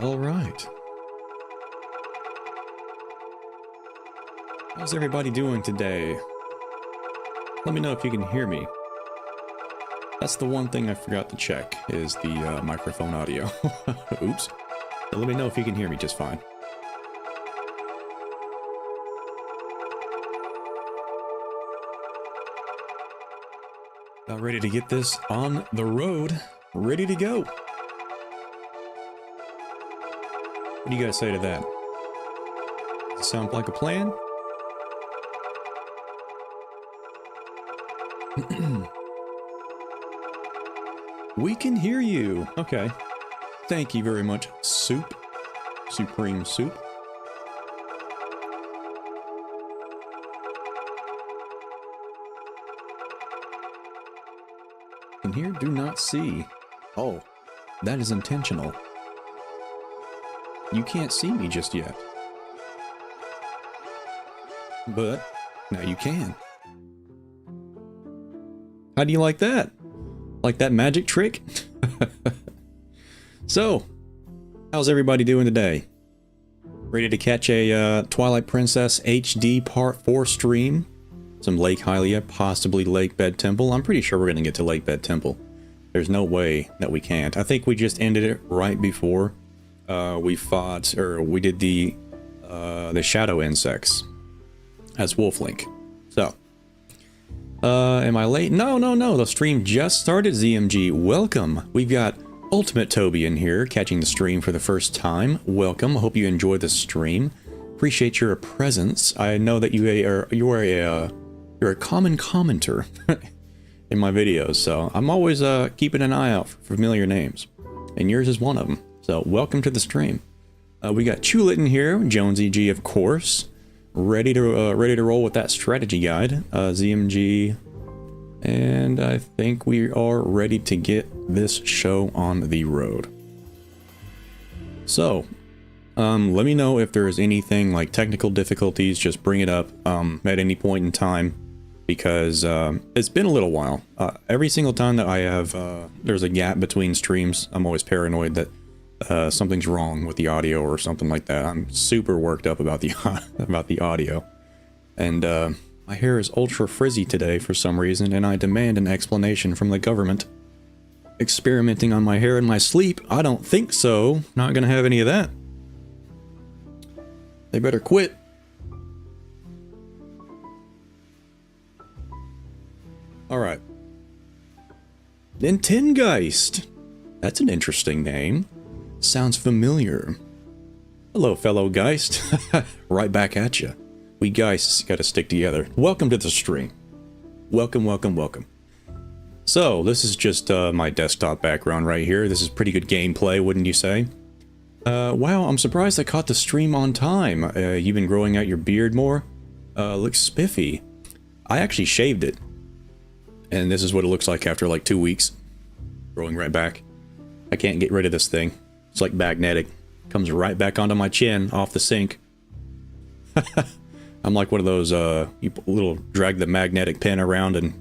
All right. How's everybody doing today? Let me know if you can hear me. That's the one thing I forgot to check, is the microphone audio. Oops. But let me know if you can hear me just fine. About ready to get this on the road. Ready to go. What do you guys say to that? Does it sound like a plan? We can hear you. Okay. Thank you very much, Soup. Supreme Soup. In here, do not see. Oh, that is intentional. You can't see me just yet. But now you can. How do you like that? Like that magic trick? So, how's everybody doing today? Ready to catch a Twilight Princess HD Part 4 stream? Some Lake Hylia, possibly Lakebed Temple. I'm pretty sure we're going to get to Lakebed Temple. There's no way that we can't. I think we just ended it right before we fought, or we did the shadow insects as Wolf Link. So, Am I late? No, no, no. The stream just started, ZMG. Welcome. We've got Ultimate Toby in here, catching the stream for the first time. Welcome. Hope you enjoy the stream. Appreciate your presence. I know that you're a common commenter in my videos, so I'm always keeping an eye out for familiar names, and yours is one of them. So welcome to the stream. We got Chulit in here, Jonsey G, of course, ready to roll with that strategy guide. ZMG, and I think we are ready to get this show on the road. So, let me know if there's anything like technical difficulties. Just bring it up at any point in time, because it's been a little while. Every single time that I have there's a gap between streams, I'm always paranoid that something's wrong with the audio or something like that. I'm super worked up about the about the audio, and my hair is ultra frizzy today for some reason, and I demand an explanation from the government. Experimenting on my hair in my sleep? I don't think so. Not gonna have any of that. They better quit. Alright. Geist. That's an interesting name. Sounds familiar. Hello, fellow Geist. Right back at you. We Geists gotta stick together. Welcome to the stream. Welcome, welcome, welcome. So, this is just my desktop background right here. This is pretty good gameplay, wouldn't you say? Wow, I'm surprised I caught the stream on time. You've been growing out your beard more? Looks spiffy. I actually shaved it. And this is what it looks like after like 2 weeks. Growing right back. I can't get rid of this thing. It's like magnetic. Comes right back onto my chin, off the sink. I'm like one of those, you little drag the magnetic pen around and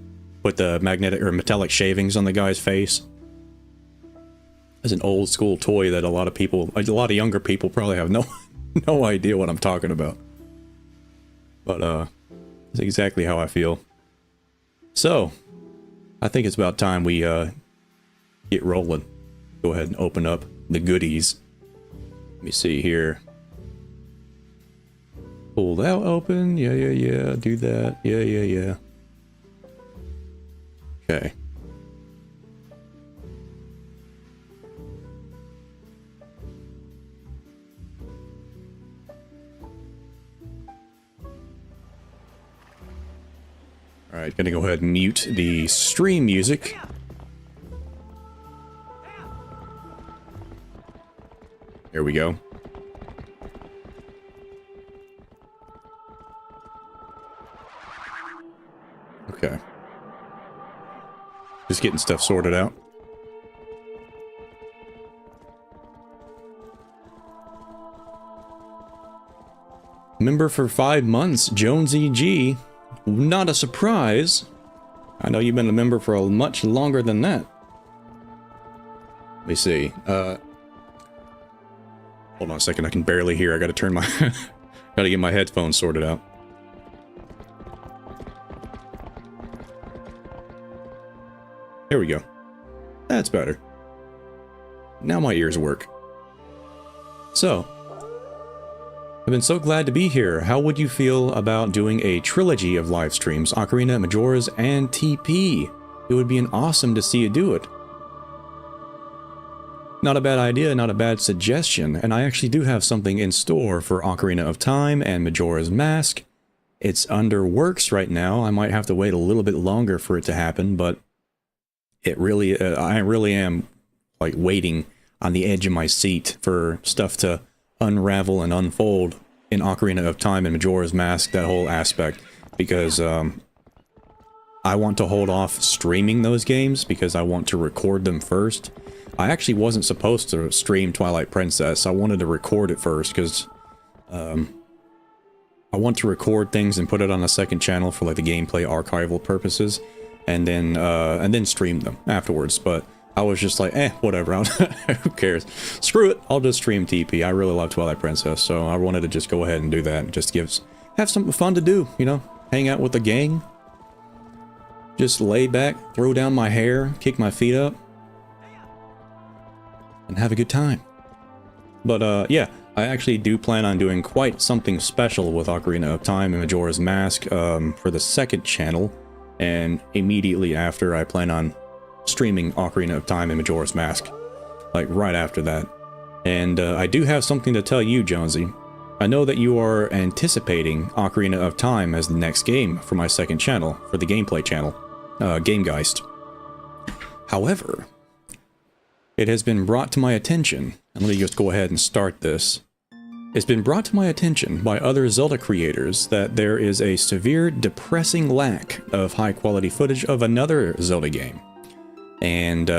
put the magnetic or metallic shavings on the guy's face. It's an old school toy that a lot of younger people probably have no idea what I'm talking about. But, it's exactly how I feel. So, I think it's about time we, get rolling. Go ahead and open up the goodies. Let me see here. Pull that open. Yeah, yeah, yeah. Do that. Yeah, yeah, yeah. Okay. Alright, gonna go ahead and mute the stream music. There we go. Okay. Just getting stuff sorted out. Member for 5 months, Jonsey G. Not a surprise. I know you've been a member for much longer than that. Let me see. Hold on a second, I can barely hear. I gotta turn my... gotta get my headphones sorted out. There we go. That's better. Now my ears work. So, I've been so glad to be here. How would you feel about doing a trilogy of live streams? Ocarina, Majora's, and TP. It would be awesome to see you do it. Not a bad idea, not a bad suggestion, and I actually do have something in store for Ocarina of Time and Majora's Mask. It's under works right now. I might have to wait a little bit longer for it to happen, but it really, I really am like waiting on the edge of my seat for stuff to unravel and unfold in Ocarina of Time and Majora's Mask, that whole aspect, because I want to hold off streaming those games because I want to record them first. I actually wasn't supposed to stream Twilight Princess. I wanted to record it first because I want to record things and put it on a second channel for like the gameplay archival purposes, and then stream them afterwards. But I was just like, whatever. Who cares? Screw it. I'll just stream TP. I really love Twilight Princess, so I wanted to just go ahead and do that and just have something fun to do. You know, hang out with the gang, just lay back, throw down my hair, kick my feet up, and have a good time. But yeah, I actually do plan on doing quite something special with Ocarina of Time and Majora's Mask for the second channel. and immediately after I plan on streaming Ocarina of Time and Majora's Mask. Like right after that. And I do have something to tell you, Jonsey. I know that you are anticipating Ocarina of Time as the next game for my second channel, for the gameplay channel, Geist. However, it has been brought to my attention, and let me just go ahead and start this. It's been brought to my attention by other Zelda creators that there is a severe, depressing lack of high-quality footage of another Zelda game. And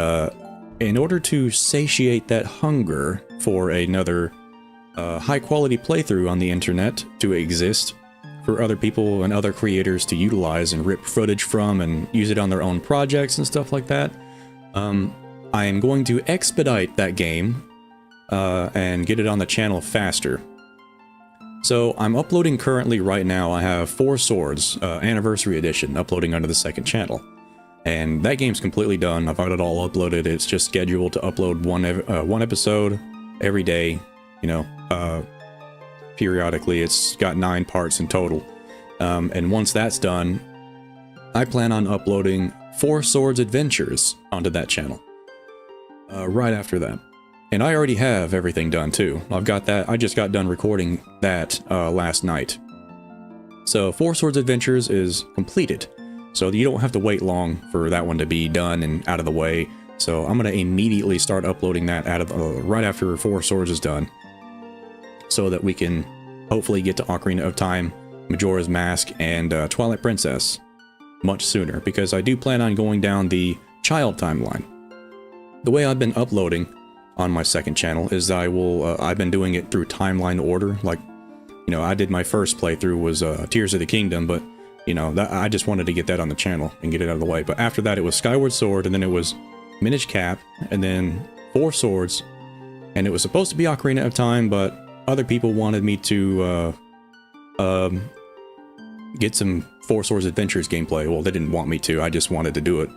in order to satiate that hunger for another high-quality playthrough on the internet to exist, for other people and other creators to utilize and rip footage from and use it on their own projects and stuff like that, I am going to expedite that game and get it on the channel faster. So I'm uploading currently right now. I have 4 Swords Anniversary Edition uploading onto the second channel. And that game's completely done. I've got it all uploaded. It's just scheduled to upload one episode every day, you know, periodically. It's got 9 parts in total. And once that's done, I plan on uploading 4 Swords Adventures onto that channel. Right after that. And I already have everything done too. I've got that. I just got done recording that last night. So 4 Swords Adventures is completed. So you don't have to wait long for that one to be done and out of the way. So I'm going to immediately start uploading that out of right after 4 Swords is done. So that we can hopefully get to Ocarina of Time, Majora's Mask, and Twilight Princess much sooner. Because I do plan on going down the child timeline. The way I've been uploading on my second channel is I will, I've been doing it through timeline order. Like, you know, I did my first playthrough was Tears of the Kingdom, but you know, I just wanted to get that on the channel and get it out of the way. But after that, it was Skyward Sword, and then it was Minish Cap, and then 4 Swords, and it was supposed to be Ocarina of Time, but other people wanted me to get some 4 Swords Adventures gameplay. Well, they didn't want me to. I just wanted to do it.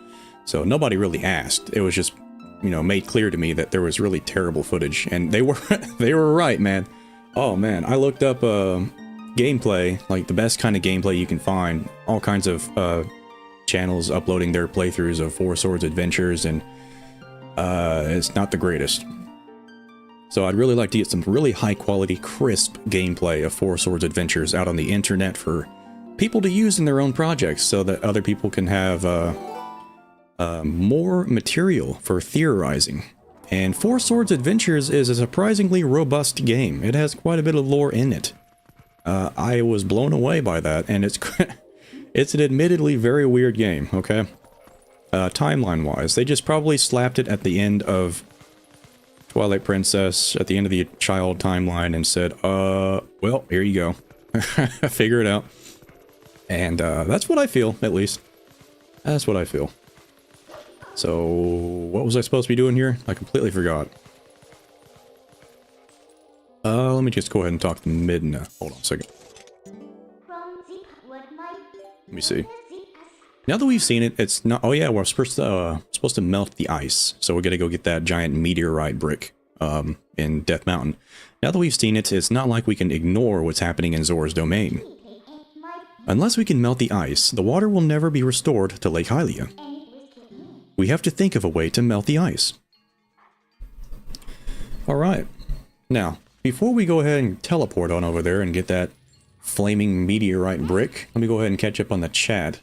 So nobody really asked. It was just, you know, made clear to me that there was really terrible footage, and they were they were right, man. Oh man, I looked up gameplay, like the best kind of gameplay you can find. All kinds of channels uploading their playthroughs of 4 Swords Adventures, and it's not the greatest. So I'd really like to get some really high quality, crisp gameplay of 4 Swords Adventures out on the internet for people to use in their own projects, so that other people can have more material for theorizing. And 4 Swords Adventures is a surprisingly robust game. It has quite a bit of lore in it. I was blown away by that, and it's it's an admittedly very weird game, okay? Timeline-wise, they just probably slapped it at the end of Twilight Princess, at the end of the child timeline, and said, well, here you go. Figure it out. And that's what I feel, at least. That's what I feel. So, what was I supposed to be doing here? I completely forgot. Let me just go ahead and talk to Midna. Hold on a second. Let me see. Now that we've seen it, it's not... Oh yeah, we're supposed to melt the ice. So we're gonna go get that giant meteorite brick in Death Mountain. Now that we've seen it, it's not like we can ignore what's happening in Zora's domain. Unless we can melt the ice, the water will never be restored to Lake Hylia. We have to think of a way to melt the ice. Alright. Now, before we go ahead and teleport on over there and get that flaming meteorite brick, let me go ahead and catch up on the chat.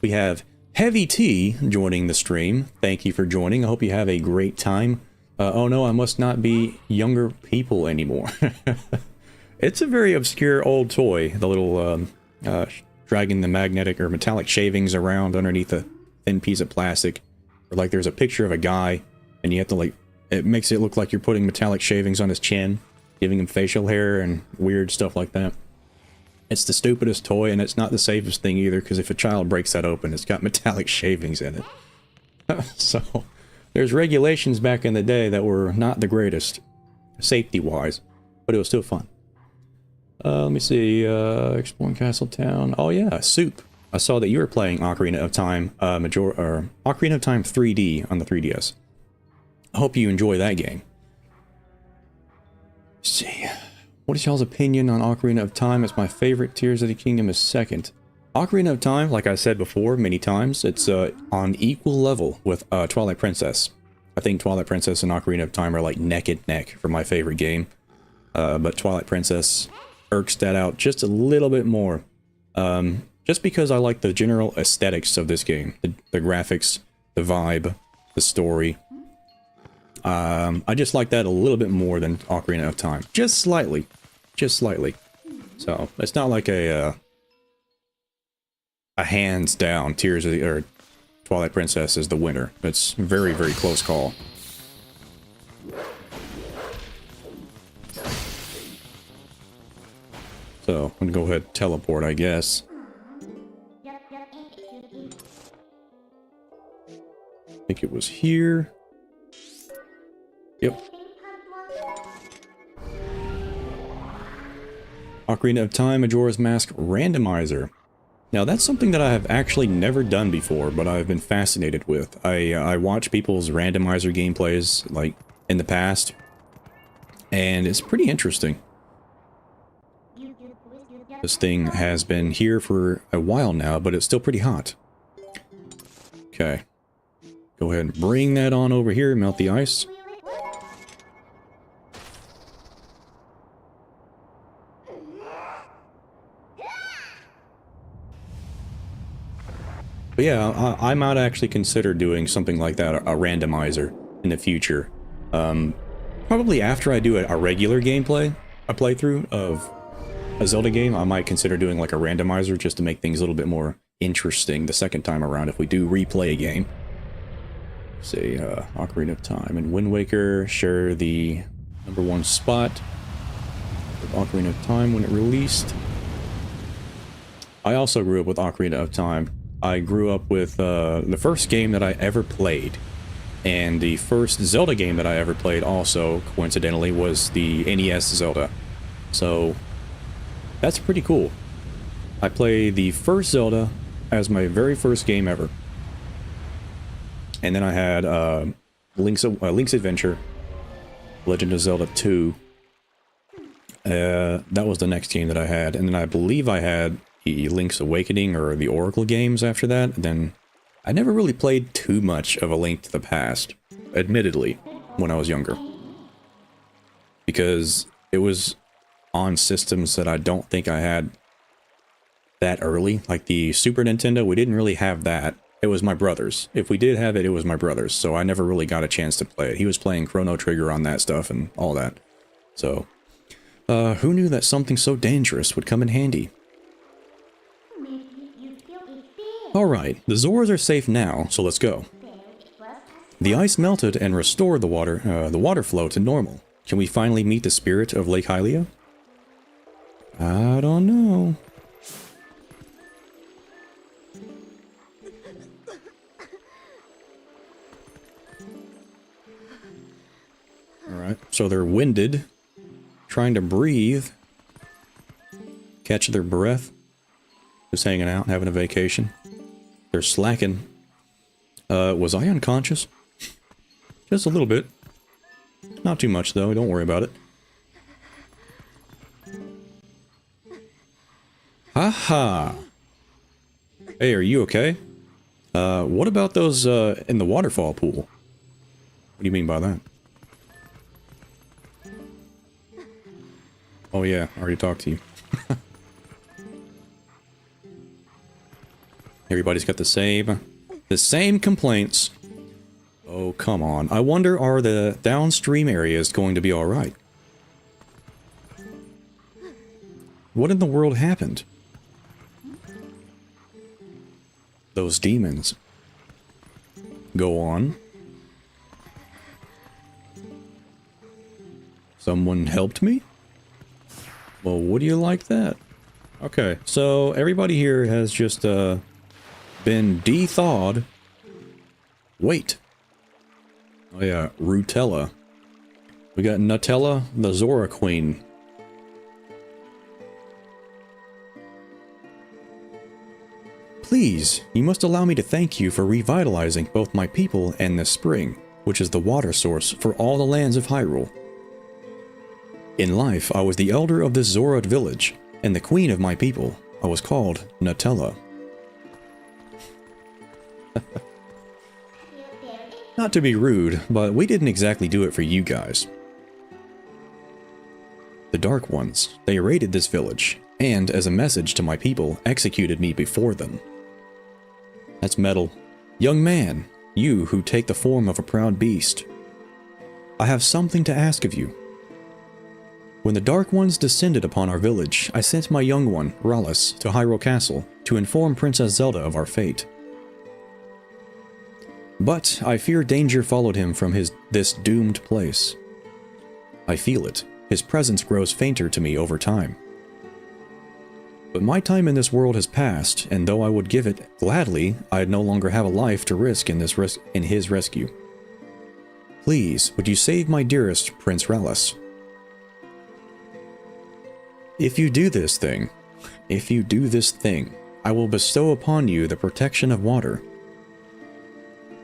We have Heavy T joining the stream. Thank you for joining. I hope you have a great time. Oh no, I must not be younger people anymore. It's a very obscure old toy. The little dragging the magnetic or metallic shavings around underneath a thin piece of plastic. Or like there's a picture of a guy and you have to like, it makes it look like you're putting metallic shavings on his chin, giving him facial hair and weird stuff like that. It's the stupidest toy, and it's not the safest thing either, because if a child breaks that open, it's got metallic shavings in it. So, there's regulations back in the day that were not the greatest, safety-wise, but it was still fun. Let me see, exploring Castle Town. Oh yeah, Soup. I saw that you were playing Ocarina of Time, Ocarina of Time 3D on the 3DS. I hope you enjoy that game. Let's see. What is y'all's opinion on Ocarina of Time? It's my favorite. Tears of the Kingdom is second. Ocarina of Time, like I said before many times, it's on equal level with Twilight Princess. I think Twilight Princess and Ocarina of Time are like neck and neck for my favorite game. But Twilight Princess irks that out just a little bit more. Just because I like the general aesthetics of this game. The graphics, the vibe, the story. I just like that a little bit more than Ocarina of Time. Just slightly. Just slightly. So, it's not like a hands down Tears of the or Twilight Princess is the winner. It's very, very close call. So, I'm gonna go ahead and teleport, I guess. I think it was here. Yep. Ocarina of Time Majora's Mask Randomizer. Now that's something that I have actually never done before, but I've been fascinated with. I watch people's randomizer gameplays, like, in the past, and it's pretty interesting. This thing has been here for a while now, but it's still pretty hot. Okay. Go ahead and bring that on over here, melt the ice. But yeah, I might actually consider doing something like that, a randomizer, in the future. Probably after I do a regular gameplay, a playthrough of a Zelda game, I might consider doing like a randomizer just to make things a little bit more interesting the second time around if we do replay a game. Say, Ocarina of Time and Wind Waker share the #1 spot with Ocarina of Time when it released. I also grew up with Ocarina of Time. I grew up with the first game that I ever played, and the first Zelda game that I ever played also, coincidentally, was the NES Zelda. So, that's pretty cool. I played the first Zelda as my very first game ever. And then I had Link's Adventure, Legend of Zelda 2. That was the next game that I had, and then I believe I had Link's Awakening or the Oracle games after that. And then I never really played too much of A Link to the Past, admittedly, when I was younger, because it was on systems that I don't think I had that early. Like the Super Nintendo, we didn't really have that. It was my brother's. If we did have it, it was my brother's, so I never really got a chance to play it. He was playing Chrono Trigger on that stuff and all that. So, who knew that something so dangerous would come in handy? Alright, the Zoras are safe now, so let's go. The ice melted and restored the water flow to normal. Can we finally meet the spirit of Lake Hylia? I don't know. Alright, so they're winded, trying to breathe, catch their breath, just hanging out, having a vacation. They're slacking. Was I unconscious? Just a little bit. Not too much, though. Don't worry about it. Haha! Hey, are you okay? What about those, in the waterfall pool? What do you mean by that? Oh yeah, I already talked to you. Everybody's got the same complaints. Oh, come on. I wonder, are the downstream areas going to be alright? What in the world happened? Those demons. Go on. Someone helped me? Well, would you like that? Okay, so everybody here has just, been de-thawed. Wait. Oh yeah, Rutella. We got Nutella, the Zora Queen. Please, you must allow me to thank you for revitalizing both my people and the spring, which is the water source for all the lands of Hyrule. In life, I was the elder of this Zorad village, and the queen of my people. I was called Nutella. Not to be rude, but we didn't exactly do it for you guys. The Dark Ones, they raided this village, and as a message to my people, executed me before them. That's metal. Young man, you who take the form of a proud beast, I have something to ask of you. When the Dark Ones descended upon our village, I sent my young one, Rallis, to Hyrule Castle to inform Princess Zelda of our fate. But I fear danger followed him from this doomed place. I feel it. His presence grows fainter to me over time. But my time in this world has passed, and though I would give it gladly, I no longer have a life to risk in his rescue. Please, would you save my dearest Prince Rallis? If you do this thing, I will bestow upon you the protection of water.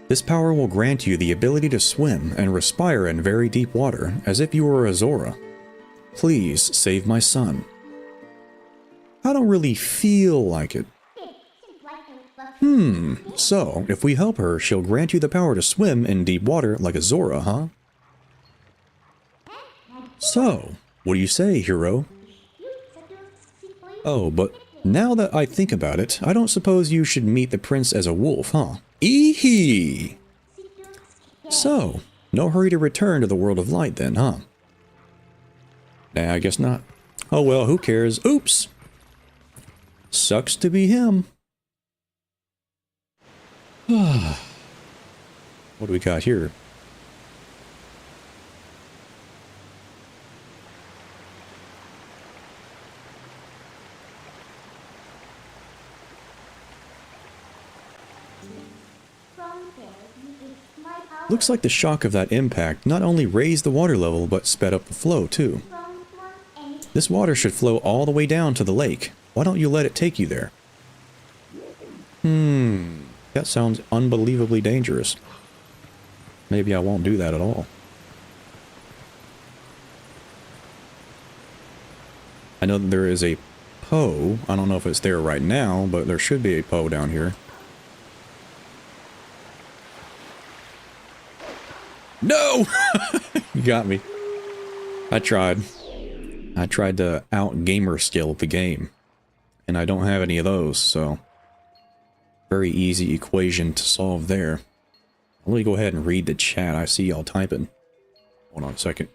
This power will grant you the ability to swim and respire in very deep water, as if you were a Zora. Please save my son. I don't really feel like it. So, if we help her, she'll grant you the power to swim in deep water like a Zora, huh? So, what do you say, hero? Oh, but now that I think about it, I don't suppose you should meet the prince as a wolf, huh? Eehee! So, no hurry to return to the world of light then, huh? Nah, I guess not. Oh well, who cares? Oops! Sucks to be him. What do we got here? Looks like the shock of that impact not only raised the water level, but sped up the flow, too. This water should flow all the way down to the lake. Why don't you let it take you there? That sounds unbelievably dangerous. Maybe I won't do that at all. I know that there is a Poe. I don't know if it's there right now, but there should be a Poe down here. No! You got me. I tried. I tried to out-gamer skill the game. And I don't have any of those, so... Very easy equation to solve there. Let me go ahead and read the chat. I see y'all typing. Hold on a second.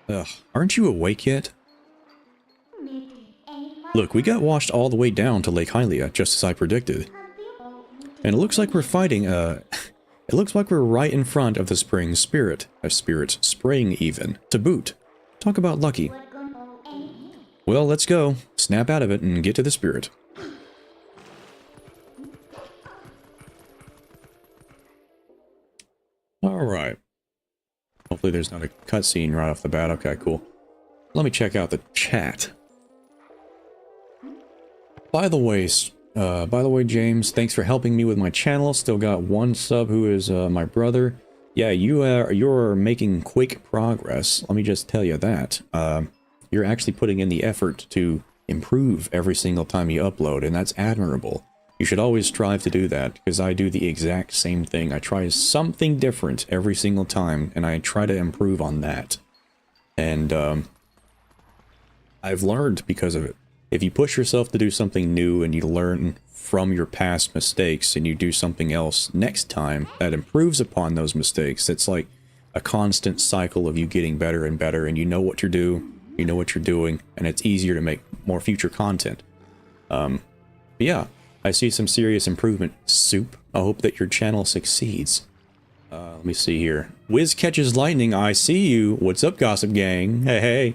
Ugh, aren't you awake yet? Look, we got washed all the way down to Lake Hylia, just as I predicted. And it looks like we're fighting, it looks like we're right in front of the spring spirit. Spring even, to boot. Talk about lucky. Well, let's go. Snap out of it and get to the spirit. Alright. Hopefully there's not a cutscene right off the bat. Okay, cool. Let me check out the chat. By the way, James, thanks for helping me with my channel. Still got one sub who is my brother. Yeah, you're making quick progress. Let me just tell you that. You're actually putting in the effort to improve every single time you upload, and that's admirable. You should always strive to do that, because I do the exact same thing. I try something different every single time, and I try to improve on that. And I've learned because of it. If you push yourself to do something new and you learn from your past mistakes and you do something else next time that improves upon those mistakes, it's like a constant cycle of you getting better and better, and you know what you do, you know what you're doing, and it's easier to make more future content. But yeah, I see some serious improvement, Soup. I hope that your channel succeeds. Let me see here. Wiz catches lightning, I see you. What's up, Gossip Gang? Hey, hey.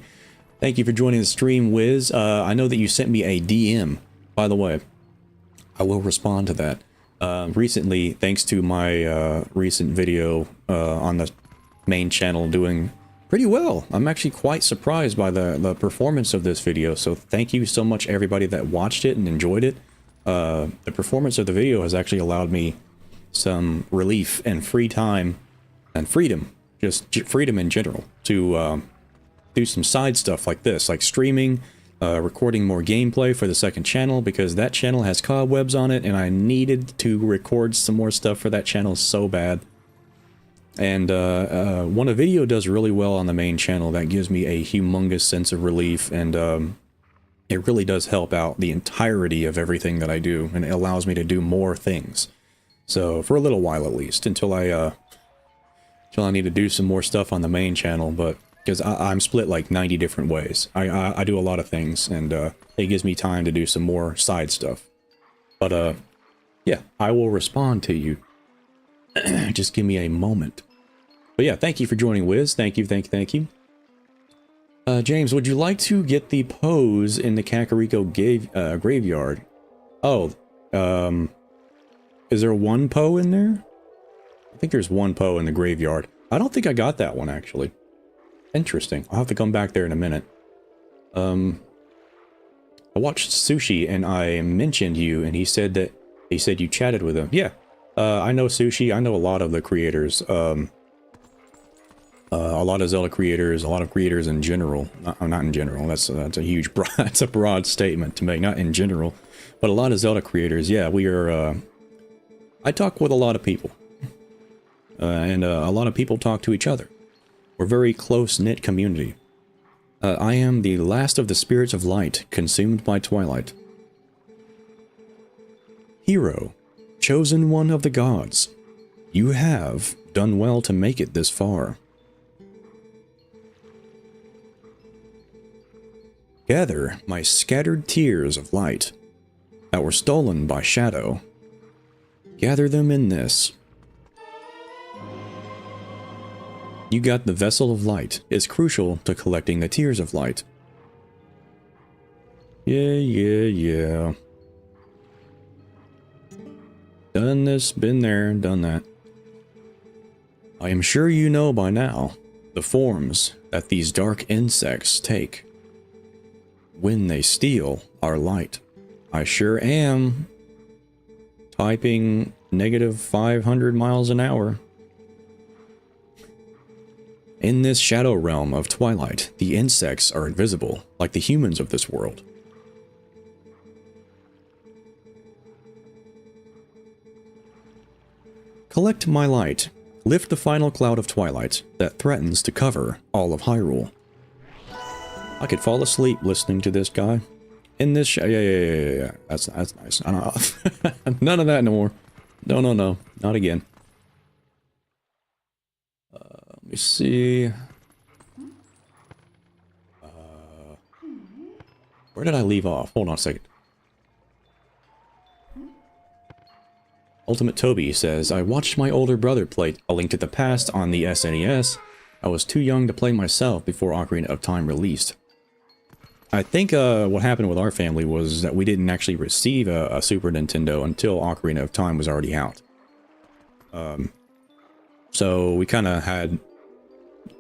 Thank you for joining the stream, Wiz. I know that you sent me a DM, by the way. I will respond to that. Recently, thanks to my recent video on the main channel doing pretty well. I'm actually quite surprised by the performance of this video, so thank you so much everybody that watched it and enjoyed it. The performance of the video has actually allowed me some relief and free time and freedom, just freedom in general, to do some side stuff like this, like streaming, recording more gameplay for the second channel, because that channel has cobwebs on it, and I needed to record some more stuff for that channel so bad. And when a video does really well on the main channel, that gives me a humongous sense of relief, and it really does help out the entirety of everything that I do, and it allows me to do more things. So, for a little while at least, until I need to do some more stuff on the main channel, but because I'm split like 90 different ways. I do a lot of things, and it gives me time to do some more side stuff. But yeah, I will respond to you. Just give me a moment. But yeah, thank you for joining, Wiz. Thank you, thank you. James, would you like to get the pose in the Kakariko graveyard? Oh, is there one Poe in there? I think there's one Poe in the graveyard. I don't think I got that one, actually. Interesting. I'll have to come back there in a minute. I watched Sushi, and I mentioned you, and he said you chatted with him. Yeah, I know Sushi. I know a lot of the creators. A lot of Zelda creators, a lot of creators in general. Not in general. That's a huge, that's a broad statement to make. Not in general, but a lot of Zelda creators. Yeah, we are. I talk with a lot of people, and a lot of people talk to each other. We're a very close-knit community. I am the last of the spirits of light, consumed by Twilight. Hero, chosen one of the gods. You have done well to make it this far. Gather my scattered tears of light that were stolen by shadow. Gather them in this. You got the vessel of light. It's crucial to collecting the tears of light. Yeah. Done this, been there, done that. I am sure you know by now the forms that these dark insects take when they steal our light. I sure am. Typing -500 miles an hour. In this shadow realm of Twilight, the insects are invisible, like the humans of this world. Collect my light. Lift the final cloud of Twilight that threatens to cover all of Hyrule. I could fall asleep listening to this guy. In this yeah. That's nice. None of that no more. No. Not again. Let me see. Where did I leave off? Hold on a second. Ultimate Toby says, I watched my older brother play A Link to the Past on the SNES. I was too young to play myself before Ocarina of Time released. I think what happened with our family was that we didn't actually receive a Super Nintendo until Ocarina of Time was already out. So we kind of had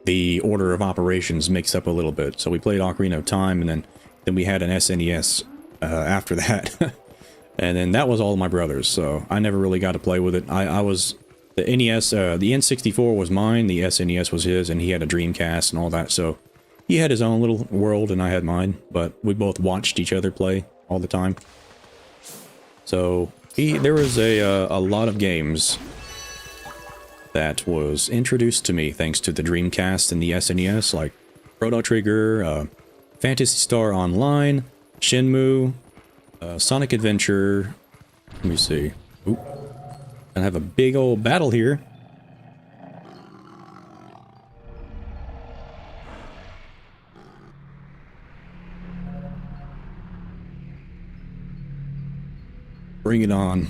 the order of operations mixed up a little bit. So we played Ocarina of Time, and then we had an SNES after that. And then that was all my brothers, so I never really got to play with it. I was... The NES, the N64 was mine, the SNES was his, and he had a Dreamcast and all that, so... He had his own little world, and I had mine, but we both watched each other play all the time. So, there was a lot of games that was introduced to me thanks to the Dreamcast and the SNES, like Chrono Trigger, Phantasy Star Online, Shenmue, Sonic Adventure. Let me see. Oop. I have a big old battle here. Bring it on.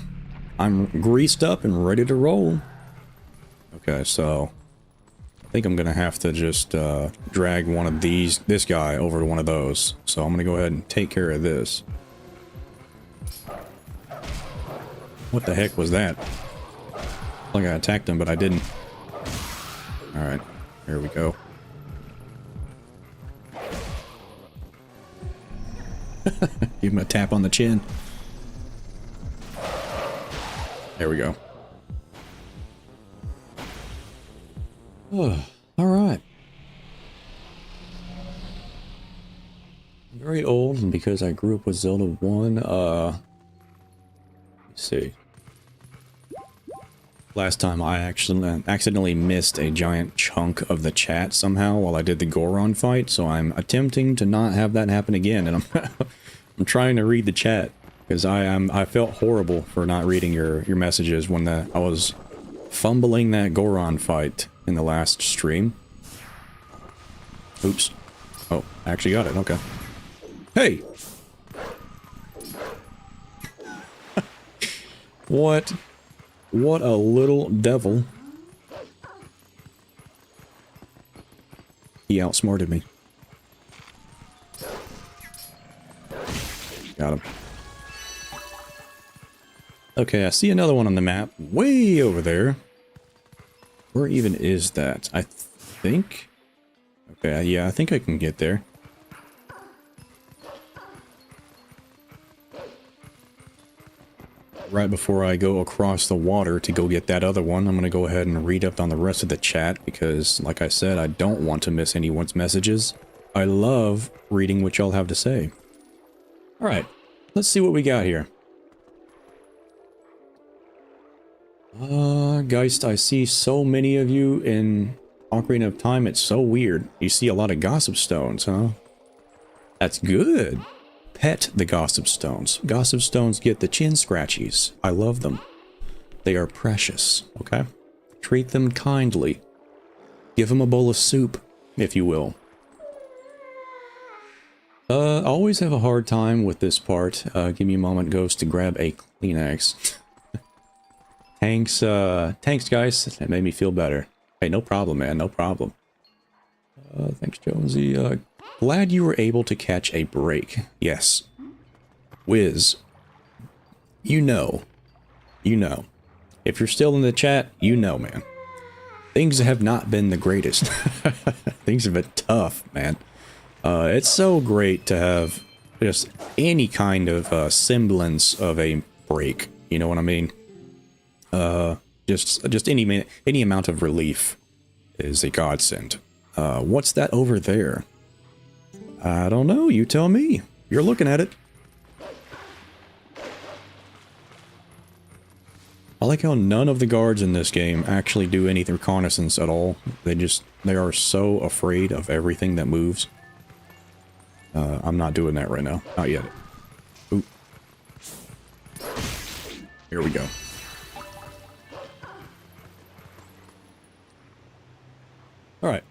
I'm greased up and ready to roll. Okay, so I think I'm gonna have to just drag one of this guy over to one of those. So I'm gonna go ahead and take care of this. What the heck was that? Like I attacked him, but I didn't. Alright, here we go. Give him a tap on the chin. There we go. Oh, alright. very old, and because I grew up with Zelda 1, let's see. Last time I actually accidentally missed a giant chunk of the chat somehow while I did the Goron fight, so I'm attempting to not have that happen again, and I'm trying to read the chat, because I felt horrible for not reading your messages when I was fumbling that Goron fight in the last stream. Oops. Oh, I actually got it, okay. Hey! What? What a little devil. He outsmarted me. Got him. Okay, I see another one on the map. Way over there. Where even is that? I think... Okay, yeah, I think I can get there. Right before I go across the water to go get that other one, I'm going to go ahead and read up on the rest of the chat because, like I said, I don't want to miss anyone's messages. I love reading what y'all have to say. Alright, let's see what we got here. Geist, I see so many of you in Ocarina of Time, it's so weird. You see a lot of gossip stones, huh? That's good. Pet the gossip stones. Gossip stones get the chin scratchies. I love them. They are precious, okay? Treat them kindly. Give them a bowl of soup, if you will. Always have a hard time with this part. Give me a moment, Ghost, to grab a Kleenex. Thanks, guys. That made me feel better. Hey, no problem, man. No problem. Thanks, Jonsey. Glad you were able to catch a break. Yes. Wiz. You know. You know. If you're still in the chat, you know, man. Things have not been the greatest. Things have been tough, man. It's so great to have just any kind of semblance of a break. You know what I mean? Just any amount of relief is a godsend. What's that over there? I don't know. You tell me. You're looking at it. I like how none of the guards in this game actually do any reconnaissance at all. They are so afraid of everything that moves. I'm not doing that right now. Not yet. Ooh. Here we go. Alright,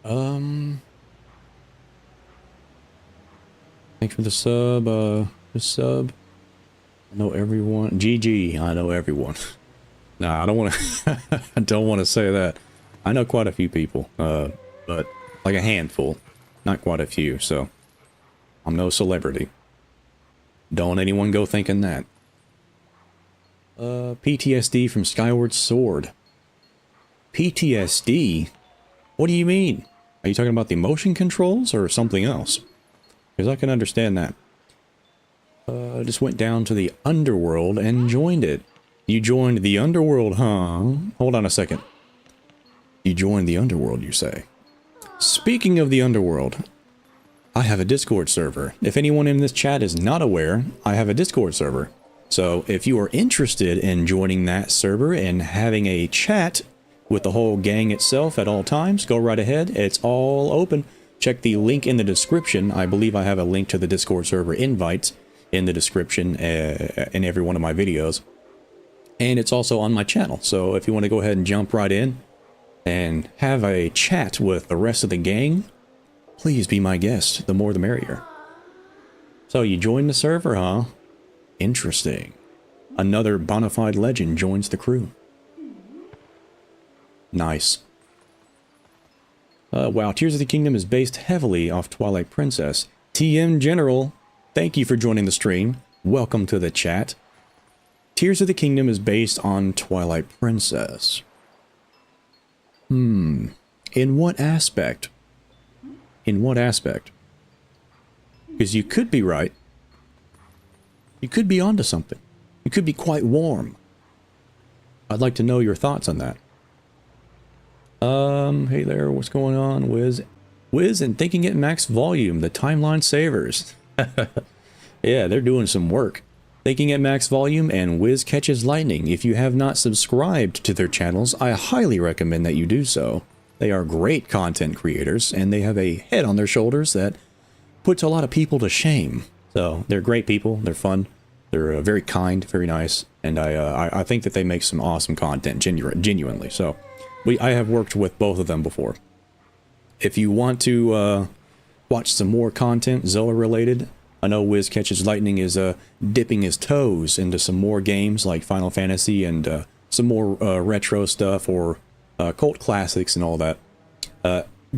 thanks for the sub, I know everyone. GG, I know everyone. Nah, I don't want to, I don't want to say that. I know quite a few people, but like a handful, not quite a few, so I'm no celebrity. Don't anyone go thinking that. PTSD from Skyward Sword. PTSD? What do you mean? Are you talking about the motion controls or something else? Because I can understand that. Just went down to the underworld and joined it. You joined the underworld, huh? Hold on a second. You joined the underworld, you say? Speaking of the underworld, I have a Discord server. If anyone in this chat is not aware, I have a Discord server. So if you are interested in joining that server and having a chat with the whole gang itself at all times, go right ahead. It's all open. Check the link in the description. I believe I have a link to the Discord server invite in the description in every one of my videos. And it's also on my channel. So if you want to go ahead and jump right in and have a chat with the rest of the gang, please be my guest. The more the merrier. So you joined the server, huh? Interesting. Another Bonafide legend joins the crew. Nice. Wow, Tears of the Kingdom is based heavily off Twilight Princess. TM General, thank you for joining the stream. Welcome to the chat. Tears of the Kingdom is based on Twilight Princess. In what aspect? In what aspect? Because you could be right. You could be onto something. You could be quite warm. I'd like to know your thoughts on that. Hey there, what's going on? Wiz and thinking at max volume, the timeline savers. Yeah, they're doing some work. Thinking at Max Volume and Wiz Catches Lightning. If you have not subscribed to their channels, I highly recommend that you do so. They are great content creators, and they have a head on their shoulders that puts a lot of people to shame. So, they're great people, they're fun, they're very kind, very nice, and I think that they make some awesome content, genuinely. So, I have worked with both of them before. If you want to watch some more content, Zelda related, I know Wiz Catches Lightning is dipping his toes into some more games like Final Fantasy and some more retro stuff or cult classics and all that.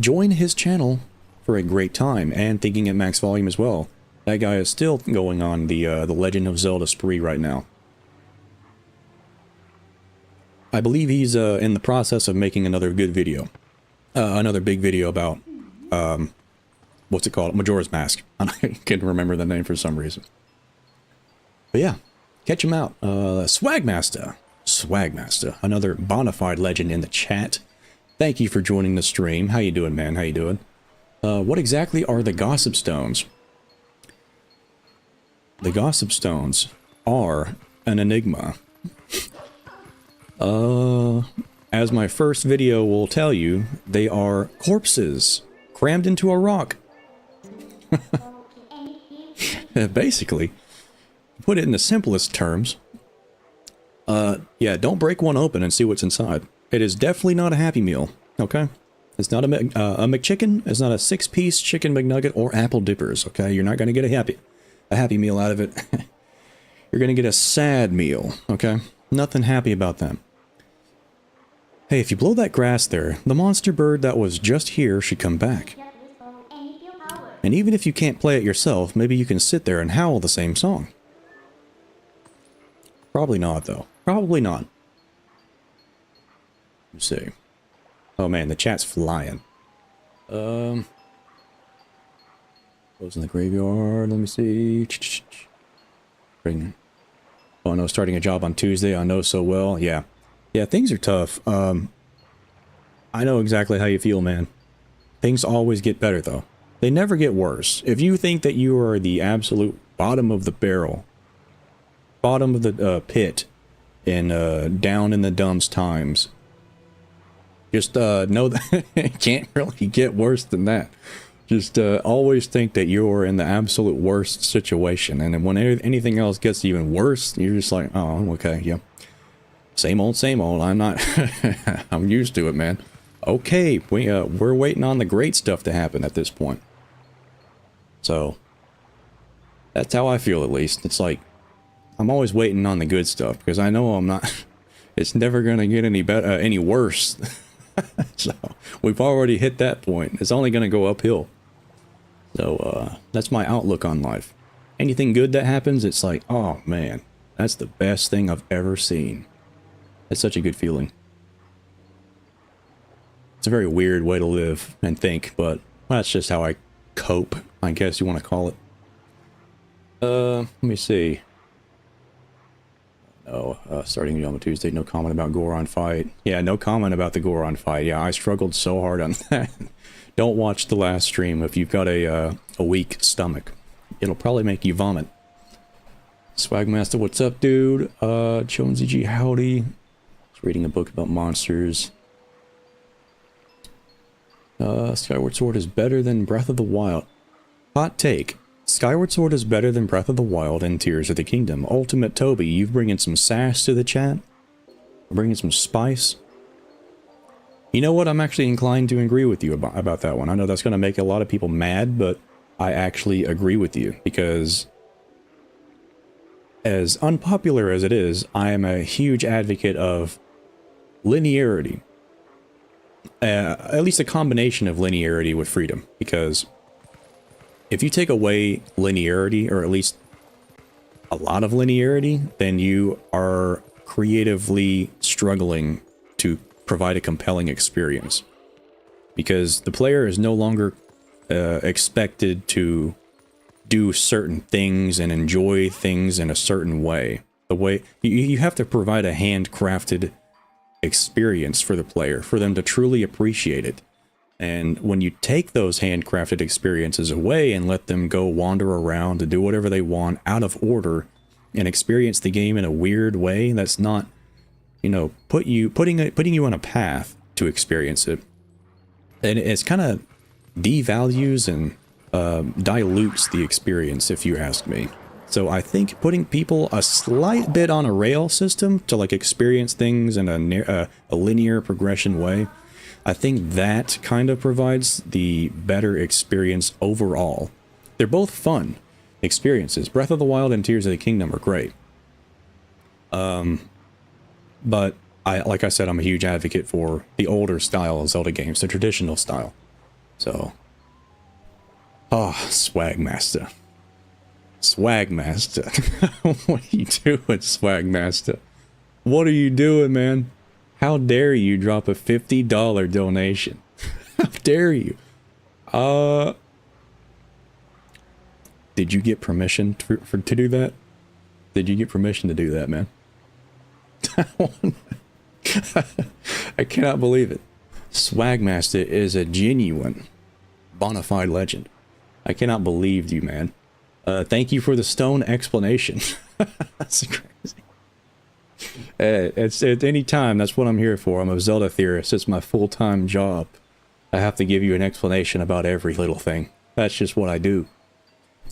Join his channel for a great time, and Thinking at Max Volume as well. That guy is still going on the Legend of Zelda spree right now. I believe he's in the process of making another good video. Another big video about, what's it called? Majora's Mask. I can't remember the name for some reason. But yeah, catch him out. SwaggMasta. SwaggMasta, another Bonafide legend in the chat. Thank you for joining the stream. How you doing, man? How you doing? What exactly are the Gossip Stones? The Gossip Stones are an enigma. As my first video will tell you, they are corpses crammed into a rock. Basically, put it in the simplest terms. Yeah, don't break one open and see what's inside. It is definitely not a Happy Meal, okay? It's not a McChicken, it's not a 6-piece chicken McNugget or apple dippers, okay? You're not going to get a Happy Meal out of it. You're going to get a sad meal, okay? Nothing happy about that. Hey, if you blow that grass there, the monster bird that was just here should come back. And even if you can't play it yourself, maybe you can sit there and howl the same song. Probably not, though. Probably not. Let's see. Oh man, the chat's flying. Closing the graveyard, let me see. Oh no, starting a job on Tuesday, I know so well. Yeah. Yeah, things are tough. I know exactly how you feel, man. Things always get better, though. They never get worse. If you think that you are the absolute bottom of the barrel, bottom of the pit, in down in the dumps times, just know that it can't really get worse than that. Just always think that you're in the absolute worst situation, and then when anything else gets even worse, you're just like, oh, okay, yeah. Same old, I'm not... I'm used to it, man. Okay, we're waiting on the great stuff to happen at this point. So, that's how I feel, at least. It's like, I'm always waiting on the good stuff, because I know I'm not... It's never going to get any better, any worse. So, we've already hit that point. It's only going to go uphill. So, that's my outlook on life. Anything good that happens, it's like, oh, man, that's the best thing I've ever seen. It's such a good feeling. It's a very weird way to live and think, but that's just how I cope, I guess you want to call it. Let me see. No, starting on Tuesday, no comment about Goron fight. Yeah, no comment about the Goron fight. Yeah, I struggled so hard on that. Don't watch the last stream if you've got a weak stomach. It'll probably make you vomit. SwaggMasta, what's up, dude? Jonsey G, howdy. Reading a book about monsters. Skyward Sword is better than Breath of the Wild. Hot take. Skyward Sword is better than Breath of the Wild and Tears of the Kingdom. Ultimate Toby, you've bringing some sass to the chat? Bringing some spice? You know what? I'm actually inclined to agree with you about that one. I know that's going to make a lot of people mad, but I actually agree with you, because as unpopular as it is, I am a huge advocate of linearity. At least a combination of linearity with freedom, because if you take away linearity, or at least a lot of linearity, then you are creatively struggling to provide a compelling experience, because the player is no longer expected to do certain things and enjoy things in a certain way. The way you have to provide a handcrafted experience for the player, for them to truly appreciate it. And when you take those handcrafted experiences away and let them go wander around to do whatever they want out of order and experience the game in a weird way that's not, you know, putting you on a path to experience it, and it's kind of devalues and dilutes the experience, if you ask me. So I think putting people a slight bit on a rail system to like experience things in a linear progression way, I think that kind of provides the better experience overall. They're both fun experiences. Breath of the Wild and Tears of the Kingdom are great. But like I said, I'm a huge advocate for the older style of Zelda games, the traditional style. So, SwaggMasta. SwaggMasta. What are you doing, SwaggMasta? What are you doing, man? How dare you drop a $50 donation? How dare you? Did you get permission to do that? Did you get permission to do that, man? I cannot believe it. SwaggMasta is a genuine Bonafide legend. I cannot believe you, man. Thank you for the stone explanation. That's crazy. It's at any time, that's what I'm here for. I'm a Zelda theorist. It's my full-time job. I have to give you an explanation about every little thing. That's just what I do.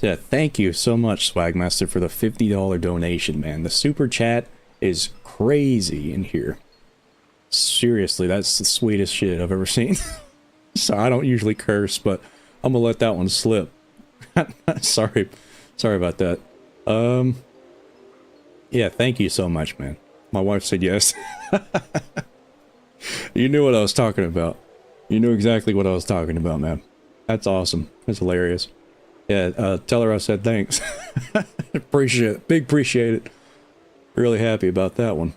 Yeah, thank you so much, SwaggMasta, for the $50 donation, man. The super chat is crazy in here. Seriously, that's the sweetest shit I've ever seen. So I don't usually curse, but I'm gonna let that one slip. Sorry about that. Yeah, thank you so much, man. My wife said yes. You knew what I was talking about. You knew exactly what I was talking about, man. That's awesome. That's hilarious. Yeah, tell her I said thanks. Appreciate it. Big appreciate it. Really happy about that one.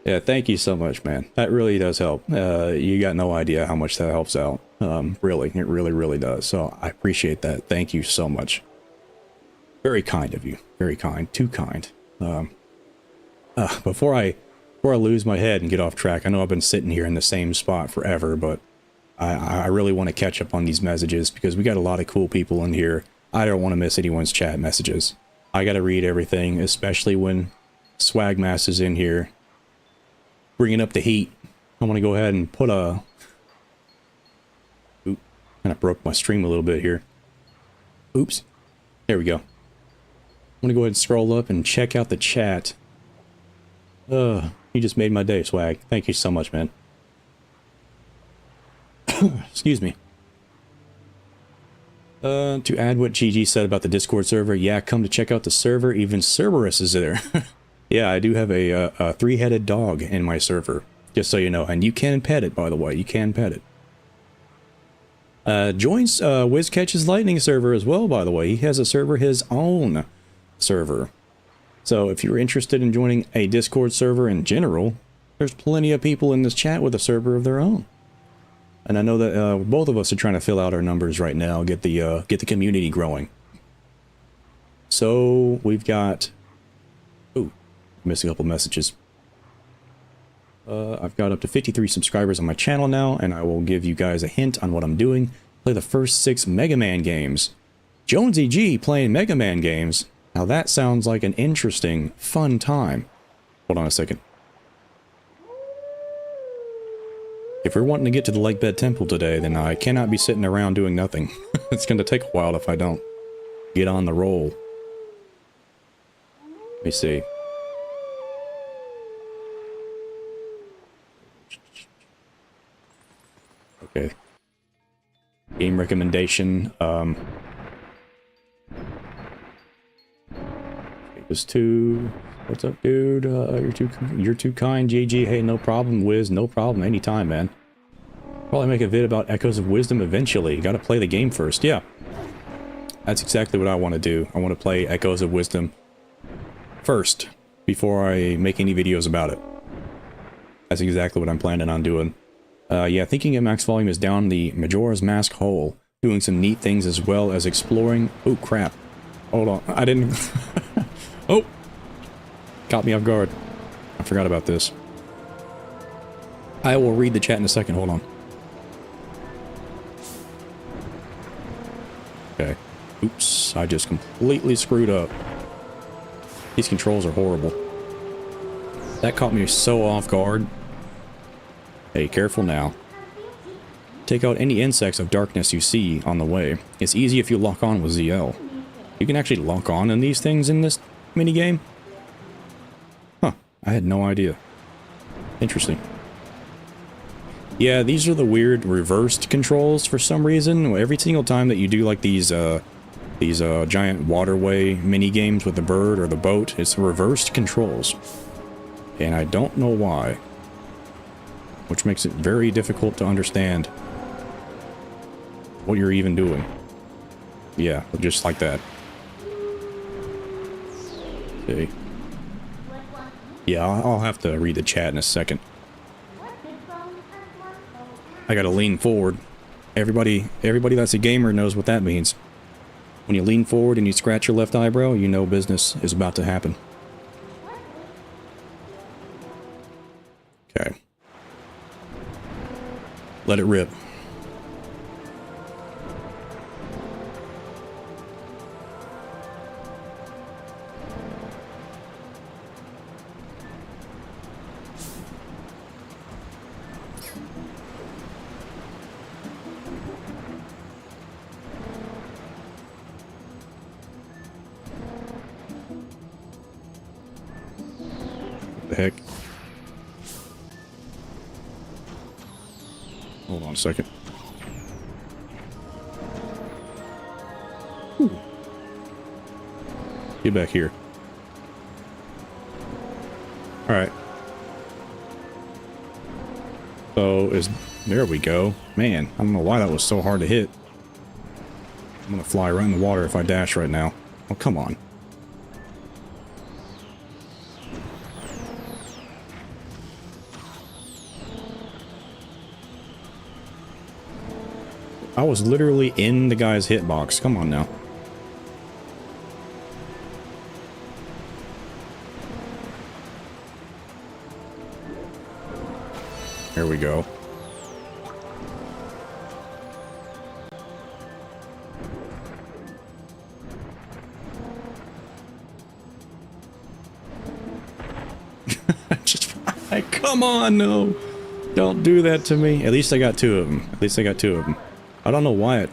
Yeah, thank you so much, man. That really does help. You got no idea how much that helps out. Really, it really does. So I appreciate that. Thank you so much. Very kind of you. Very kind. Too kind. Before I lose my head and get off track, I know I've been sitting here in the same spot forever, but I really want to catch up on these messages because we got a lot of cool people in here. I don't want to miss anyone's chat messages. I got to read everything, especially when SwaggMasta's in here. Bringing up the heat. I want to go ahead and put a... Oop, kind of broke my stream a little bit here. Oops. There we go. I'm going to go ahead and scroll up and check out the chat. You just made my day, Swag. Thank you so much, man. Excuse me. To add what GG said about the Discord server, yeah, come to check out the server. Even Cerberus is there. Yeah, I do have a three-headed dog in my server, just so you know. And you can pet it, by the way. You can pet it. Joins WizCatch's Lightning server as well, by the way. He has a server, his own server. So if you're interested in joining a Discord server in general, there's plenty of people in this chat with a server of their own. And I know that both of us are trying to fill out our numbers right now, get the community growing. So we've got... Ooh, missed a couple messages. I've got up to 53 subscribers on my channel now, and I will give you guys a hint on what I'm doing. Play the first 6 Mega Man games. Jonsey G playing Mega Man games. Now that sounds like an interesting, fun time. Hold on a second. If we're wanting to get to the Lakebed Temple today, then I cannot be sitting around doing nothing. It's going to take a while if I don't get on the roll. Let me see. Okay. Game recommendation. It was too... What's up, dude? You're too kind, GG. Hey, no problem, Wiz. No problem. Anytime, man. Probably make a vid about Echoes of Wisdom eventually. You gotta play the game first. Yeah. That's exactly what I want to do. I want to play Echoes of Wisdom first, before I make any videos about it. That's exactly what I'm planning on doing. Yeah, thinking at max volume is down the Majora's Mask hole. Doing some neat things as well as exploring... Oh, crap. Hold on. I didn't... Oh! Caught me off guard. I forgot about this. I will read the chat in a second. Hold on. Oops, I just completely screwed up. These controls are horrible. That caught me so off guard. Hey, careful now. Take out any insects of darkness you see on the way. It's easy if you lock on with ZL. You can actually lock on in these things in this minigame? Huh, I had no idea. Interesting. Yeah, these are the weird reversed controls for some reason. Every single time that you do like these giant waterway mini games with the bird or the boat, it's reversed controls. And I don't know why. Which makes it very difficult to understand what you're even doing. Yeah, just like that. Okay. Yeah, I'll have to read the chat in a second. I gotta lean forward. Everybody that's a gamer knows what that means. When you lean forward and you scratch your left eyebrow, you know business is about to happen. Okay. Let it rip. What the heck? Hold on a second. Ooh. Get back here. Alright. So, there we go. Man, I don't know why that was so hard to hit. I'm gonna fly right in the water if I dash right now. Oh, come on. I was literally in the guy's hitbox. Come on now. There we go. Come on, no. Don't do that to me. At least I got two of them. At least I got two of them. I don't know why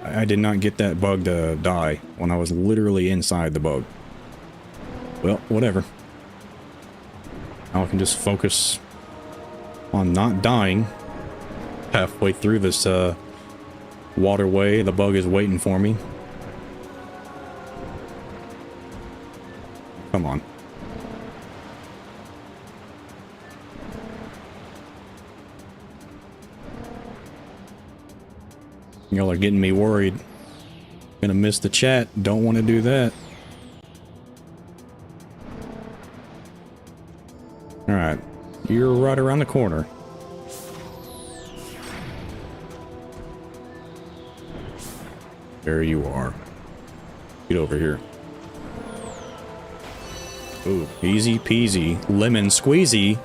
I did not get that bug to die when I was literally inside the bug. Well, whatever. Now I can just focus on not dying halfway through this waterway. The bug is waiting for me. Come on. Y'all are getting me worried. Gonna miss the chat. Don't want to do that. Alright. You're right around the corner. There you are. Get over here. Ooh, easy peasy. Lemon squeezy.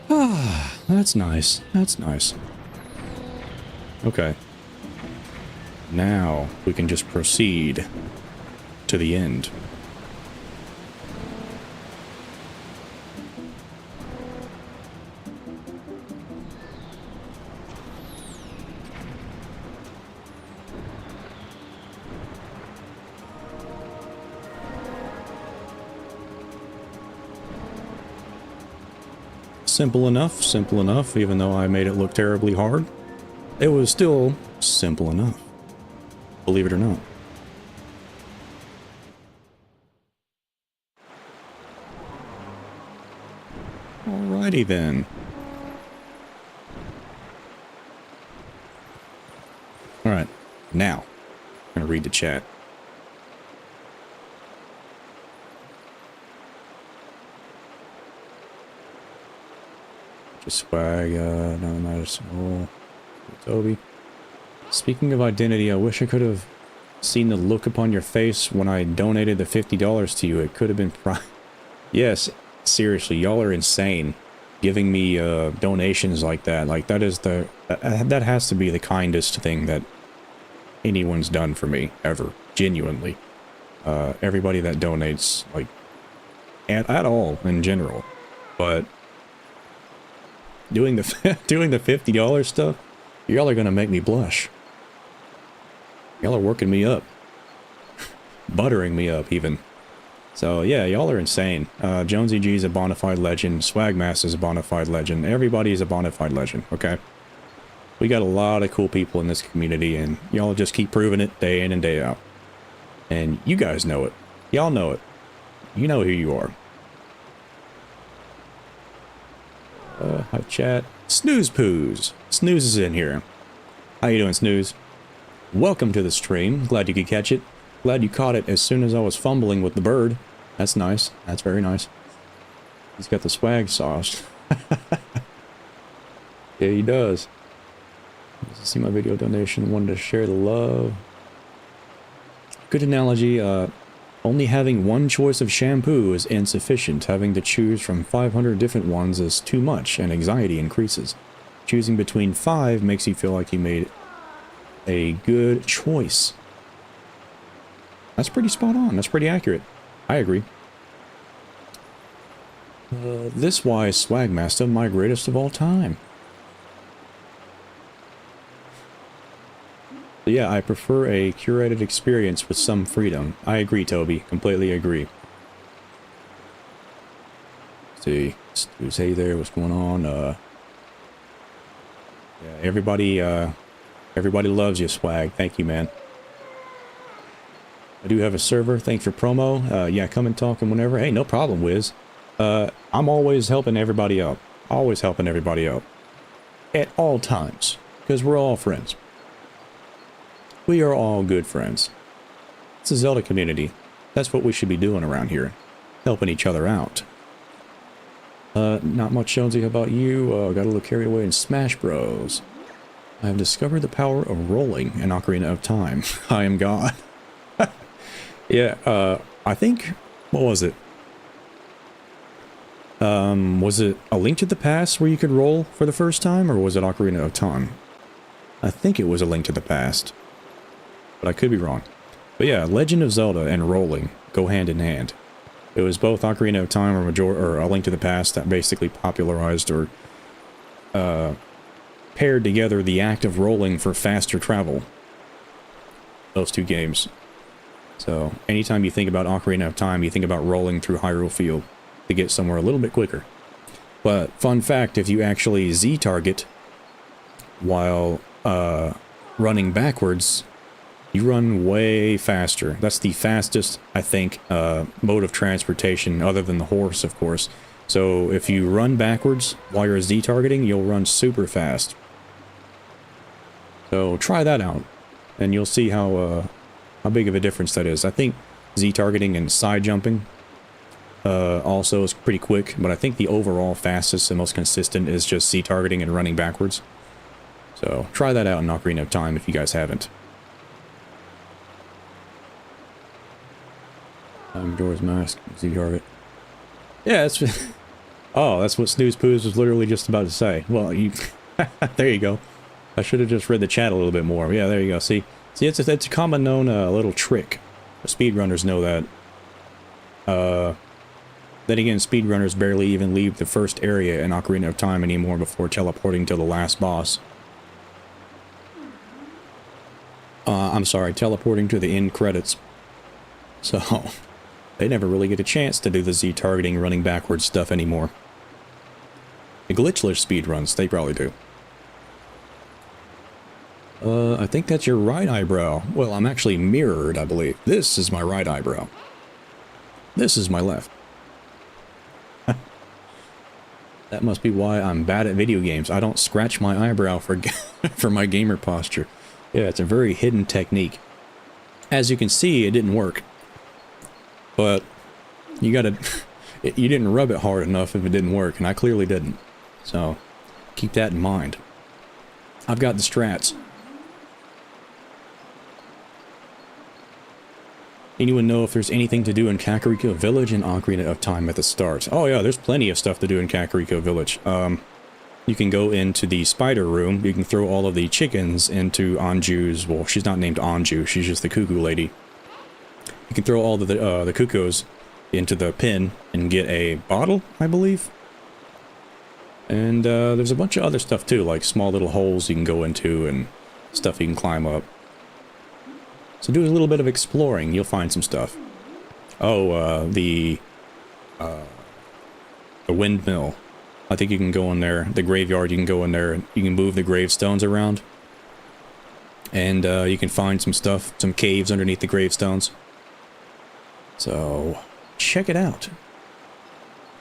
Ah, that's nice. That's nice. Okay. Now we can just proceed to the end. Simple enough, even though I made it look terribly hard. It was still simple enough, believe it or not. Alrighty then. Alright, now, I'm gonna read the chat. Just swag, no, not a small. Toby. Speaking of identity, I wish I could have seen the look upon your face when I donated the $50 to you. It could have been Yes, seriously, y'all are insane. Giving me donations like that. Like, that is that has to be the kindest thing that anyone's done for me, ever. Genuinely. Everybody that donates, like, at all, in general. But doing the doing the $50 stuff, y'all are gonna make me blush. Y'all are working me up. Buttering me up, even. So, yeah, y'all are insane. Jonsey G is a bonafide legend. SwaggMasta is a bonafide legend. Everybody is a bonafide legend, okay? We got a lot of cool people in this community, and y'all just keep proving it day in and day out. And you guys know it. Y'all know it. You know who you are. Hi, chat. Snooze Poos. Snooze is in here. How you doing, Snooze? Welcome to the stream. Glad you could catch it. Glad you caught it as soon as I was fumbling with the bird. That's nice. That's very nice. He's got the swag sauce. Yeah, he does. See my video donation. Wanted to share the love. Good analogy. Only having one choice of shampoo is insufficient. Having to choose from 500 different ones is too much, and anxiety increases. Choosing between 5 makes you feel like you made a good choice. That's pretty spot on. That's pretty accurate. I agree. This why SwaggMasta, my greatest of all time. But yeah, I prefer a curated experience with some freedom. I agree, Toby. Completely agree. Let's see. Who's hey there? What's going on? Yeah, everybody loves you, Swag. Thank you, man. I do have a server. Thanks for promo. Yeah, come and talk and whenever. Hey, no problem, Wiz. I'm always helping everybody out. Always helping everybody out. At all times. Because we're all friends. We are all good friends. It's a Zelda community. That's what we should be doing around here. Helping each other out. Not much, Jonesy. How about you? Got a little carried away in Smash Bros. I have discovered the power of rolling in Ocarina of Time. I am God. Yeah, I think... What was it? Was it A Link to the Past where you could roll for the first time? Or was it Ocarina of Time? I think it was A Link to the Past. But I could be wrong. But yeah, Legend of Zelda and rolling go hand in hand. It was both Ocarina of Time or A Link to the Past that basically popularized or paired together the act of rolling for faster travel. Those two games. So, anytime you think about Ocarina of Time, you think about rolling through Hyrule Field to get somewhere a little bit quicker. But, fun fact, if you actually Z-target while running backwards, you run way faster. That's the fastest, I think, mode of transportation, other than the horse, of course. So, if you run backwards while you're Z-targeting, you'll run super fast. So, try that out, and you'll see how big of a difference that is. I think Z-targeting and side jumping also is pretty quick, but I think the overall fastest and most consistent is just Z-targeting and running backwards. So try that out in Ocarina of Time if you guys haven't. Doors Mask, Z-target. Yeah, that's... Oh, that's what Snooze Poos was literally just about to say. Well, you... There you go. I should have just read the chat a little bit more. Yeah, there you go. See, it's a common known little trick. Speedrunners know that. Then again, speedrunners barely even leave the first area in Ocarina of Time anymore before teleporting to the last boss. I'm sorry, teleporting to the end credits. So, they never really get a chance to do the Z-targeting running backwards stuff anymore. The glitchless speedruns, they probably do. I think that's your right eyebrow. Well, I'm actually mirrored, I believe. This is my right eyebrow. This is my left. That must be why I'm bad at video games. I don't scratch my eyebrow for for my gamer posture. Yeah, it's a very hidden technique. As you can see, it didn't work. But you gotta... You didn't rub it hard enough if it didn't work, and I clearly didn't. So, keep that in mind. I've got the strats. Anyone know if there's anything to do in Kakariko Village and Ocarina of Time at the start? Oh yeah, there's plenty of stuff to do in Kakariko Village. you can go into the spider room. You can throw all of the chickens into Anju's, well, she's not named Anju, she's just the cuckoo lady. You can throw all of the cuckoos into the pen and get a bottle, I believe. And there's a bunch of other stuff too, like small little holes you can go into and stuff you can climb up. So do a little bit of exploring, you'll find some stuff. Oh, the windmill. I think you can go in there, the graveyard, you can go in there and you can move the gravestones around. And you can find some stuff, some caves underneath the gravestones. So, check it out.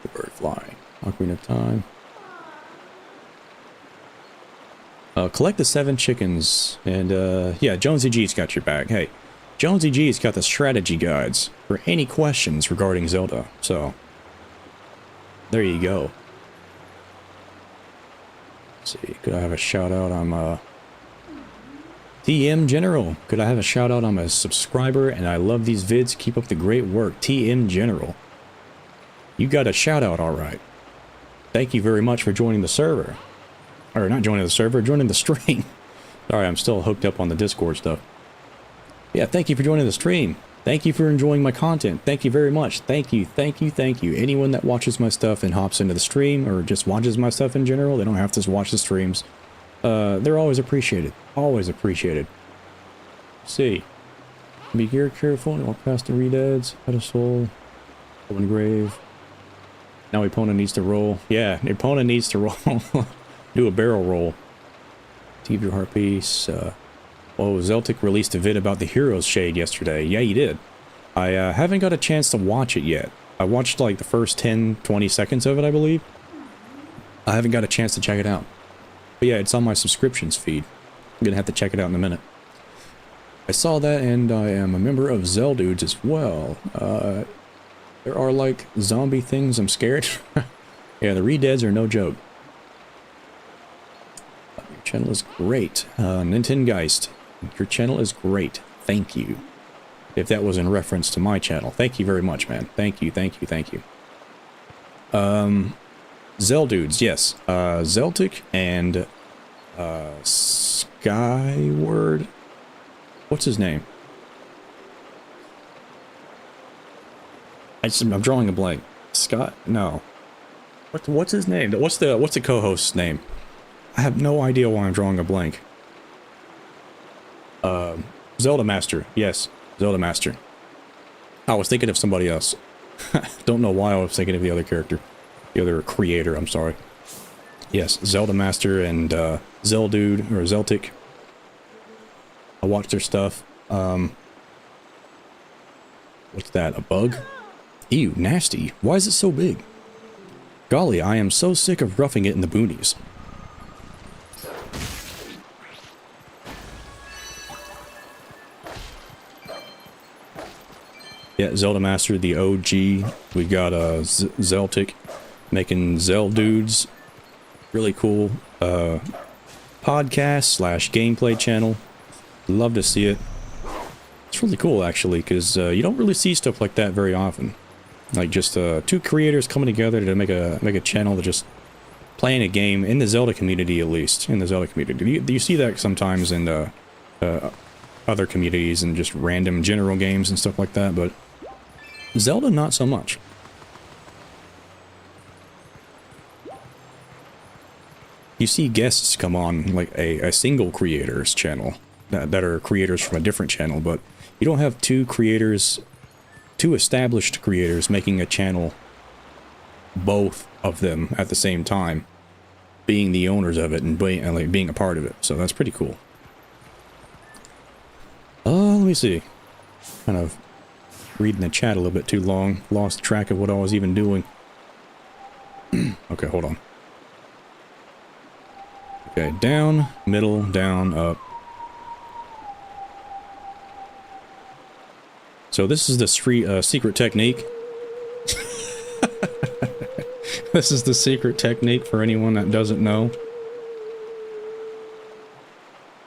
The bird flying. Ocarina of Time. Collect the 7 chickens. And, yeah, Jonsey G's got your back. Hey, Jonsey G's got the strategy guides for any questions regarding Zelda. So, there you go. Let's see, could I have a shout out? I'm, TM General. Could I have a shout out? I'm a subscriber and I love these vids. Keep up the great work. TM General. You got a shout out, alright. Thank you very much for joining the server. Or not joining the server, joining the stream. Sorry, I'm still hooked up on the Discord stuff. Yeah, thank you for joining the stream. Thank you for enjoying my content. Thank you very much. Thank you, thank you, thank you. Anyone that watches my stuff and hops into the stream or just watches my stuff in general, they don't have to watch the streams. They're always appreciated. Always appreciated. Let's see. Be here careful. Walk past the redeads. Head of soul. Open grave. Now opponent needs to roll. Yeah, the opponent needs to roll. Do a barrel roll. Keep your heart piece. Oh, Zeltic released a vid about the Heroes Shade yesterday. Yeah, he did. I haven't got a chance to watch it yet. I watched like the first 10-20 seconds of it, I believe. I haven't got a chance to check it out. But yeah, it's on my subscriptions feed. I'm gonna have to check it out in a minute. I saw that and I am a member of Zeldudes as well. There are like zombie things I'm scared. Yeah, the redeads are no joke. Your channel is great. Nintendo Geist, your channel is great. Thank you. If that was in reference to my channel. Thank you very much, man. Thank you, thank you, thank you. Zeldudes, yes. Zeltic and Skyward. What's his name? I'm drawing a blank. Scott? No. What's his name? What's the co-host's name? I have no idea why I'm drawing a blank. Zelda Master. Yes, Zelda Master. I was thinking of somebody else. Don't know why I was thinking of the other character. The other creator, I'm sorry. Yes, Zelda Master and Zeldude, or Zeltic. I watched their stuff. What's that, a bug? Ew, nasty. Why is it so big? Golly, I am so sick of roughing it in the boonies. Yeah, Zelda Master, the OG. We got Zeltic making Zeldudes. Really cool podcast slash gameplay channel. Love to see it. It's really cool actually, because you don't really see stuff like that very often. Like just two creators coming together to make a channel that just playing a game in the Zelda community, at least in the Zelda community. You see that sometimes in other communities and just random general games and stuff like that, but Zelda not so much. You see guests come on like a single creator's channel that are creators from a different channel, but you don't have two creators, two established creators making a channel, both of them at the same time, being the owners of it and being a part of it. So that's pretty cool. Let me see. Kind of reading the chat a little bit too long. Lost track of what I was even doing. Okay, hold on. Okay, down, middle, down, up. So this is the secret technique. This is the secret technique for anyone that doesn't know.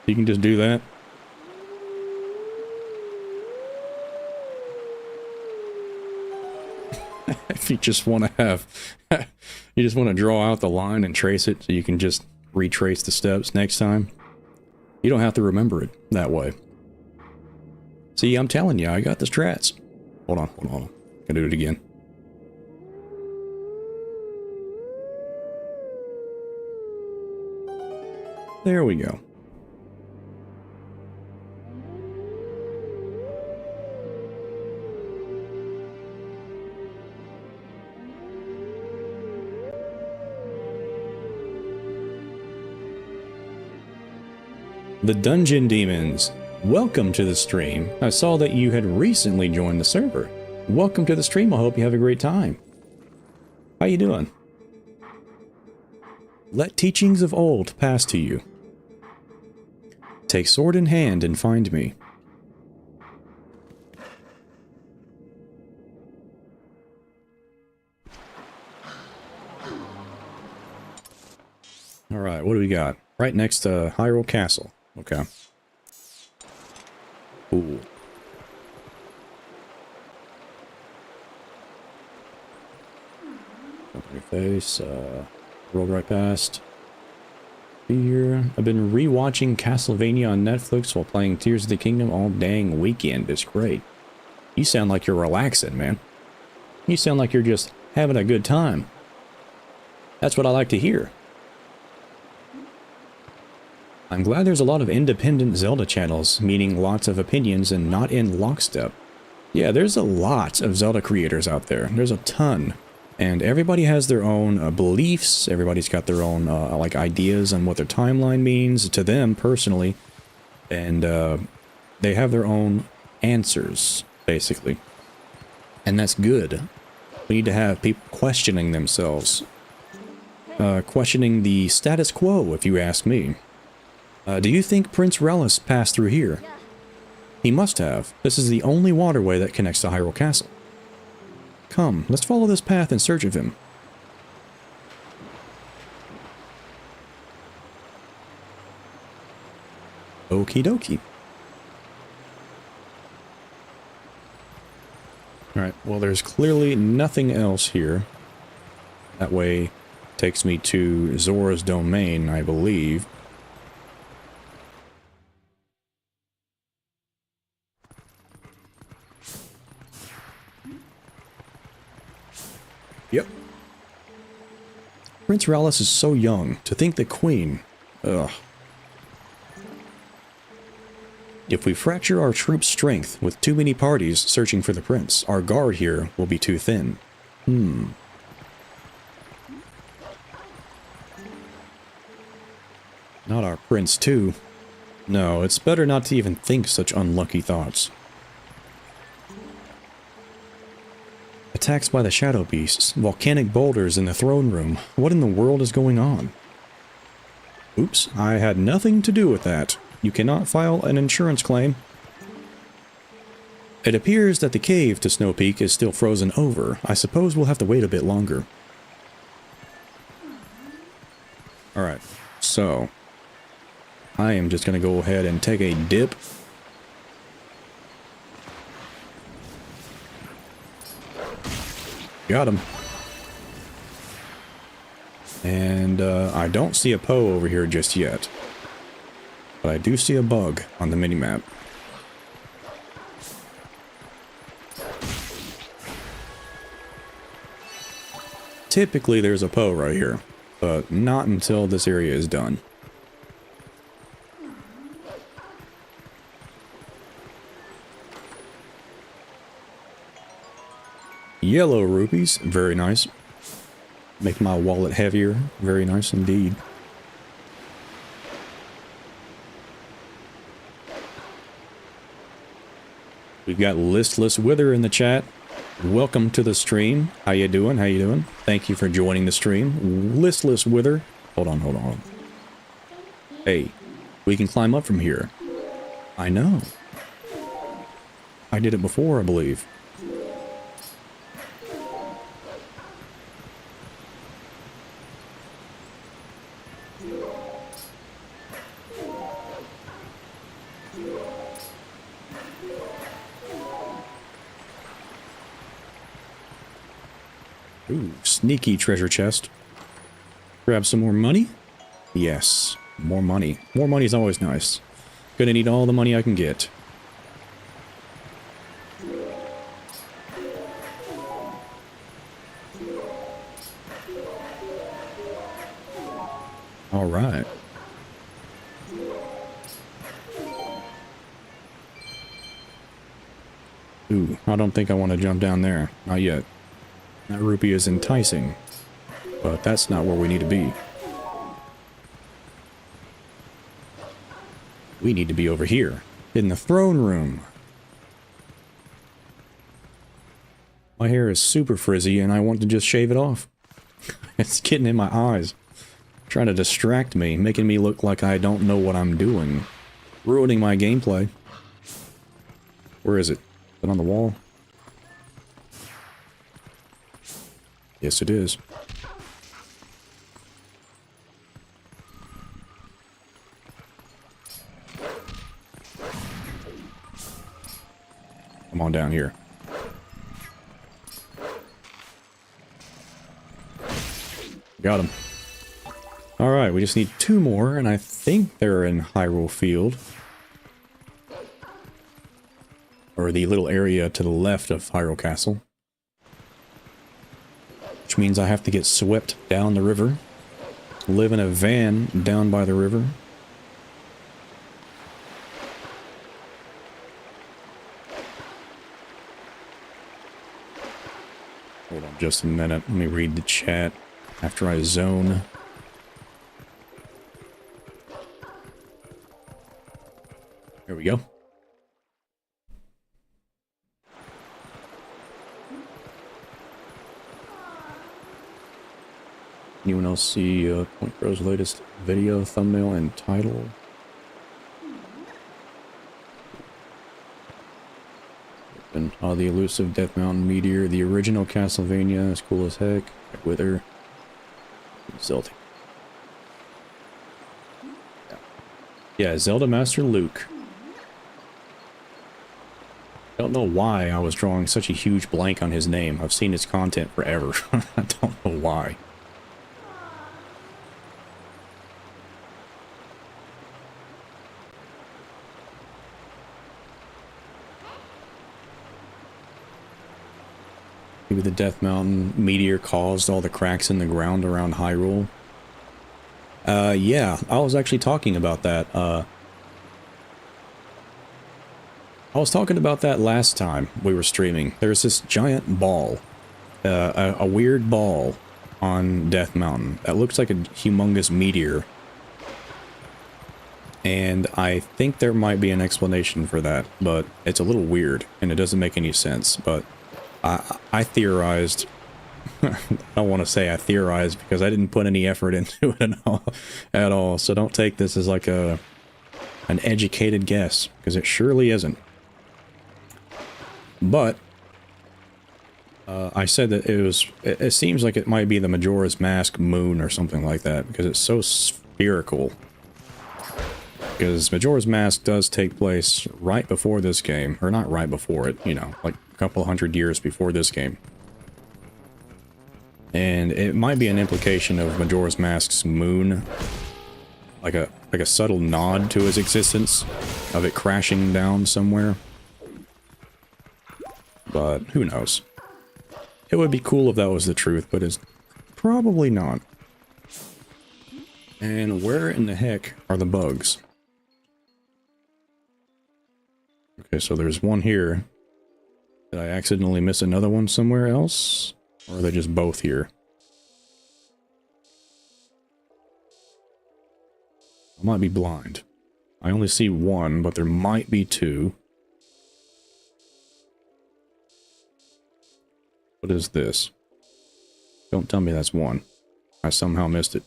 You can just do that. If you just want to have, you just want to draw out the line and trace it so you can just retrace the steps next time. You don't have to remember it that way. See, I'm telling you, I got the strats. Hold on. Gonna do it again. There we go. The Dungeon Demons, welcome to the stream. I saw that you had recently joined the server. Welcome to the stream. I hope you have a great time. How you doing? Let teachings of old pass to you. Take sword in hand and find me. Alright, what do we got? Right next to Hyrule Castle. Okay. Cool. Up in your face, roll right past. Here. I've been rewatching Castlevania on Netflix while playing Tears of the Kingdom all dang weekend. It's great. You sound like you're relaxing, man. You sound like you're just having a good time. That's what I like to hear. I'm glad there's a lot of independent Zelda channels, meaning lots of opinions and not in lockstep. Yeah, there's a lot of Zelda creators out there. There's a ton. And everybody has their own beliefs. Everybody's got their own like ideas on what their timeline means to them personally. And they have their own answers, basically. And that's good. We need to have people questioning themselves. Questioning the status quo, if you ask me. Do you think Prince Relish passed through here? He must have. This is the only waterway that connects to Hyrule Castle. Come, let's follow this path in search of him. Okie dokie. Alright, well there's clearly nothing else here. That way takes me to Zora's domain, I believe. Yep. Prince Relish is so young. To think the Queen. Ugh. If we fracture our troops' strength with too many parties searching for the prince, our guard here will be too thin. Not our prince, too. No, it's better not to even think such unlucky thoughts. Attacks by the shadow beasts, volcanic boulders in the throne room. What in the world is going on? Oops, I had nothing to do with that. You cannot file an insurance claim. It appears that the cave to Snow Peak is still frozen over. I suppose we'll have to wait a bit longer. Alright, so I am just going to go ahead and take a dip. Got him. And I don't see a Poe over here just yet. But I do see a bug on the minimap. Typically there's a Poe right here, but not until this area is done. Yellow rupees, very nice. Make my wallet heavier, very nice indeed. We've got Listless Wither in the chat. Welcome to the stream. How you doing? How you doing? Thank you for joining the stream. Listless Wither. Hold on. Hey, we can climb up from here. I know. I did it before, I believe. Ooh, sneaky treasure chest. Grab some more money? Yes, more money. More money is always nice. Gonna need all the money I can get. All right. Ooh, I don't think I want to jump down there. Not yet. That rupee is enticing, but that's not where we need to be. We need to be over here, in the throne room. My hair is super frizzy and I want to just shave it off. It's getting in my eyes. Trying to distract me, making me look like I don't know what I'm doing. Ruining my gameplay. Where is it? Is it on the wall? Yes, it is. Come on down here. Got him. Alright, we just need 2 more, and I think they're in Hyrule Field. Or the little area to the left of Hyrule Castle. Which means I have to get swept down the river. Live in a van down by the river. Hold on just a minute. Let me read the chat after I zone. Here we go. Anyone else see Point Bro's latest video, thumbnail, and title? And the elusive Death Mountain Meteor, the original Castlevania, is cool as heck. With her. Zelda. Yeah, Zelda Master Luke. Don't know why I was drawing such a huge blank on his name. I've seen his content forever. I don't know why. Maybe the Death Mountain meteor caused all the cracks in the ground around Hyrule. Yeah, I was actually talking about that. I was talking about that last time we were streaming. There's this giant ball, a weird ball on Death Mountain that looks like a humongous meteor. And I think there might be an explanation for that, but it's a little weird and it doesn't make any sense. But I theorized, I don't want to say I theorized because I didn't put any effort into it at all. So don't take this as like an educated guess, because it surely isn't. But I said that it seems like it might be the Majora's Mask moon or something like that, because it's so spherical. Because Majora's Mask does take place right before this game, or not right before it, you know, like a couple 100 years before this game. And it might be an implication of Majora's Mask's moon, like a subtle nod to his existence, of it crashing down somewhere. But who knows? It would be cool if that was the truth, but it's probably not. And where in the heck are the bugs? Okay, so there's one here. Did I accidentally miss another one somewhere else? Or are they just both here? I might be blind. I only see one, but there might be two. What is this? Don't tell me that's one. I somehow missed it.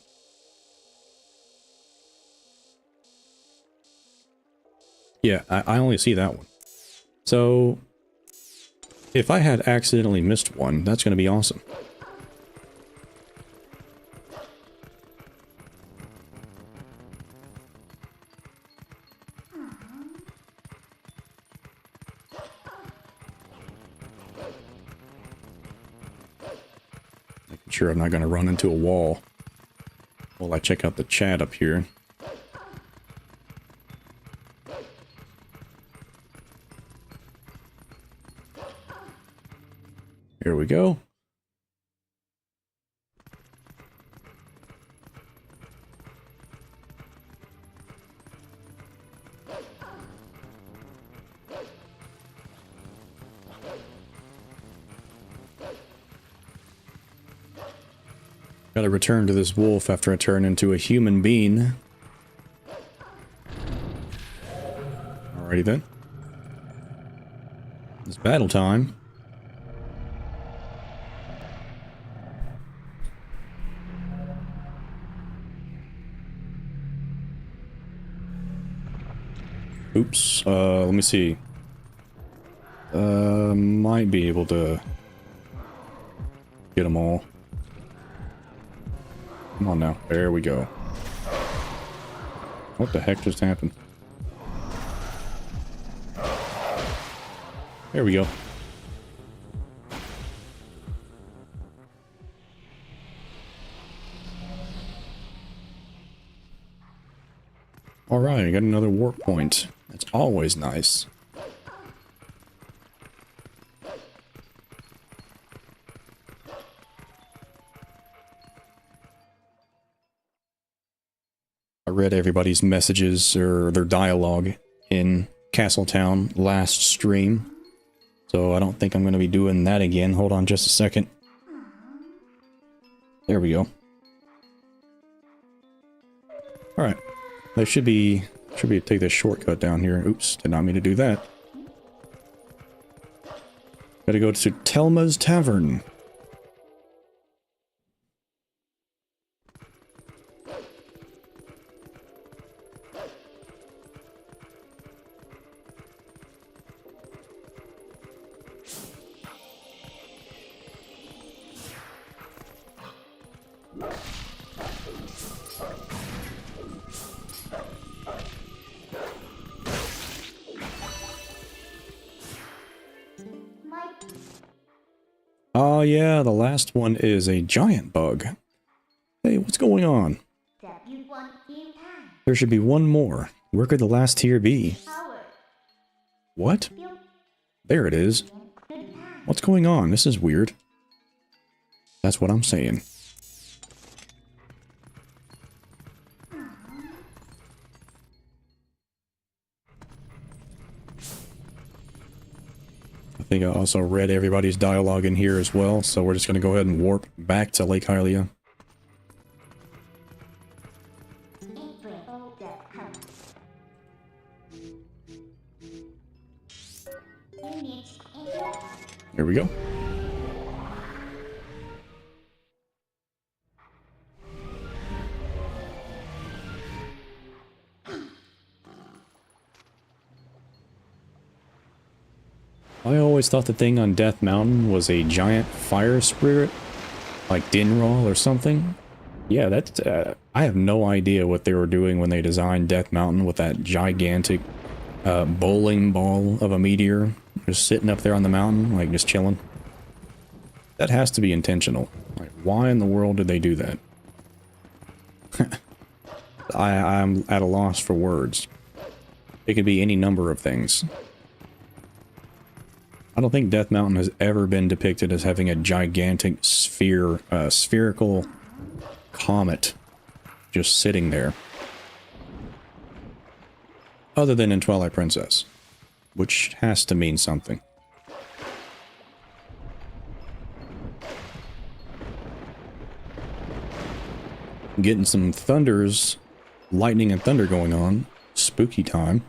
Yeah, I only see that one. So, if I had accidentally missed one, that's going to be awesome. Sure, I'm not going to run into a wall while I check out the chat up here. Here we go. Gotta return to this wolf after I turn into a human being. Alrighty then. It's battle time. Oops, let me see. Might be able to get them all. Come on now. There we go. What the heck just happened? There we go. Alright, I got another warp point. That's always nice. I read everybody's messages or their dialogue in Castletown last stream, so I don't think I'm going to be doing that again. Hold on just a second. There we go. Alright. There should be take this shortcut down here. Oops, did not mean to do that. Gotta go to Telma's Tavern. Oh yeah, the last one is a giant bug. Hey, what's going on? There should be one more. Where could the last tier be? What? There it is. What's going on? This is weird. That's what I'm saying. I think I also read everybody's dialogue in here as well, so we're just going to go ahead and warp back to Lake Hylia. Here we go. I always thought the thing on Death Mountain was a giant fire spirit, like Dinral or something. Yeah, that's, I have no idea what they were doing when they designed Death Mountain with that gigantic bowling ball of a meteor just sitting up there on the mountain, like just chilling. That has to be intentional. Like, why in the world did they do that? I'm at a loss for words. It could be any number of things. I don't think Death Mountain has ever been depicted as having a gigantic spherical comet just sitting there. Other than in Twilight Princess, which has to mean something. Getting some thunders, lightning and thunder going on. Spooky time.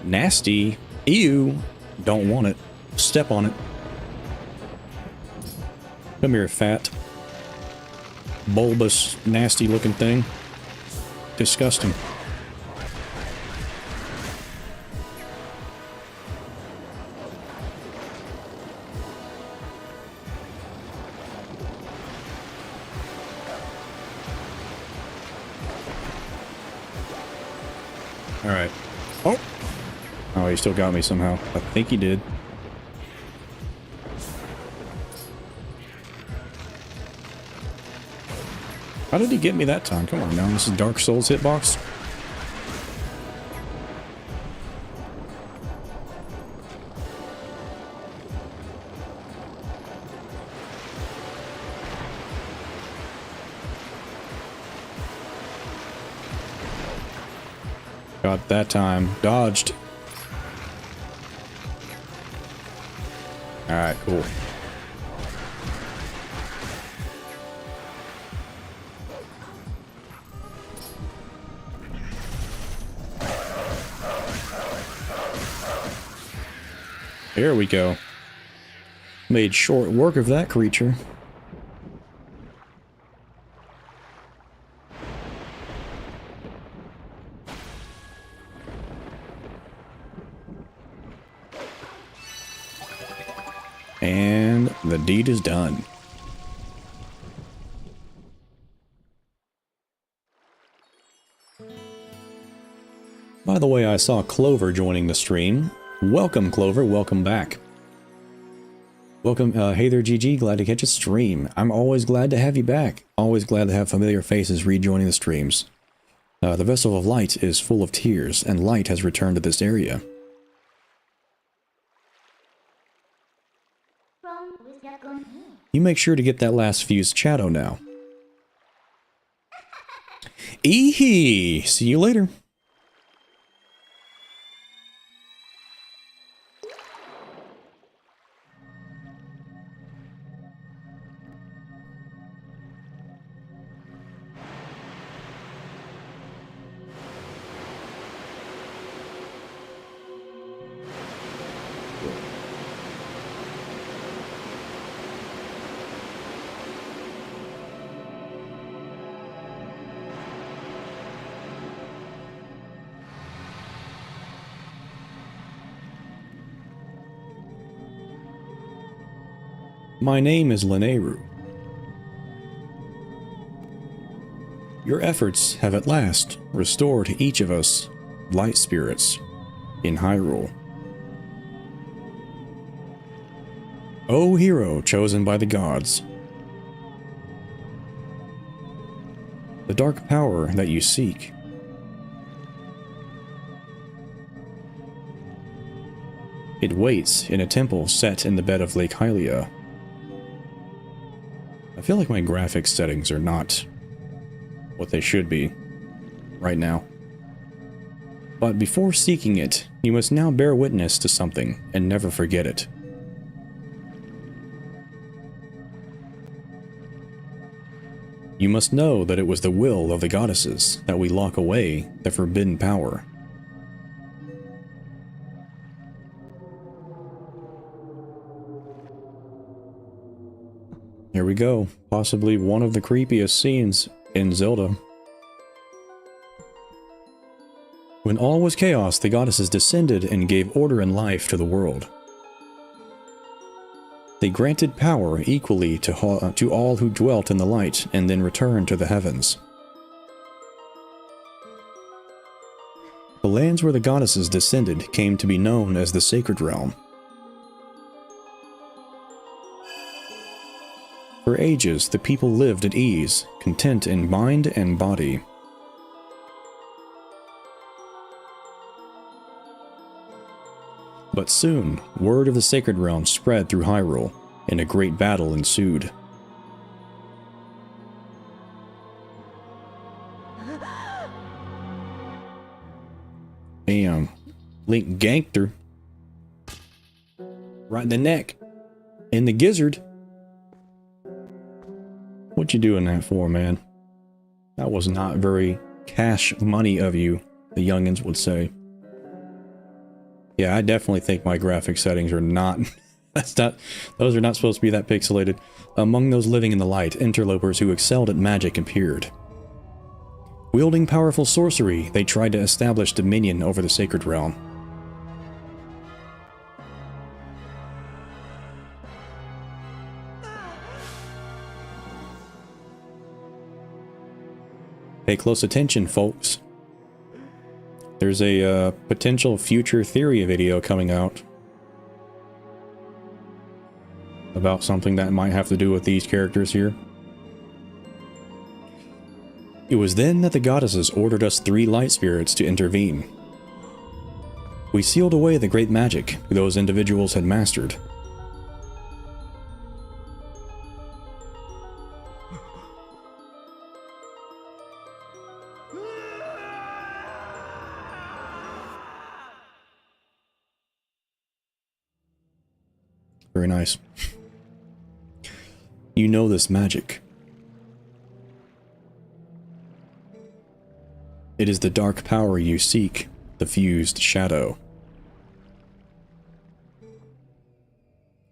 Nasty. Ew. Don't want it. Step on it. Come here, fat. bulbous, nasty looking thing. Disgusting. Alright. Oh! Oh, he still got me somehow. I think he did. How did he get me that time? Come on now, this is Dark Souls hitbox. Got that time. Dodged. Alright, cool. There we go. Made short work of that creature. And the deed is done. By the way, I saw Clover joining the stream. Welcome, Clover. Welcome back. Welcome. Hey there, GG. Glad to catch a stream. I'm always glad to have you back. Always glad to have familiar faces rejoining the streams. The Vessel of Light is full of tears, and light has returned to this area. You make sure to get that last fused Shadow now. Eehee! See you later. My name is Lineru. Your efforts have at last restored each of us light spirits in Hyrule. O hero chosen by the gods, the dark power that you seek it waits in a temple set in the bed of Lake Hylia. I feel like my graphics settings are not what they should be right now. But before seeking it, you must now bear witness to something and never forget it. You must know that it was the will of the goddesses that we lock away the forbidden power. Here we go, possibly one of the creepiest scenes in Zelda. When all was chaos, the goddesses descended and gave order and life to the world. They granted power equally to all who dwelt in the light and then returned to the heavens. The lands where the goddesses descended came to be known as the Sacred Realm. For ages, the people lived at ease, content in mind and body. But soon, word of the Sacred Realm spread through Hyrule, and a great battle ensued. Damn. Link ganked her. Right in the neck. In the gizzard. What you doing that for, man? That was not very cash money of you, the youngins would say. Yeah, I definitely think my graphic settings are not That's not, those are not supposed to be that pixelated. Among those living in the light, interlopers who excelled at magic appeared. Wielding powerful sorcery, they tried to establish dominion over the sacred realm. Pay close attention, folks. There's a potential future theory video coming out about something that might have to do with these characters here. It was then that the goddesses ordered us 3 light spirits to intervene. We sealed away the great magic those individuals had mastered. Very nice. You know this magic. It is the dark power you seek, the fused shadow.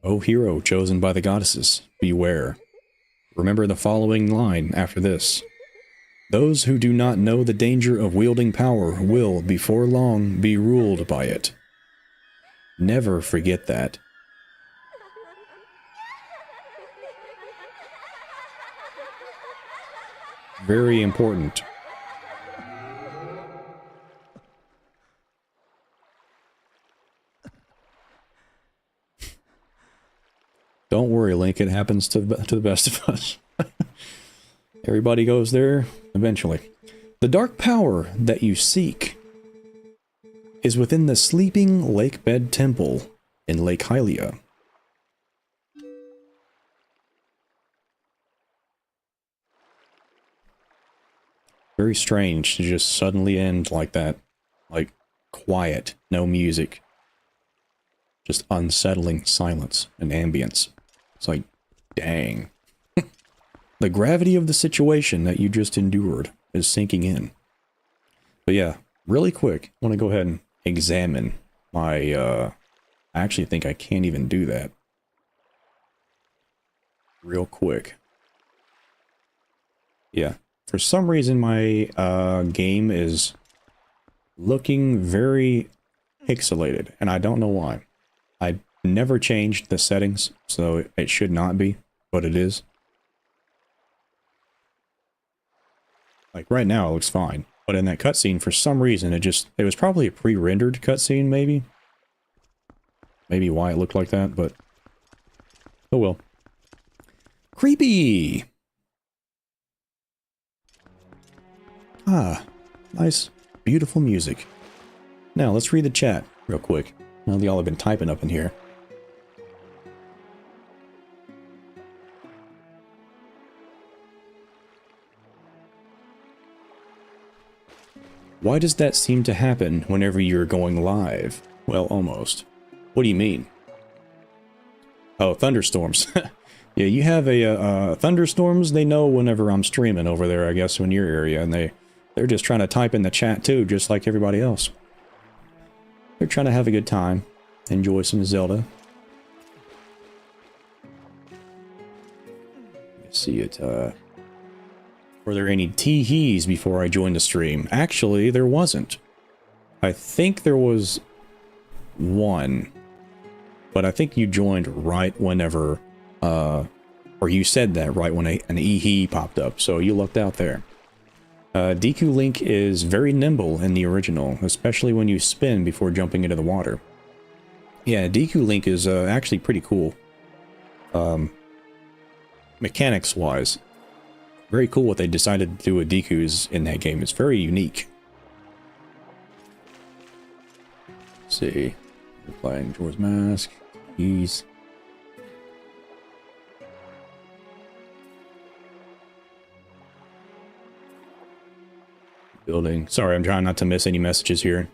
O hero chosen by the goddesses, beware. Remember the following line after this. Those who do not know the danger of wielding power will, before long, be ruled by it. Never forget that. Very important. Don't worry, Link, it happens to the best of us. Everybody goes there eventually. The dark power that you seek is within the sleeping Lakebed Temple in Lake Hylia. Very strange to just suddenly end like that. Like, quiet, no music. Just unsettling silence and ambience. It's like, dang. The gravity of the situation that you just endured is sinking in. But yeah, really quick, I want to go ahead and examine my, I actually think I can't even do that. Real quick. Yeah. For some reason, my game is looking very pixelated, and I don't know why. I never changed the settings, so it should not be, but it is. Like, right now, it looks fine. But in that cutscene, for some reason, it was probably a pre-rendered cutscene, maybe? Maybe why it looked like that, but... oh well. Creepy! Ah, nice, beautiful music. Now, let's read the chat real quick. Now y'all have been typing up in here. Why does that seem to happen whenever you're going live? Well, almost. What do you mean? Oh, thunderstorms. Yeah, you have a thunderstorms. They know whenever I'm streaming over there, I guess, in your area, and they're just trying to type in the chat too, just like everybody else. They're trying to have a good time, enjoy some Zelda. Let's see it. Were there any tee-hees before I joined the stream? Actually, there wasn't. I think there was one, but I think you joined right whenever, or you said that right when an ee-hee popped up, so you lucked out there. Deku Link is very nimble in the original, especially when you spin before jumping into the water. Yeah, Deku Link is actually pretty cool. Mechanics-wise. Very cool what they decided to do with Deku's in that game. It's very unique. Let's see. We're playing Jor's Mask. He's... building. Sorry, I'm trying not to miss any messages here.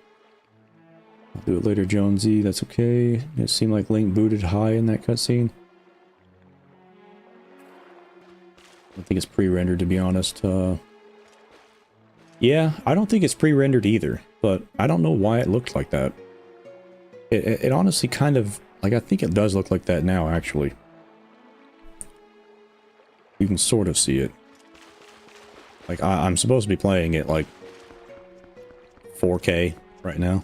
I'll do it later, Jonsey. That's okay. It seemed like Link booted high in that cutscene. I think it's pre-rendered, to be honest. Yeah, I don't think it's pre-rendered either, but I don't know why it looked like that. It honestly kind of Like, I think it does look like that now, actually. You can sort of see it. Like, I'm supposed to be playing it, like, 4K right now.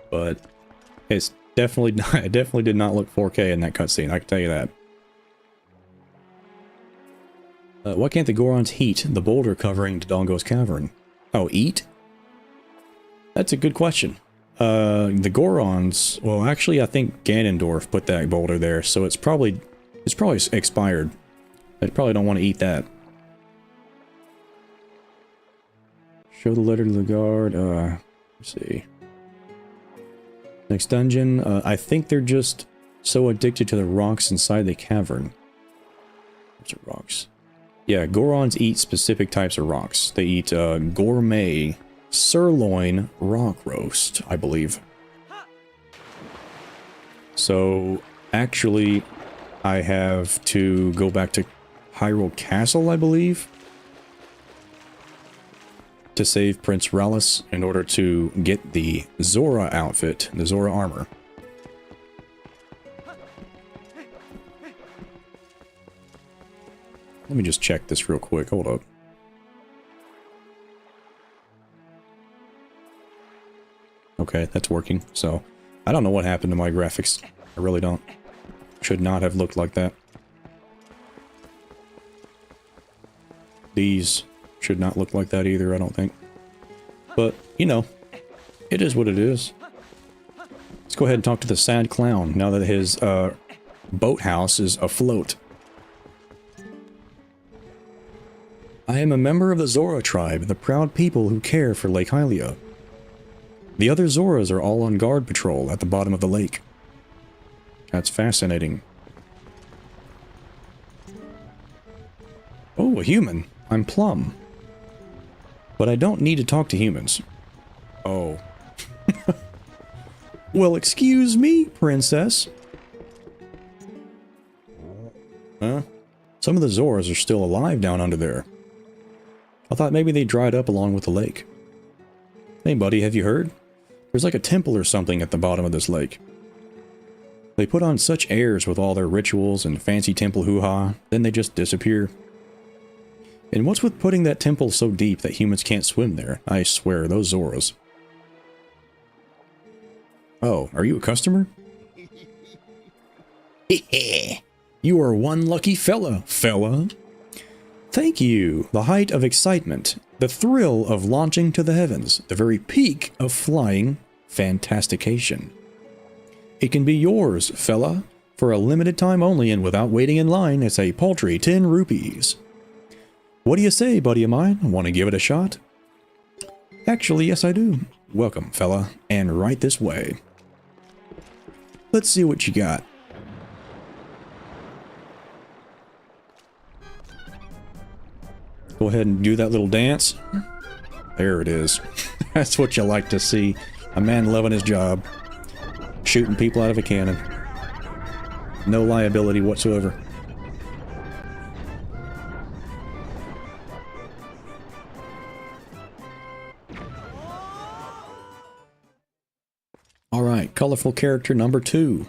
But it's definitely not, it definitely did not look 4K in that cutscene, I can tell you that. Why can't the Gorons heat the boulder covering Dodongo's cavern? Oh, eat? That's a good question. The Gorons, well, actually, I think Ganondorf put that boulder there, so it's probably expired. They probably don't want to eat that. Show the letter to the guard. Let's see. Next dungeon. I think they're just so addicted to the rocks inside the cavern. Those are rocks. Yeah, Gorons eat specific types of rocks. They eat gourmet sirloin rock roast, I believe. So, actually, I have to go back to Hyrule Castle, I believe, to save Prince Rallis in order to get the Zora outfit, the Zora armor. Let me just check this real quick. Hold up. Okay, that's working. So, I don't know what happened to my graphics. I really don't. Should not have looked like that. These should not look like that either, I don't think. But, you know, it is what it is. Let's go ahead and talk to the sad clown now that his boathouse is afloat. I am a member of the Zora tribe, the proud people who care for Lake Hylia. The other Zoras are all on guard patrol at the bottom of the lake. That's fascinating. Oh, a human. I'm Plum. But I don't need to talk to humans. Oh. Well, excuse me, princess. Huh? Some of the Zoras are still alive down under there. I thought maybe they dried up along with the lake. Hey buddy, have you heard? There's like a temple or something at the bottom of this lake. They put on such airs with all their rituals and fancy temple hoo-ha, then they just disappear. And what's with putting that temple so deep that humans can't swim there? I swear, those Zoras. Oh, are you a customer? You are one lucky fella. Thank you. The height of excitement, the thrill of launching to the heavens, the very peak of flying fantastication. It can be yours, fella, for a limited time only and without waiting in line. It's a paltry 10 rupees. What do you say, buddy of mine? Want to give it a shot? Actually, yes I do. Welcome, fella, and right this way. Let's see what you got. Go ahead and do that little dance. There it is. That's what you like to see. A man loving his job. Shooting people out of a cannon. No liability whatsoever. Alright, colorful character number 2.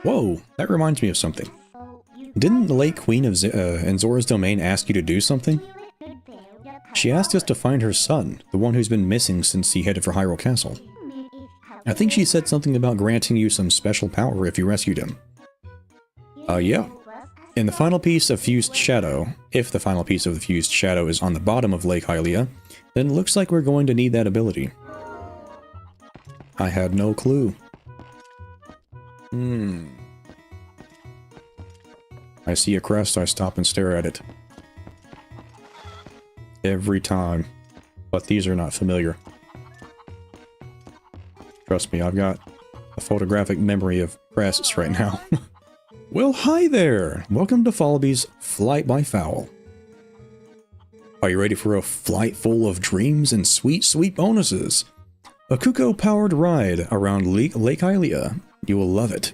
Whoa, that reminds me of something. Didn't the late queen of Zora's domain ask you to do something? She asked us to find her son, the one who's been missing since he headed for Hyrule Castle. I think she said something about granting you some special power if you rescued him. Yeah. In the final piece of Fused Shadow, if the final piece of the Fused Shadow is on the bottom of Lake Hylia, then it looks like we're going to need that ability. I had no clue. I see a crest, I stop and stare at it. Every time. But these are not familiar. Trust me, I've got a photographic memory of crests right now. Well, hi there! Welcome to Fallby's Flight by Fowl. Are you ready for a flight full of dreams and sweet, sweet bonuses? A Kuko-powered ride around Lake Hylia. You will love it.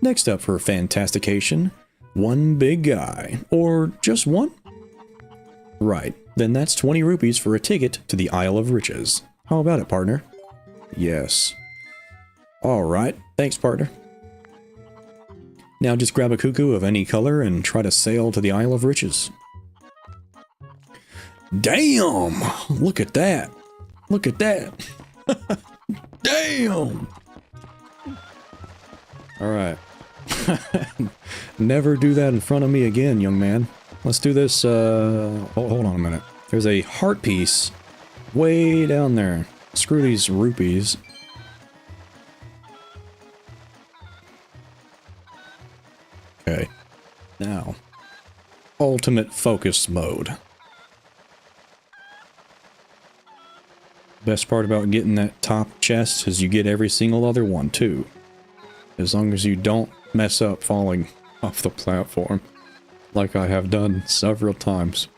Next up for Fantastication, one big guy. Or just one? Right, then that's 20 rupees for a ticket to the Isle of Riches. How about it, partner? Yes. Alright, thanks, partner. Now just grab a cuckoo of any color and try to sail to the Isle of Riches. Damn! Look at that! Look at that! Damn! Alright. Never do that in front of me again, young man. Let's do this, hold on a minute. There's a heart piece way down there. Screw these rupees. Okay. Now, ultimate focus mode. Best part about getting that top chest is you get every single other one, too. As long as you don't mess up falling off the platform, like I have done several times.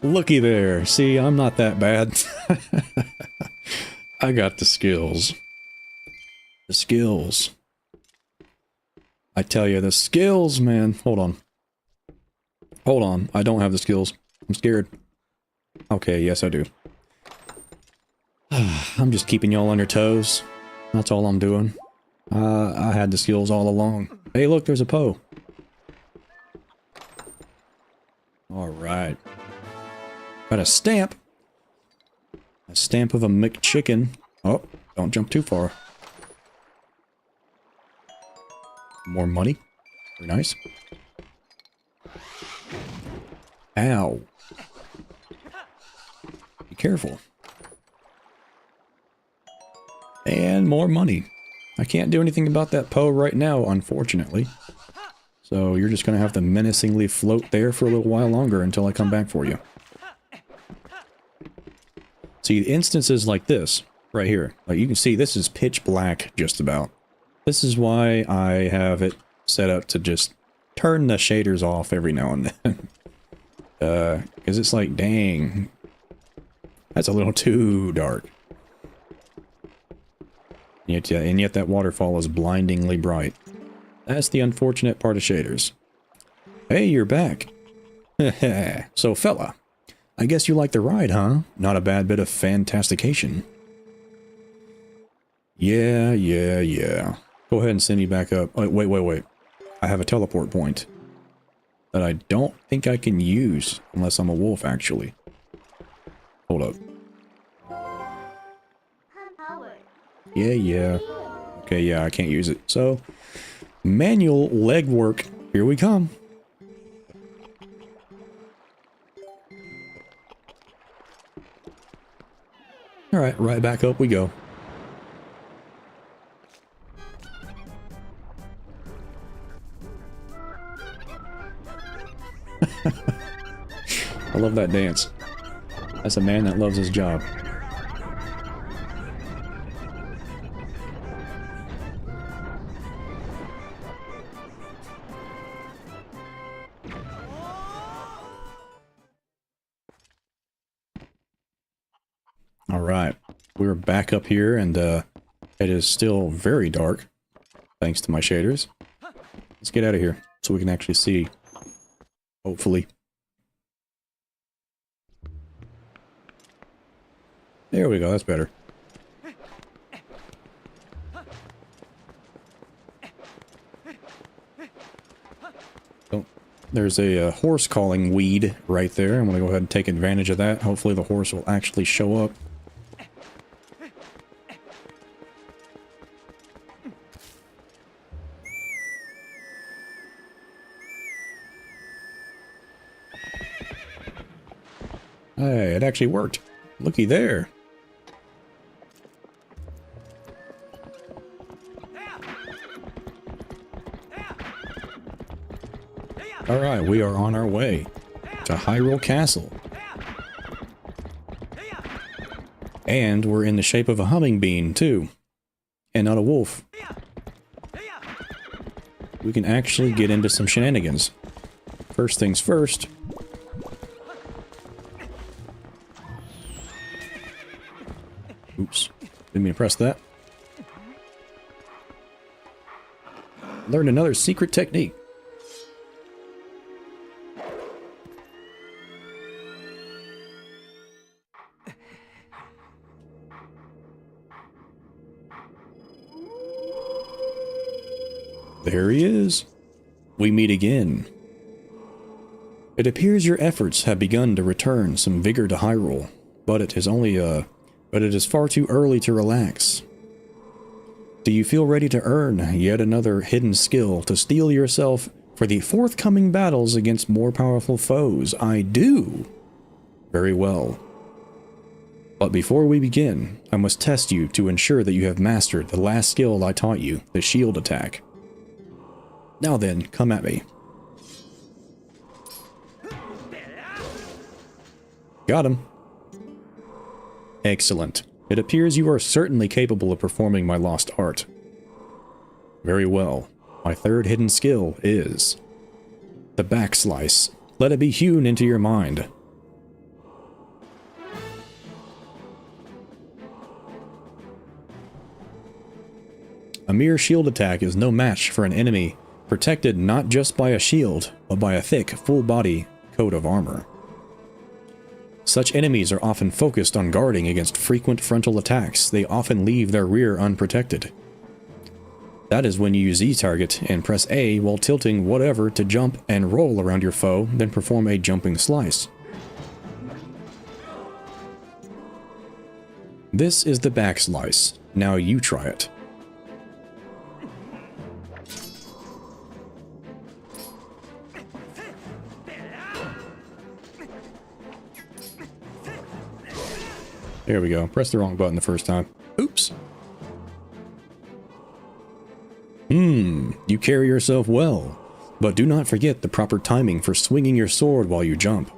Looky there. See, I'm not that bad. I got the skills. The skills. I tell you, the skills, man. Hold on. Hold on. I don't have the skills. I'm scared. Okay, yes I do. I'm just keeping y'all on your toes. That's all I'm doing. I had the skills all along. Hey, look, there's a Poe. Alright. Got a stamp. A stamp of a McChicken. Oh, don't jump too far. More money. Very nice. Ow. Be careful. And more money. I can't do anything about that Poe right now, unfortunately. So you're just going to have to menacingly float there for a little while longer until I come back for you. See, instances like this, right here, like you can see this is pitch black just about. This is why I have it set up to just turn the shaders off every now and then. Because it's like, dang, that's a little too dark. And yet that waterfall is blindingly bright. That's the unfortunate part of shaders. Hey, you're back. So, fella, I guess you like the ride, huh? Not a bad bit of fantastication. Yeah. Go ahead and send me back up. Oh, wait. I have a teleport point that I don't think I can use unless I'm a wolf, actually. Hold up. Yeah. Okay, yeah, I can't use it. So, manual legwork. Here we come. Alright, right back up we go. I love that dance. That's a man that loves his job. Alright, we're back up here and it is still very dark, thanks to my shaders. Let's get out of here so we can actually see, hopefully. There we go, that's better. Oh, there's a horse calling weed right there. I'm going to go ahead and take advantage of that. Hopefully the horse will actually show up. Hey, it actually worked. Looky there. Alright, we are on our way to Hyrule Castle. And we're in the shape of a humming bean, too. And not a wolf. We can actually get into some shenanigans. First things first. Oops. Didn't mean to press that. Learn another secret technique. There he is. We meet again. It appears your efforts have begun to return some vigor to Hyrule, but it is far too early to relax. Do you feel ready to earn yet another hidden skill to steel yourself for the forthcoming battles against more powerful foes? I do. Very well. But before we begin, I must test you to ensure that you have mastered the last skill I taught you, the shield attack. Now then, come at me. Got him. Excellent. It appears you are certainly capable of performing my lost art. Very well. My third hidden skill is the backslice. Let it be hewn into your mind. A mere shield attack is no match for an enemy protected not just by a shield, but by a thick, full-body coat of armor. Such enemies are often focused on guarding against frequent frontal attacks. They often leave their rear unprotected. That is when you use Z-target and press A while tilting whatever to jump and roll around your foe, then perform a jumping slice. This is the backslice. Now you try it. There we go. Press the wrong button the first time. Oops. You carry yourself well, but do not forget the proper timing for swinging your sword while you jump.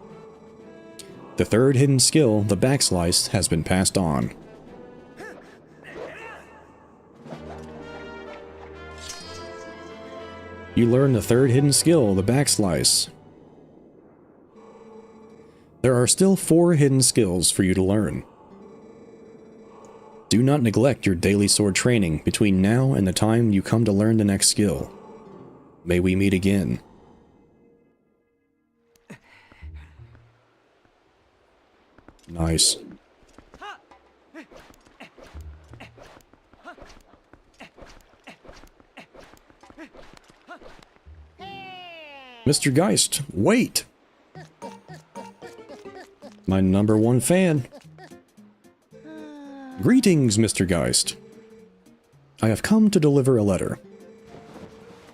The third hidden skill, the backslice, has been passed on. You learn the third hidden skill, the backslice. There are still 4 hidden skills for you to learn. Do not neglect your daily sword training between now and the time you come to learn the next skill. May we meet again. Nice. Mr. Geist, wait! My #1 fan. Greetings, Mr. Geist. I have come to deliver a letter.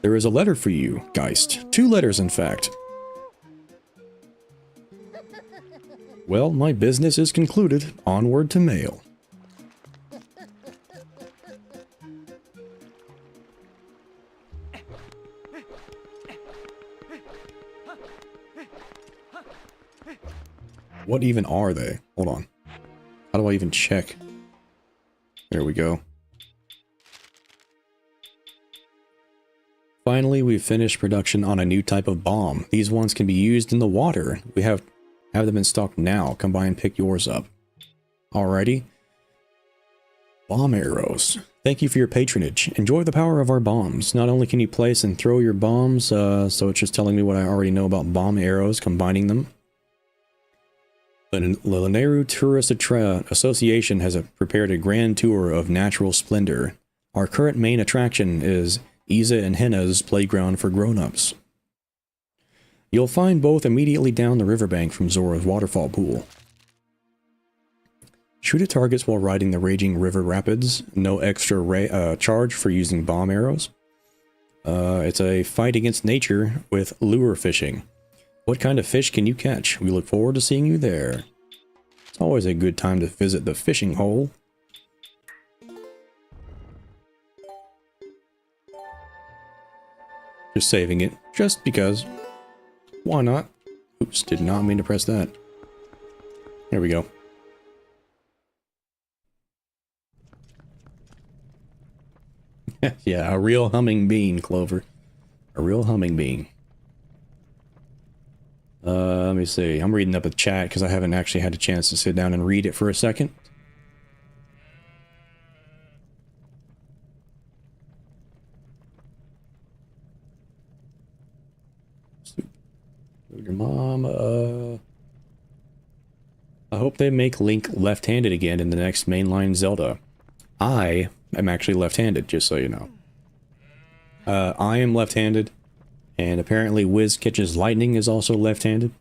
There is a letter for you, Geist. 2 letters, in fact. Well, my business is concluded. Onward to mail. What even are they? Hold on. How do I even check? There we go. Finally, we've finished production on a new type of bomb. These ones can be used in the water. We have them in stock now. Come by and pick yours up. Alrighty. Bomb arrows. Thank you for your patronage. Enjoy the power of our bombs. Not only can you place and throw your bombs, so it's just telling me what I already know about bomb arrows, combining them. The Lanayru Tourist Association has prepared a grand tour of natural splendor. Our current main attraction is Isa and Henna's playground for grown-ups. You'll find both immediately down the riverbank from Zora's waterfall pool. Shoot at targets while riding the raging river rapids. No extra charge for using bomb arrows. It's a fight against nature with lure fishing. What kind of fish can you catch? We look forward to seeing you there. It's always a good time to visit the fishing hole. Just saving it, just because. Why not? Oops, did not mean to press that. There we go. Yeah, a real humming bean, Clover. A real humming bean. Let me see. I'm reading up a chat because I haven't actually had a chance to sit down and read it for a second. Mama. I hope they make Link left-handed again in the next mainline Zelda. I am actually left-handed, just so you know. I am left-handed, and apparently Wiz Catches Lightning is also left-handed.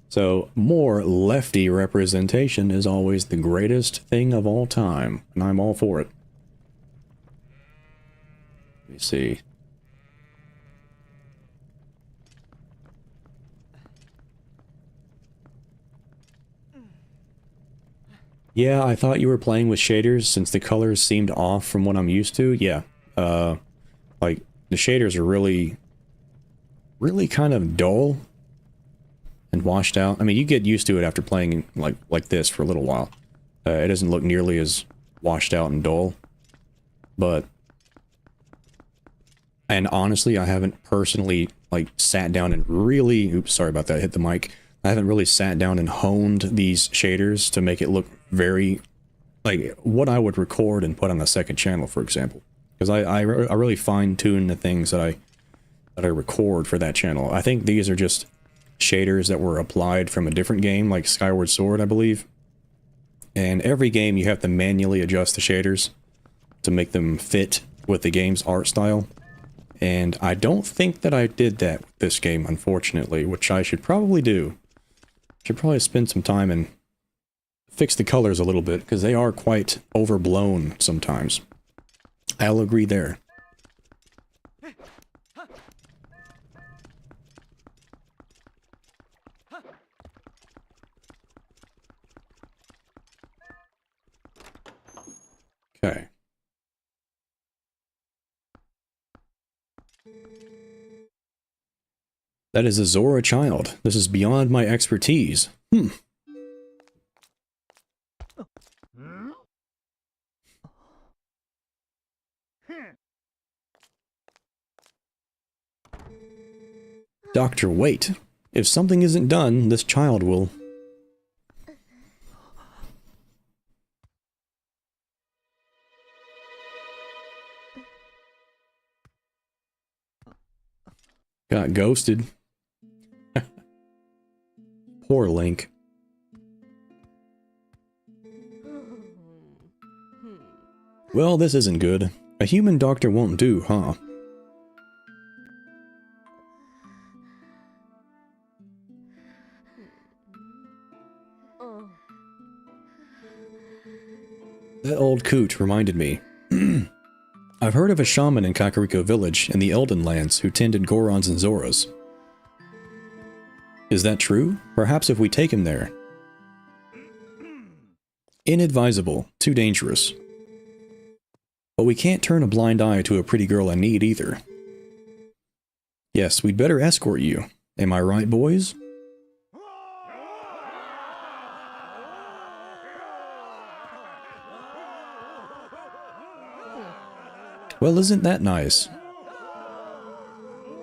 So, more lefty representation is always the greatest thing of all time, and I'm all for it. Let me see. Yeah, I thought you were playing with shaders since the colors seemed off from what I'm used to. Yeah, like, the shaders are really kind of dull and washed out. I mean, you get used to it after playing like this for a little while. It doesn't look nearly as washed out and dull. But, and honestly, I haven't personally, like, sat down and really, oops, sorry about that, hit the mic. I haven't really sat down and honed these shaders to make it look very, like, what I would record and put on a second channel, for example. Because I really fine-tune the things that I record for that channel. I think these are just shaders that were applied from a different game, like Skyward Sword, I believe. And every game you have to manually adjust the shaders to make them fit with the game's art style. And I don't think that I did that with this game, unfortunately, which I should probably do. Should probably spend some time and fix the colors a little bit, because they are quite overblown sometimes. I'll agree there. Okay. That is a Zora child. This is beyond my expertise. Doctor, wait. If something isn't done, this child will... Got ghosted. Poor Link. Well, this isn't good. A human doctor won't do, huh? That old coot reminded me. I've heard of a shaman in Kakariko Village in the Elden Lands who tended Gorons and Zoras. Is that true? Perhaps if we take him there. Inadvisable. Too dangerous. But we can't turn a blind eye to a pretty girl in need either. Yes, we'd better escort you. Am I right, boys? Well, isn't that nice?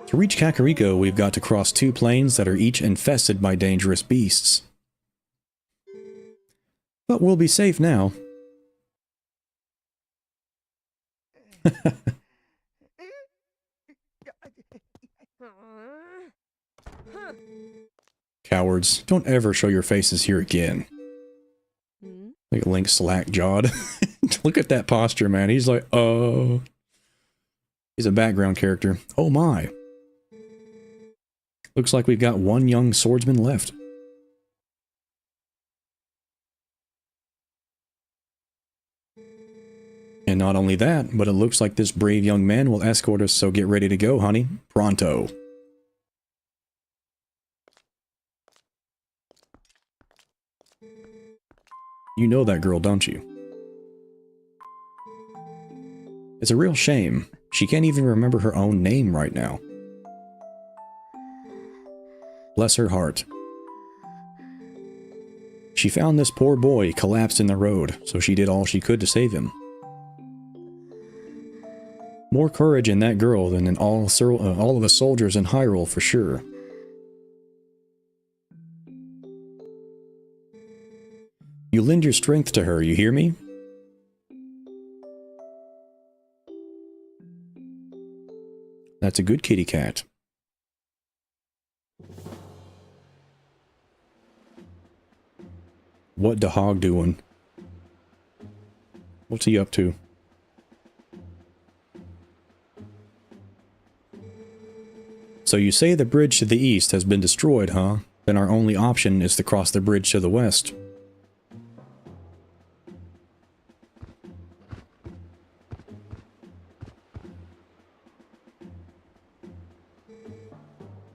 To reach Kakariko, we've got to cross 2 plains that are each infested by dangerous beasts. But we'll be safe now. Cowards, don't ever show your faces here again. Like Link slack-jawed. Look at that posture, man. He's like, oh. He's a background character. Oh my. Looks like we've got 1 young swordsman left. And not only that, but it looks like this brave young man will escort us, so get ready to go, honey. Pronto. You know that girl, don't you? It's a real shame. She can't even remember her own name right now. Bless her heart. She found this poor boy collapsed in the road, so she did all she could to save him. More courage in that girl than in all of the soldiers in Hyrule, for sure. You lend your strength to her, you hear me? That's a good kitty cat. What the hog doing? What's he up to? So you say the bridge to the east has been destroyed, huh? Then our only option is to cross the bridge to the west.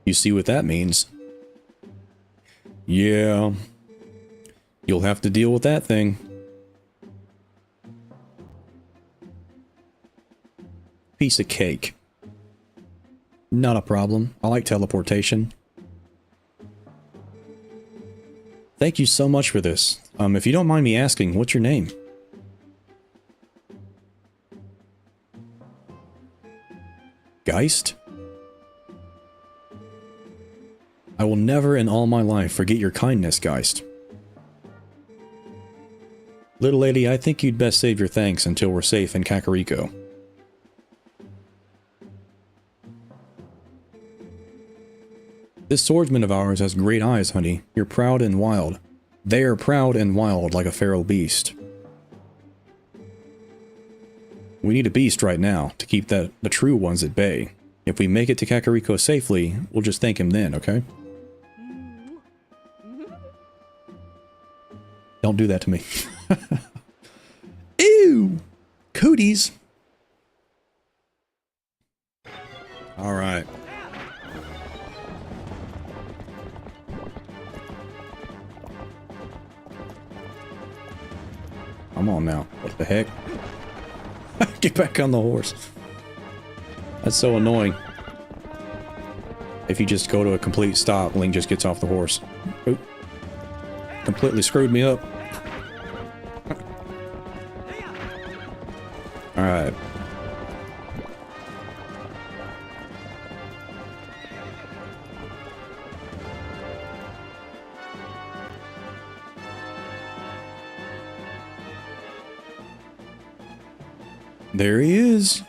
You see what that means? Yeah. You'll have to deal with that thing. Piece of cake. Not a problem. I like teleportation. Thank you so much for this. If you don't mind me asking, what's your name? Geist? I will never in all my life forget your kindness, Geist. Little lady, I think you'd best save your thanks until we're safe in Kakariko. This swordsman of ours has great eyes, honey. You're proud and wild. They are proud and wild like a feral beast. We need a beast right now to keep the true ones at bay. If we make it to Kakariko safely, we'll just thank him then, okay? Don't do that to me. Ew! Cooties! Alright. Come on now. What the heck? Get back on the horse. That's so annoying. If you just go to a complete stop, Link just gets off the horse. Oop. Completely screwed me up. Alright. There he is.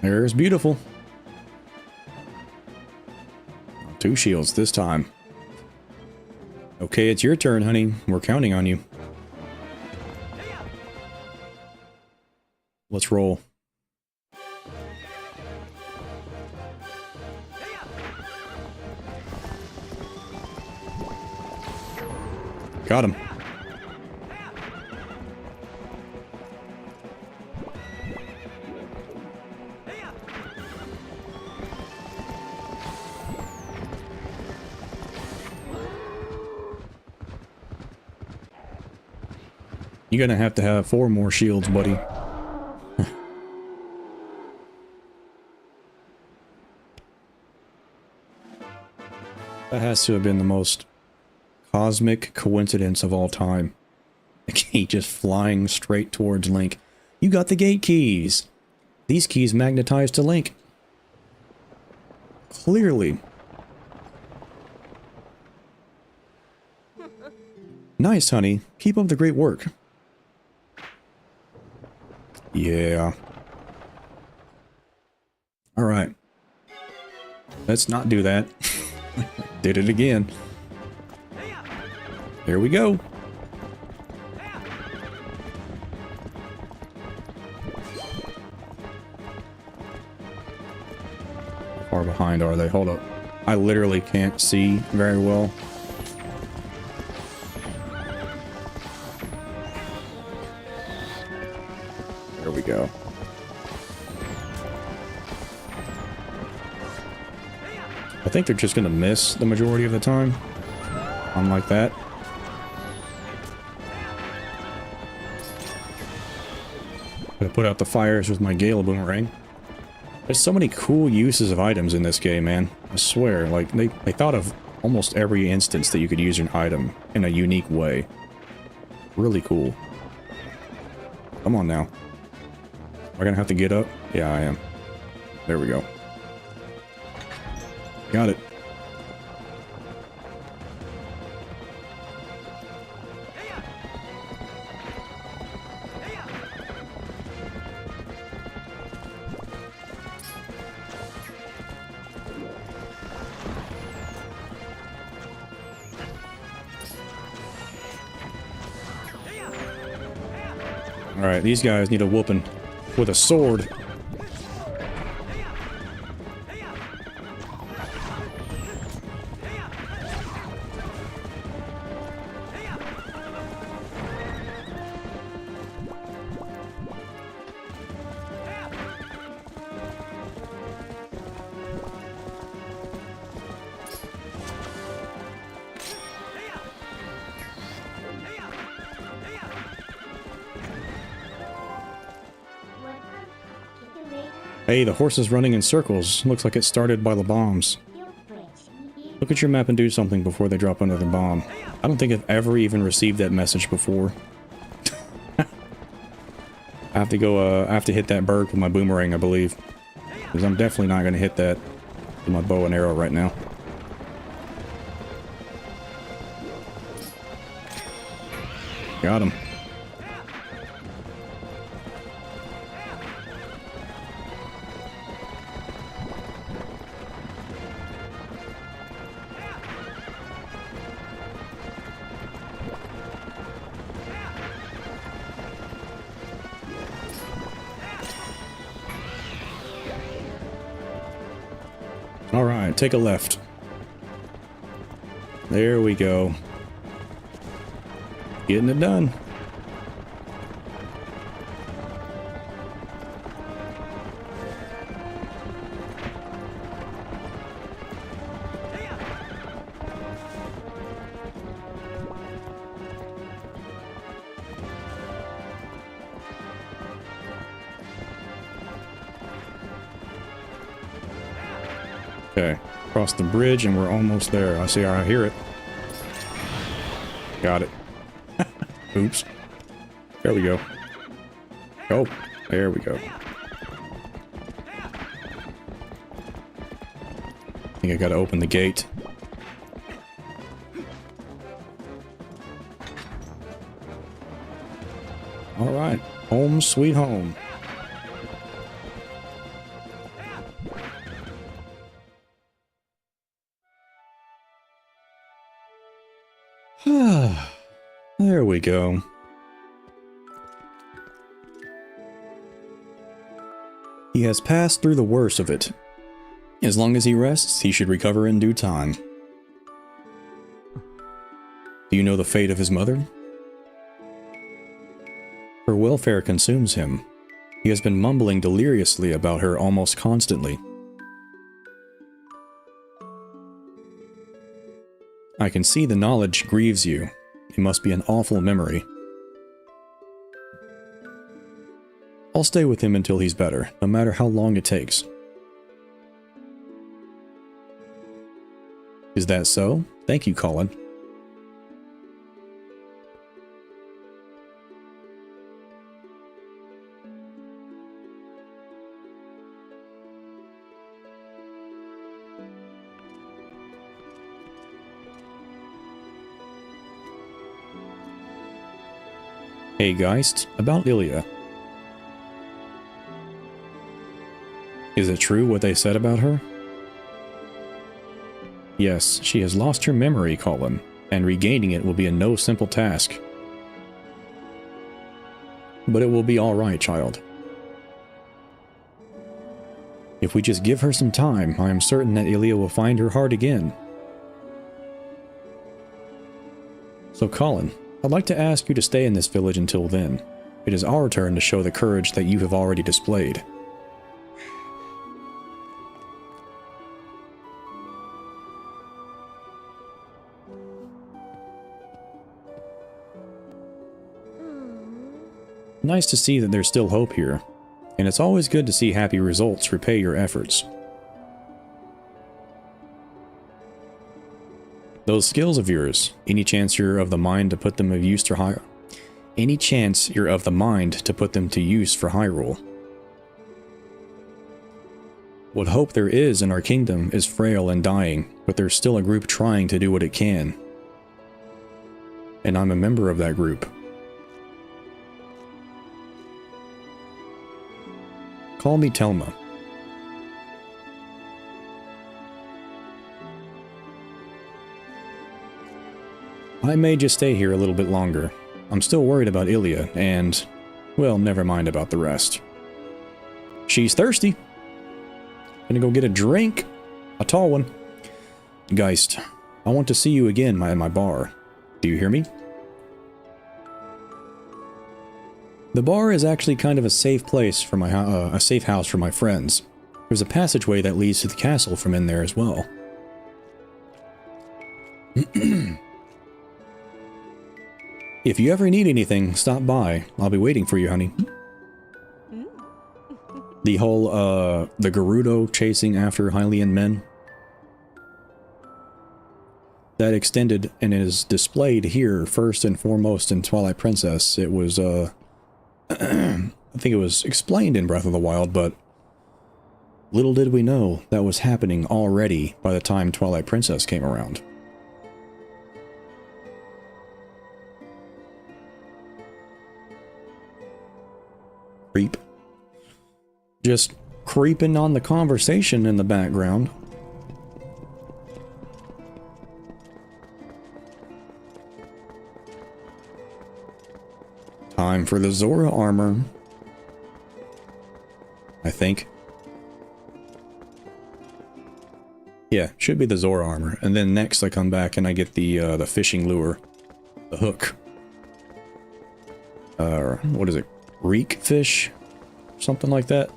There's beautiful. Two shields this time. Okay, it's your turn, honey. We're counting on you. Let's roll. Got him. You're gonna have to have 4 more shields, buddy. That has to have been the most cosmic coincidence of all time. He just flying straight towards Link. You got the gate keys. These keys magnetize to Link. Clearly. Nice, honey. Keep up the great work. Yeah. Alright. Let's not do that. Did it again. Here we go. How far behind are they? Hold up. I literally can't see very well. There we go. I think they're just gonna miss the majority of the time. Unlike that. Gonna put out the fires with my Gale Boomerang. There's so many cool uses of items in this game, man. I swear, like, they thought of almost every instance that you could use an item in a unique way. Really cool. Come on now. Am I gonna have to get up? Yeah, I am. There we go. Got it. Alright, these guys need a whooping with a sword. Hey, the horse is running in circles. Looks like it started by the bombs. Look at your map and do something before they drop another bomb. I don't think I've ever even received that message before. I have to go, I have to hit that bird with my boomerang, I believe. Because I'm definitely not going to hit that with my bow and arrow right now. Got him. Alright, take a left. There we go. Getting it done. Okay, cross the bridge and we're almost there. I hear it. Got it. Oops. There we go. Oh, there we go. I think I gotta open the gate. Alright, home sweet home. There we go. He has passed through the worst of it. As long as he rests, he should recover in due time. Do you know the fate of his mother? Her welfare consumes him. He has been mumbling deliriously about her almost constantly. I can see the knowledge grieves you. It must be an awful memory. I'll stay with him until he's better, no matter how long it takes. Is that so? Thank you, Colin. Hey Geist, about Ilya. Is it true what they said about her? Yes, she has lost her memory, Colin, and regaining it will be a no simple task. But it will be alright, child. If we just give her some time, I am certain that Ilya will find her heart again. So Colin, I'd like to ask you to stay in this village until then. It is our turn to show the courage that you have already displayed. Nice to see that there's still hope here, and it's always good to see happy results repay your efforts. Those skills of yours, any chance you're of the mind to put them of use to Hyrule? Any chance you're of the mind to put them to use for Hyrule? What hope there is in our kingdom is frail and dying, but there's still a group trying to do what it can. And I'm a member of that group. Call me Telma. I may just stay here a little bit longer. I'm still worried about Ilya, and Well, never mind about the rest. She's thirsty. Gonna go get a drink. A tall one. Geist, I want to see you again at my bar. Do you hear me? The bar is actually kind of a safe place for my a safe house for my friends. There's a passageway that leads to the castle from in there as well. If you ever need anything, stop by. I'll be waiting for you, honey. The whole, the Gerudo chasing after Hylian men. That extended and is displayed here first and foremost in Twilight Princess. It was, I think it was explained in Breath of the Wild, but little did we know that was happening already by the time Twilight Princess came around. Creep. Just creeping on the conversation in the background. Time for the Zora armor. I think. Yeah, should be the Zora armor. And then next I come back and I get the fishing lure. The hook. What is it? Reek fish? Something like that.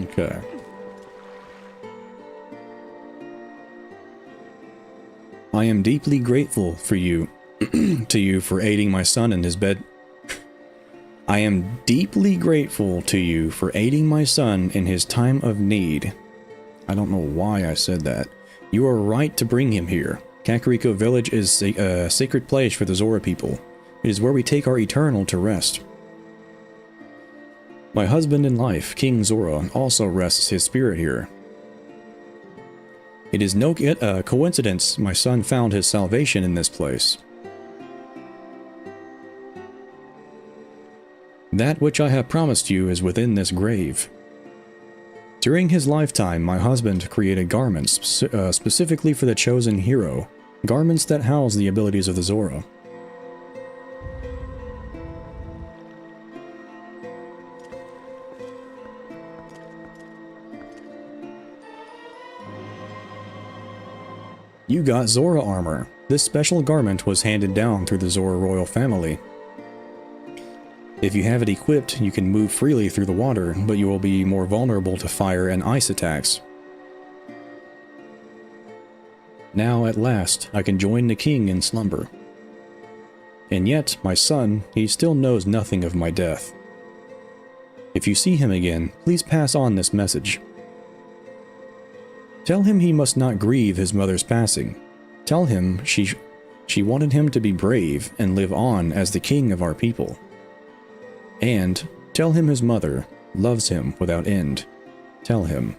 Okay. I am deeply grateful for you, to you for aiding my son in his bed. I am deeply grateful to you for aiding my son in his time of need. I don't know why I said that. You are right to bring him here. Kakariko Village is a sacred place for the Zora people. It is where we take our eternal to rest. My husband in life, King Zora, also rests his spirit here. It is no coincidence my son found his salvation in this place. That which I have promised you is within this grave. During his lifetime, my husband created garments specifically for the chosen hero, garments that house the abilities of the Zora. You got Zora armor. This special garment was handed down through the Zora royal family. If you have it equipped, you can move freely through the water, but you will be more vulnerable to fire and ice attacks. Now, at last, I can join the king in slumber. And yet, my son, he still knows nothing of my death. If you see him again, please pass on this message. Tell him he must not grieve his mother's passing. Tell him she wanted him to be brave and live on as the king of our people. And tell him his mother loves him without end. Tell him.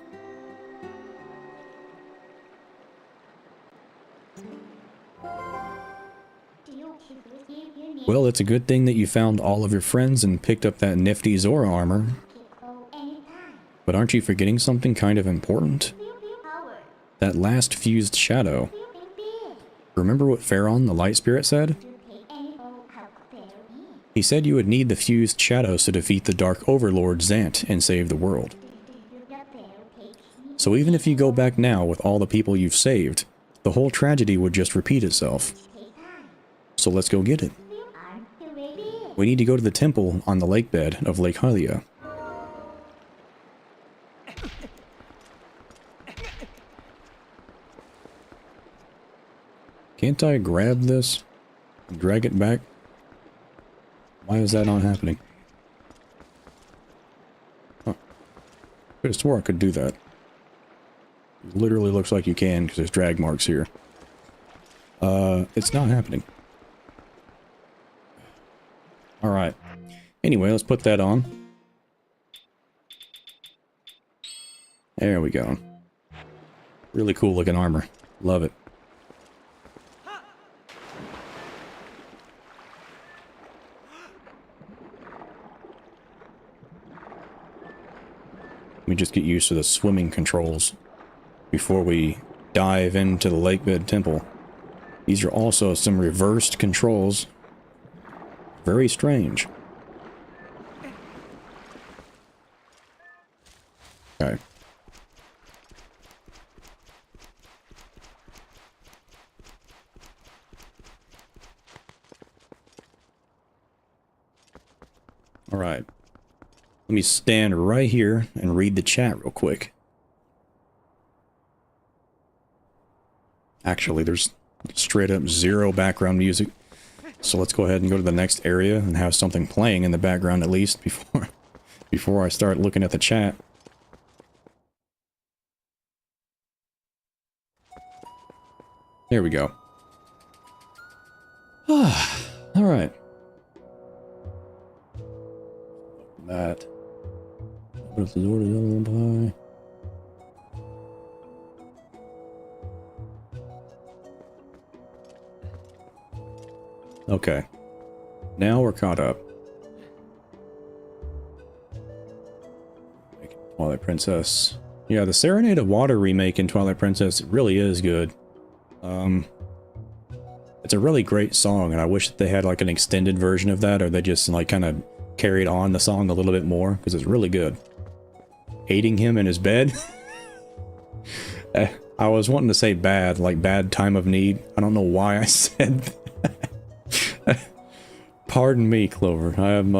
Well, it's a good thing that you found all of your friends and picked up that nifty Zora armor. But aren't you forgetting something kind of important? That last fused shadow. Remember what Pharaon, the light spirit, said? He said you would need the fused shadows to defeat the dark overlord Zant and save the world. So even if you go back now with all the people you've saved, the whole tragedy would just repeat itself. So let's go get it. We need to go to the temple on the lakebed of Lake Hylia. Can't I grab this and drag it back? Why is that not happening? Huh. I could have swore I could do that. It literally looks like you can because there's drag marks here. It's not happening. Alright. Anyway, let's put that on. There we go. Really cool looking armor. Love it. Let me just get used to the swimming controls before we dive into the Lakebed Temple. These are also some reversed controls. Very strange. Okay. Alright. Let me stand right here and read the chat real quick. Actually, there's straight up zero background music. So let's go ahead and go to the next area and have something playing in the background at least before I start looking at the chat. There we go. Alright. That. What's the door to the other one by? Okay. Now we're caught up. Twilight Princess. Yeah, the Serenade of Water remake in Twilight Princess really is good. It's a really great song, and I wish that they had like an extended version of that, or they just like kind of carried on the song a little bit more, because it's really good. Aiding him in his bed? I was wanting to say bad, like bad time of need. I don't know why I said that. Pardon me, Clover. I am,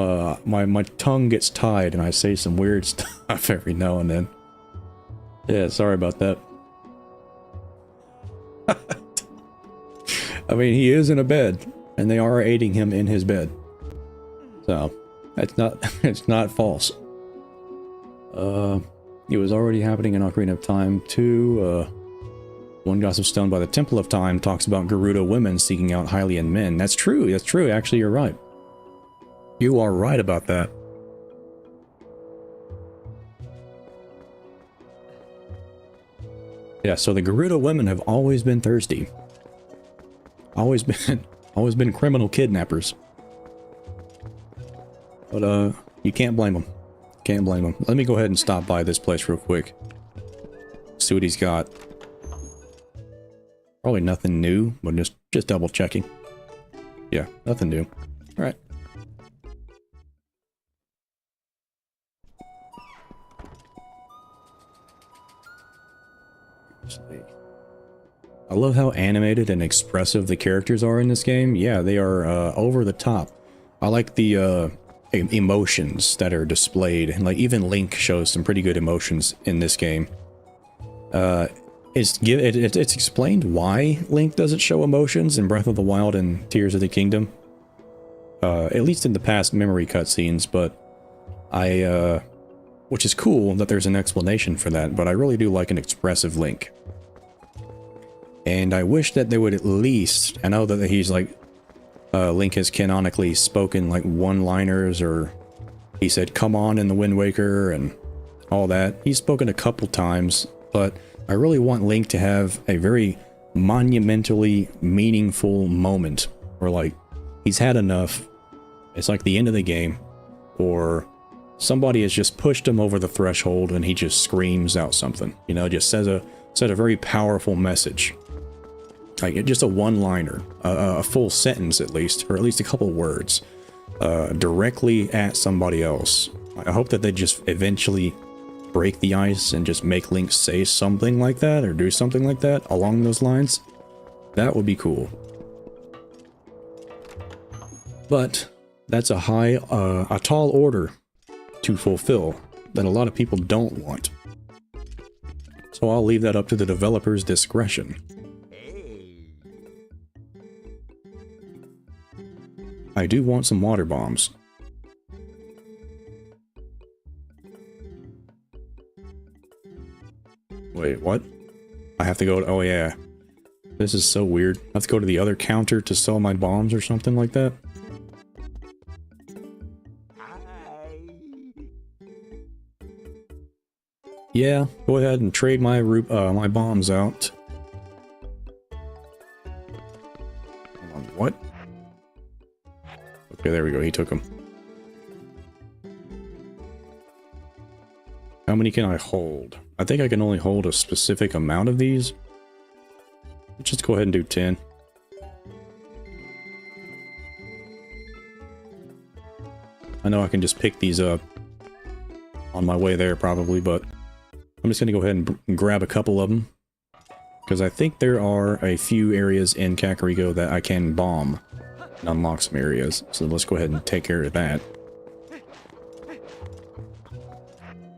my tongue gets tied and I say some weird stuff every now and then. Yeah, sorry about that. I mean, he is in a bed, and they are aiding him in his bed. So, it's not false. It was already happening in Ocarina of Time too. One Gossip Stone by the Temple of Time talks about Gerudo women seeking out Hylian men. That's true, that's true. Actually, you're right. You are right about that. Yeah, so the Gerudo women have always been thirsty. Always been criminal kidnappers. But, you can't blame them. Can't blame them. Let me go ahead and stop by this place real quick. See what he's got. Probably nothing new, but just double checking. Yeah, nothing new. Alright. I love how animated and expressive the characters are in this game. Yeah, they are over the top. I like the emotions that are displayed, and like even Link shows some pretty good emotions in this game. It's explained why Link doesn't show emotions in Breath of the Wild and Tears of the Kingdom. At least in the past memory cutscenes, but which is cool that there's an explanation for that, but I really do like an expressive Link. And I wish that they would at least, I know that he's like, Link has canonically spoken like one-liners, or he said come on in the Wind Waker and all that. He's spoken a couple times, but I really want Link to have a very monumentally meaningful moment where like he's had enough, it's like the end of the game, or somebody has just pushed him over the threshold and he just screams out something, you know, just says a very powerful message. Like just a one-liner, a full sentence at least, or at least a couple words, directly at somebody else. I hope that they just eventually break the ice and just make Link say something like that, or do something like that along those lines. That would be cool. But that's a tall order to fulfill that a lot of people don't want. So I'll leave that up to the developer's discretion. I do want some water bombs. Wait, what? I have to go to... Oh, yeah. This is so weird. I have to go to the other counter to sell my bombs or something like that. Yeah, go ahead and trade my my bombs out. Hold on, what? Okay, there we go. He took them. How many can I hold? I think I can only hold a specific amount of these. Let's just go ahead and do 10. I know I can just pick these up on my way there probably, but I'm just going to go ahead and grab a couple of them. Because I think there are a few areas in Kakariko that I can bomb and unlock some areas. So let's go ahead and take care of that.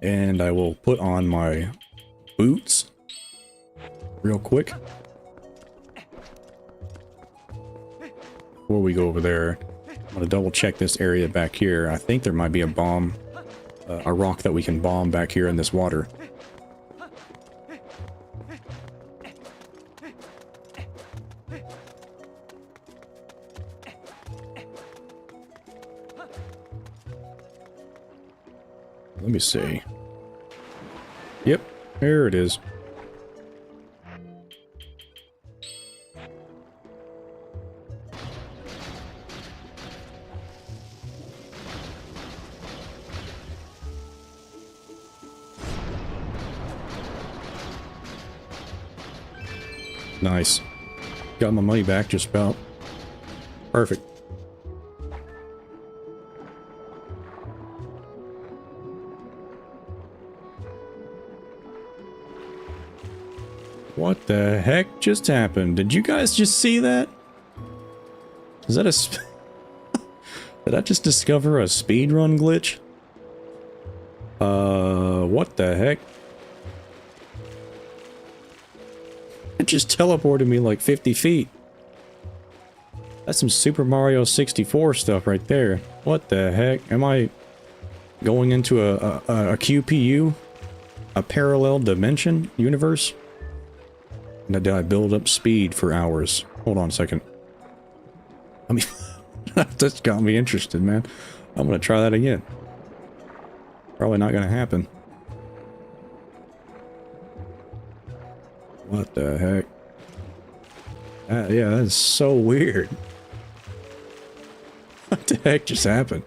And I will put on my boots real quick. Before we go over there, I'm going to double check this area back here. I think there might be a bomb, a rock that we can bomb back here in this water. Let me see. Yep, there it is. Nice. Got my money back just about. Perfect. What the heck just happened? Did you guys just see that? Is that a... Did I just discover a speedrun glitch? What the heck? It just teleported me like 50 feet. That's some Super Mario 64 stuff right there. What the heck? Am I going into a QPU? A parallel dimension universe? And did I build up speed for hours? Hold on a second. I mean, that's got me interested, man. I'm gonna try that again. Probably not gonna happen. What the heck? Yeah, that is so weird. What the heck just happened?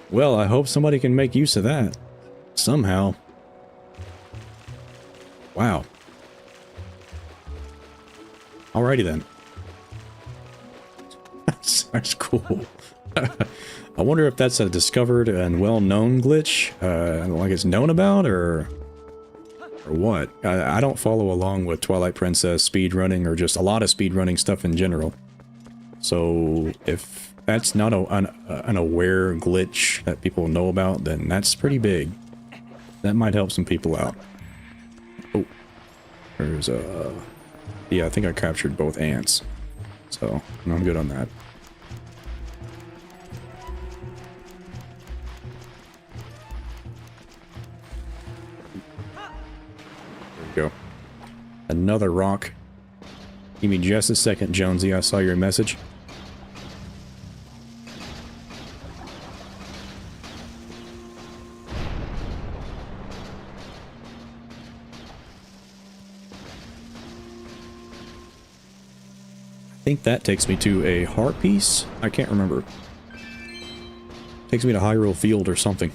Well, I hope somebody can make use of that. Somehow. Wow. Alrighty then. That's cool. I wonder if that's a discovered and well-known glitch, like it's known about, or what? I don't follow along with Twilight Princess speedrunning, or just a lot of speedrunning stuff in general. So if that's not an aware glitch that people know about, then that's pretty big. That might help some people out. Oh, there's a... Yeah, I think I captured both ants. So, I'm good on that. There we go. Another rock. Give me just a second, Jonsey. I saw your message. I think that takes me to a heart piece. I can't remember. Takes me to Hyrule Field or something.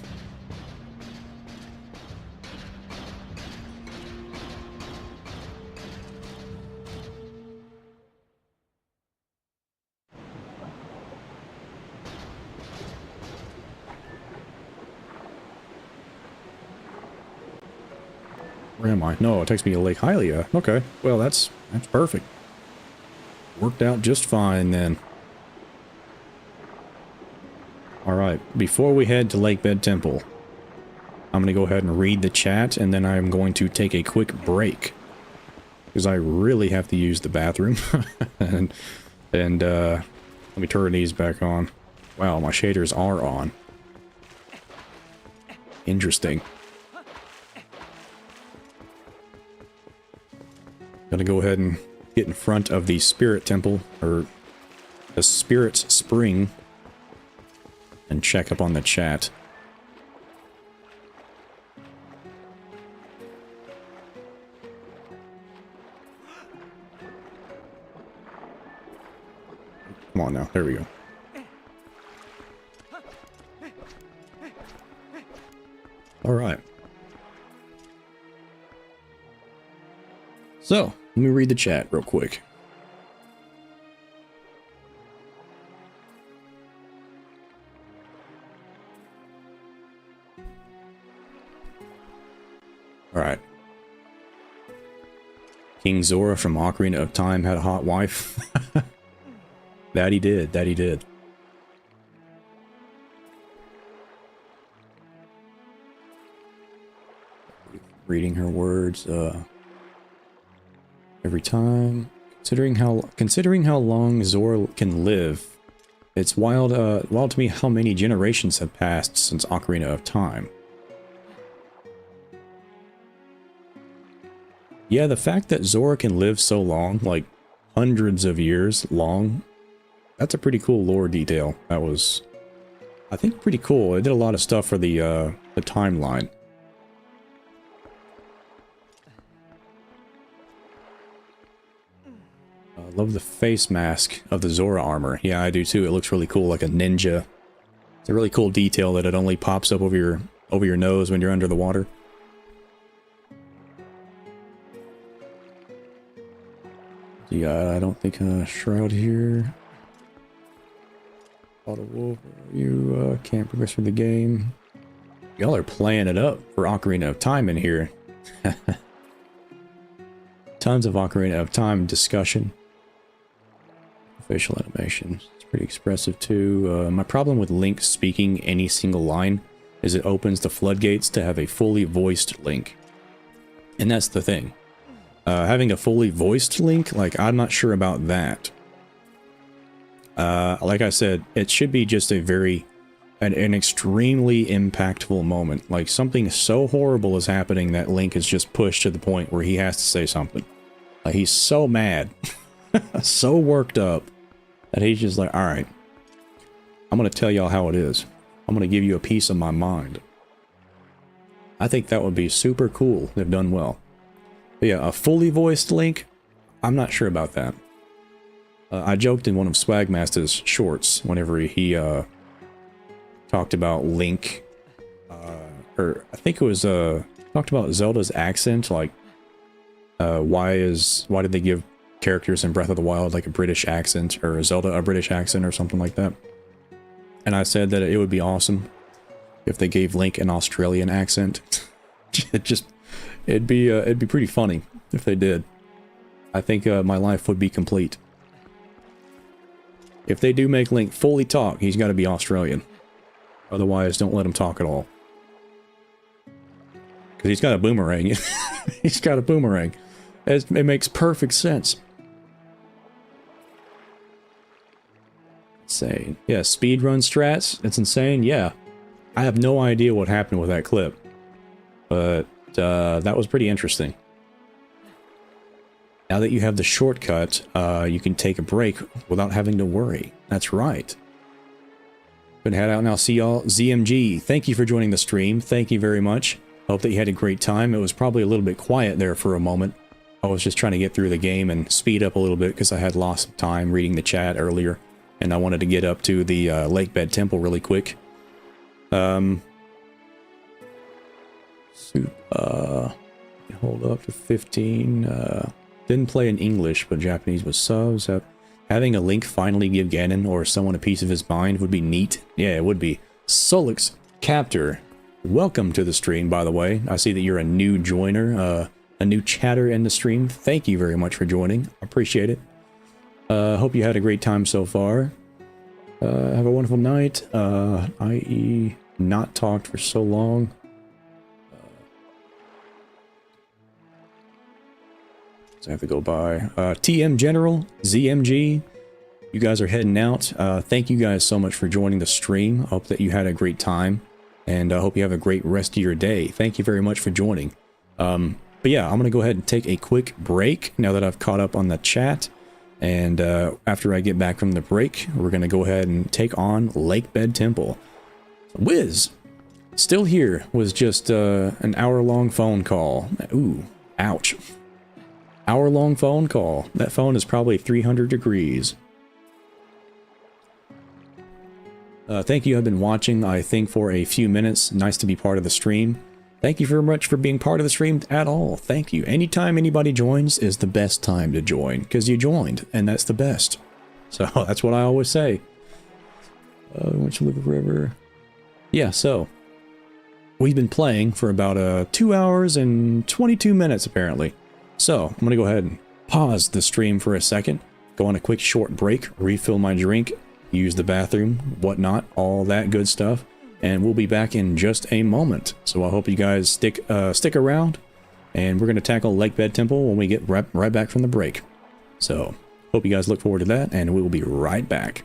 Where am I? No, it takes me to Lake Hylia. Okay, well that's perfect. Worked out just fine then. Alright, before we head to Lakebed Temple, I'm going to go ahead and read the chat, and then I'm going to take a quick break. Because I really have to use the bathroom. and Let me turn these back on. Wow, my shaders are on. Interesting. Gonna go ahead and get in front of the spirit temple, or the spirit's spring, and check up on the chat. Come on now, there we go. All right. So, let me read the chat real quick. All right. King Zora from Ocarina of Time had a hot wife. That he did, that he did. Reading her words, every time. Considering how long Zora can live, it's wild to me how many generations have passed since Ocarina of Time. Yeah, the fact that Zora can live so long, like hundreds of years long, that's a pretty cool lore detail. That was, I think, pretty cool. It did a lot of stuff for the timeline. I love the face mask of the Zora armor. Yeah, I do too. It looks really cool, like a ninja. It's a really cool detail that it only pops up over your nose when you're under the water. Yeah, I don't think Shroud here. Auto Wolf, you can't progress through the game. Y'all are playing it up for Ocarina of Time in here. Tons of Ocarina of Time discussion. Facial animations. It's pretty expressive too. My problem with Link speaking any single line is it opens the floodgates to have a fully voiced Link. And that's the thing. Having a fully voiced Link, like, I'm not sure about that. Like I said, it should be just a an extremely impactful moment. Like, something so horrible is happening that Link is just pushed to the point where he has to say something. Like, he's so mad, so worked up, that he's just like, alright, I'm gonna tell y'all how it is. I'm gonna give you a piece of my mind. I think that would be super cool if done well. But yeah, a fully voiced Link, I'm not sure about that. I joked in one of SwaggMasta's shorts whenever he talked about Link, or I think it was talked about Zelda's accent, like why did they give characters in Breath of the Wild like a British accent, or Zelda a British accent or something like that. And I said that it would be awesome if they gave Link an Australian accent. It'd be pretty funny if they did. I think my life would be complete. If they do make Link fully talk, he's got to be Australian. Otherwise, don't let him talk at all. Because he's got a boomerang. He's got a boomerang. It makes perfect sense. Insane. Yeah, speedrun strats. It's insane. Yeah. I have no idea what happened with that clip. But that was pretty interesting. Now that you have the shortcut, you can take a break without having to worry. That's right. Gonna head out now. See y'all. ZMG, thank you for joining the stream. Thank you very much. Hope that you had a great time. It was probably a little bit quiet there for a moment. I was just trying to get through the game and speed up a little bit because I had lost some time reading the chat earlier. And I wanted to get up to the Lakebed Temple really quick. Hold up to 15. Didn't play in English, but Japanese with subs. Having a Link finally give Ganon or someone a piece of his mind would be neat. Yeah, it would be. Solix Captor, welcome to the stream, by the way. I see that you're a new joiner, a new chatter in the stream. Thank you very much for joining. Appreciate it. Hope you had a great time so far. Have a wonderful night. I.e. not talked for so long. So I have to go by. TM General, ZMG, you guys are heading out. Thank you guys so much for joining the stream. I hope that you had a great time, and I hope you have a great rest of your day. Thank you very much for joining. But yeah, I'm going to go ahead and take a quick break now that I've caught up on the chat. And after I get back from the break, we're going to go ahead and take on Lakebed Temple. Wiz, still here, was just an hour-long phone call. Ooh, ouch. Hour-long phone call. That phone is probably 300 degrees. Thank you. I've been watching, I think, for a few minutes. Nice to be part of the stream. Thank you very much for being part of the stream at all. Thank you. Anytime anybody joins is the best time to join, because you joined, and that's the best. So that's what I always say. Why don't you live forever? Yeah, so we've been playing for about 2 hours and 22 minutes, apparently. So I'm going to go ahead and pause the stream for a second, go on a quick short break, refill my drink, use the bathroom, whatnot, all that good stuff, and we'll be back in just a moment. So I hope you guys stick around, and we're going to tackle Lakebed Temple when we get right back from the break. So hope you guys look forward to that, and we will be right back.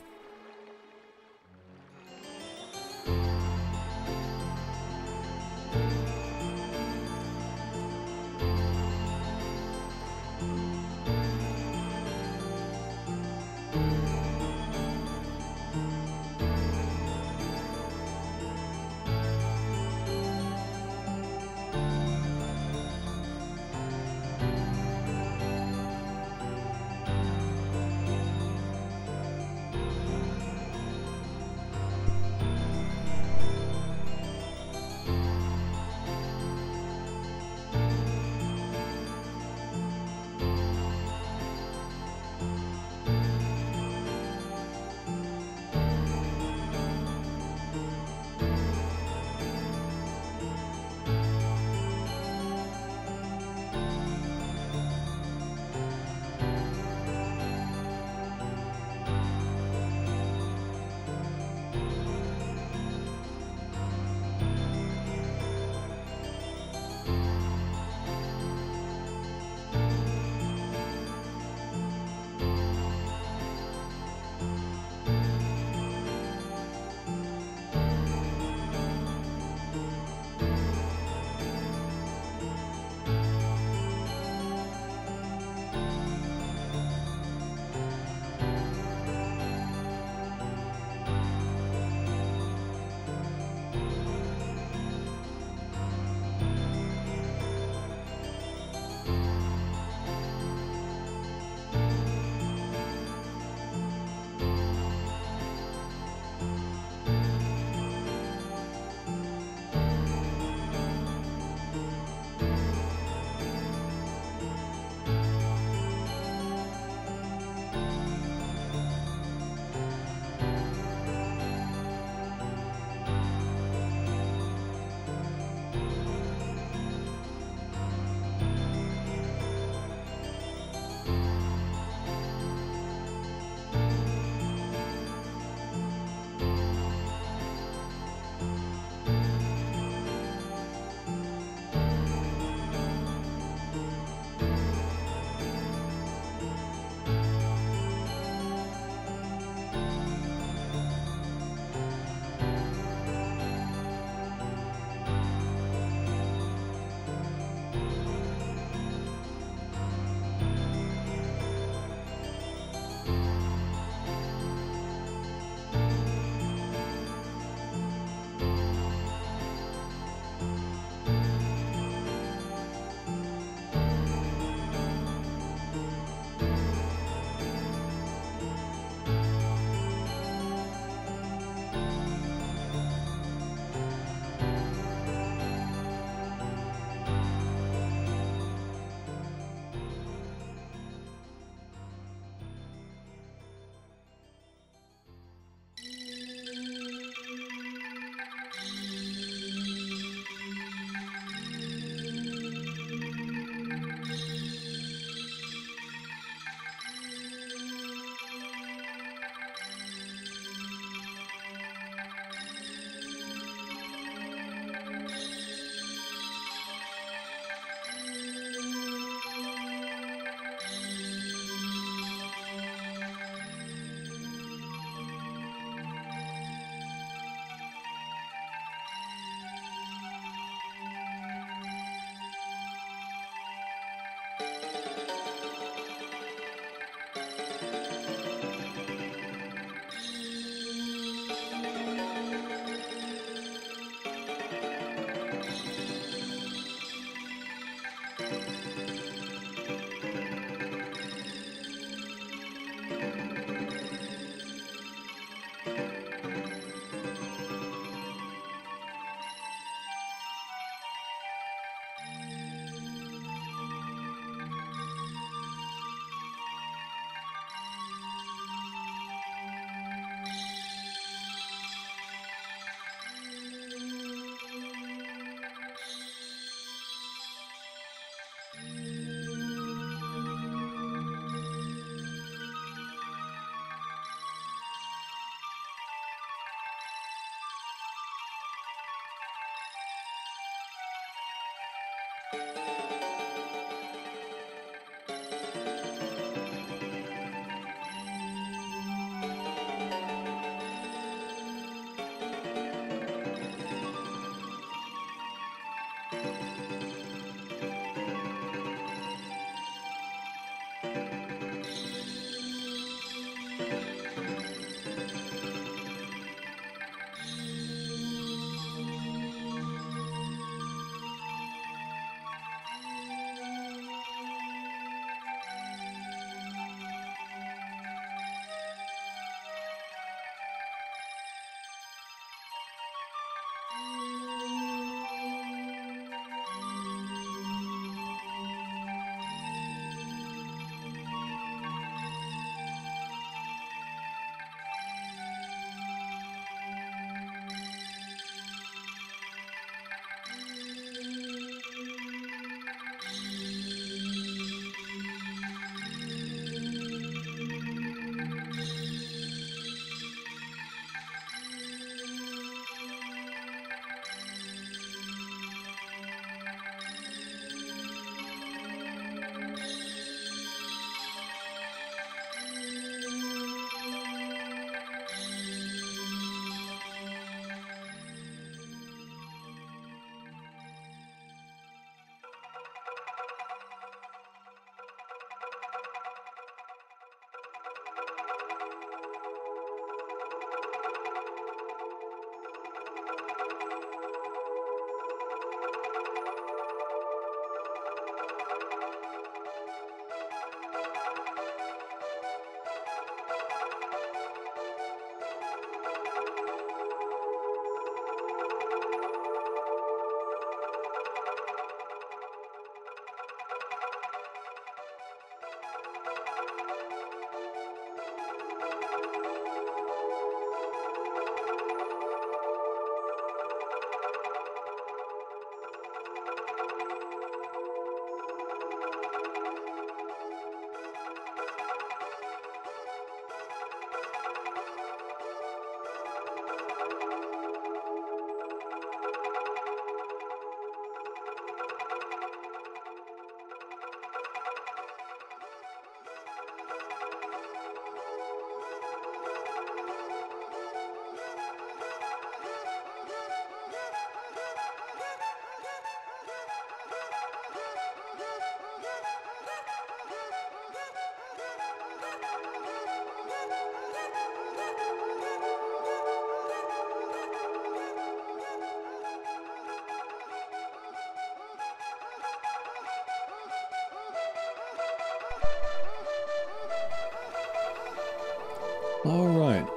All right.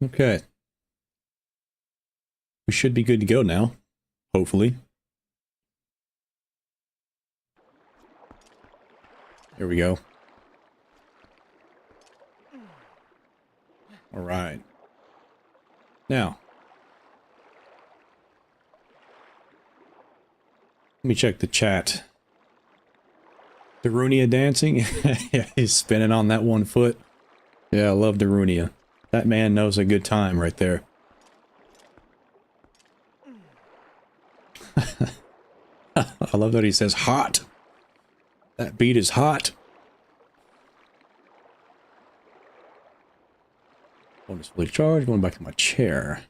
Okay. We should be good to go now. Hopefully. There we go. All right. Now. Let me check the chat. Darunia dancing? Yeah, he's spinning on that one foot. Yeah, I love Darunia. That man knows a good time right there. I love that he says hot. That beat is hot. Phone is fully charged. Going back to my chair.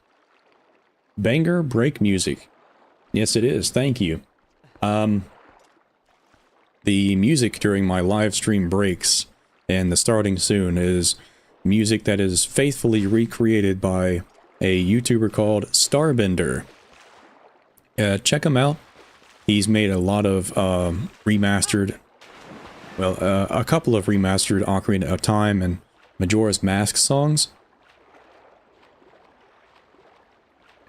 Banger break music. Yes, it is. Thank you. The music during my live stream breaks and the starting soon is music that is faithfully recreated by a YouTuber called Starbender. Check him out. He's made a lot of remastered, well, a couple of remastered Ocarina of Time and Majora's Mask songs.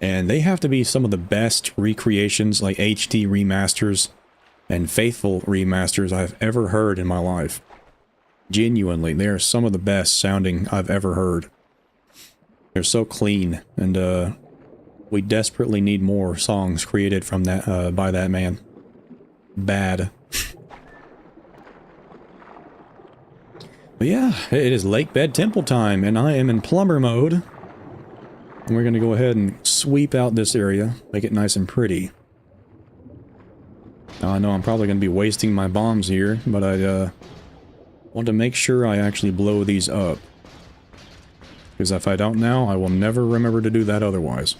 And they have to be some of the best recreations, like HD remasters and faithful remasters I've ever heard in my life. Genuinely, they are some of the best sounding I've ever heard. They're so clean, and we desperately need more songs created from that by that man. But yeah, it is Lakebed Temple time, and I am in plumber mode. And we're going to go ahead and sweep out this area, make it nice and pretty. Now, I know I'm probably going to be wasting my bombs here, but I want to make sure I actually blow these up. Because if I don't now, I will never remember to do that otherwise.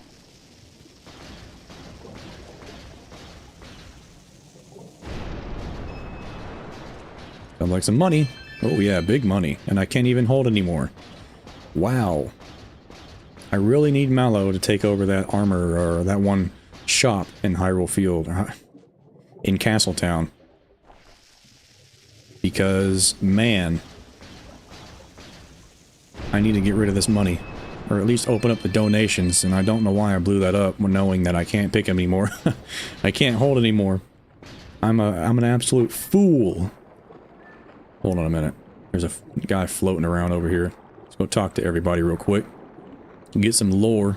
Sounds like some money. Oh yeah, big money. And I can't even hold anymore. Wow. I really need Mallow to take over that armor, or that one shop in Hyrule Field. In Castletown. Because, man, I need to get rid of this money. Or at least open up the donations, and I don't know why I blew that up when knowing that I can't pick them anymore. I can't hold anymore. I'm an absolute fool. Hold on a minute. There's a guy floating around over here. Let's go talk to everybody real quick. Get some lore.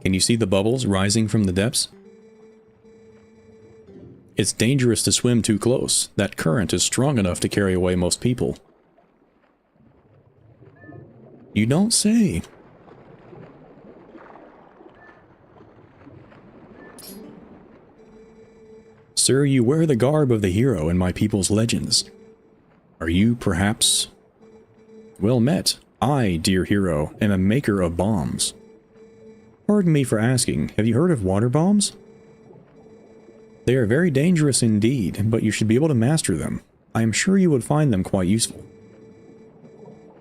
Can you see the bubbles rising from the depths? It's dangerous to swim too close. That current is strong enough to carry away most people. You don't say. Sir, you wear the garb of the hero in my people's legends. Are you, perhaps? Well met. I, dear hero, am a maker of bombs. Pardon me for asking, have you heard of water bombs? They are very dangerous indeed, but you should be able to master them. I am sure you would find them quite useful.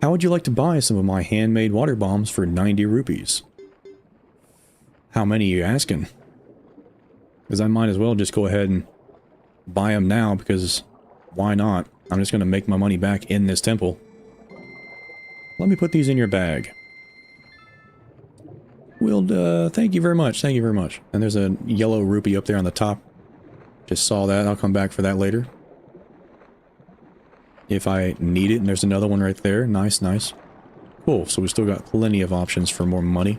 How would you like to buy some of my handmade water bombs for 90 rupees? How many are you asking? Because I might as well just go ahead and buy them now, because why not? I'm just going to make my money back in this temple. Let me put these in your bag. Well, thank you very much, thank you very much. And there's a yellow rupee up there on the top. Just saw that, I'll come back for that later. If I need it, and there's another one right there. Nice, nice. Cool, so we still got plenty of options for more money.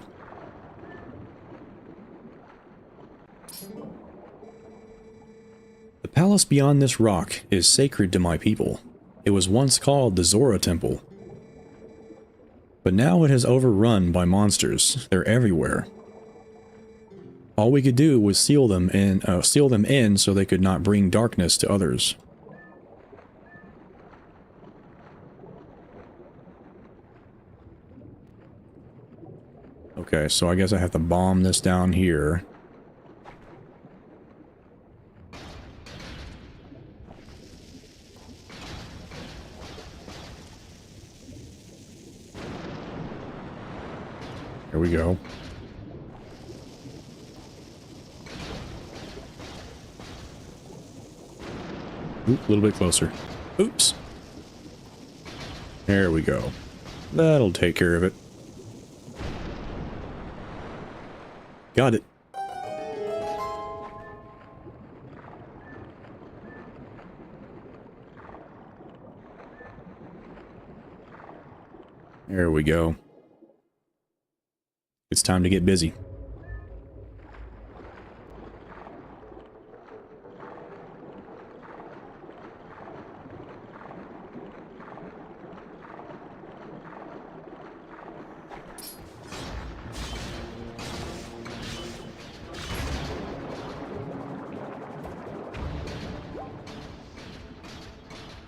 The palace beyond this rock is sacred to my people. It was once called the Zora Temple. But now it is overrun by monsters. They're everywhere. All we could do was seal them in so they could not bring darkness to others. Okay, so I guess I have to bomb this down here. Here we go. Oop, a little bit closer. Oops. There we go. That'll take care of it. Got it. There we go. It's time to get busy.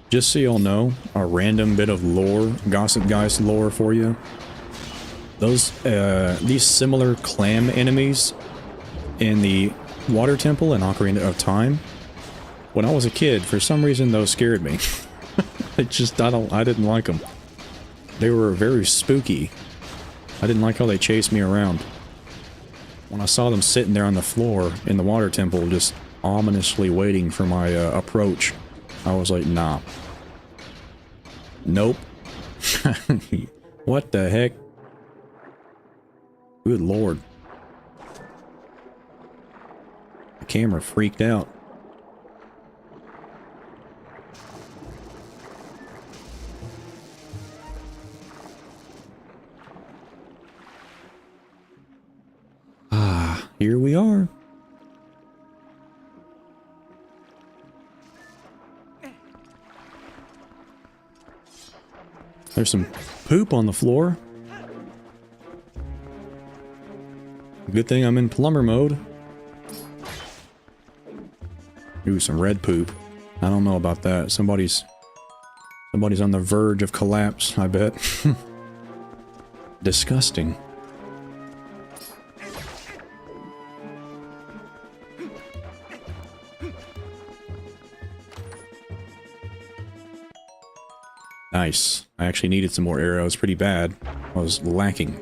Just so y'all know, a random bit of lore, Gossip Geist lore for you. These similar clam enemies in the Water Temple and Ocarina of Time, when I was a kid, for some reason those scared me. I didn't like them. They were very spooky. I didn't like how they chased me around. When I saw them sitting there on the floor in the Water Temple, just ominously waiting for my approach, I was like, nah. Nope. What the heck? Good lord. The camera freaked out. Ah, here we are. There's some poop on the floor. Good thing I'm in plumber mode. Ooh, some red poop. I don't know about that. Somebody's on the verge of collapse, I bet. Disgusting. Nice. I actually needed some more arrows pretty bad. I was lacking.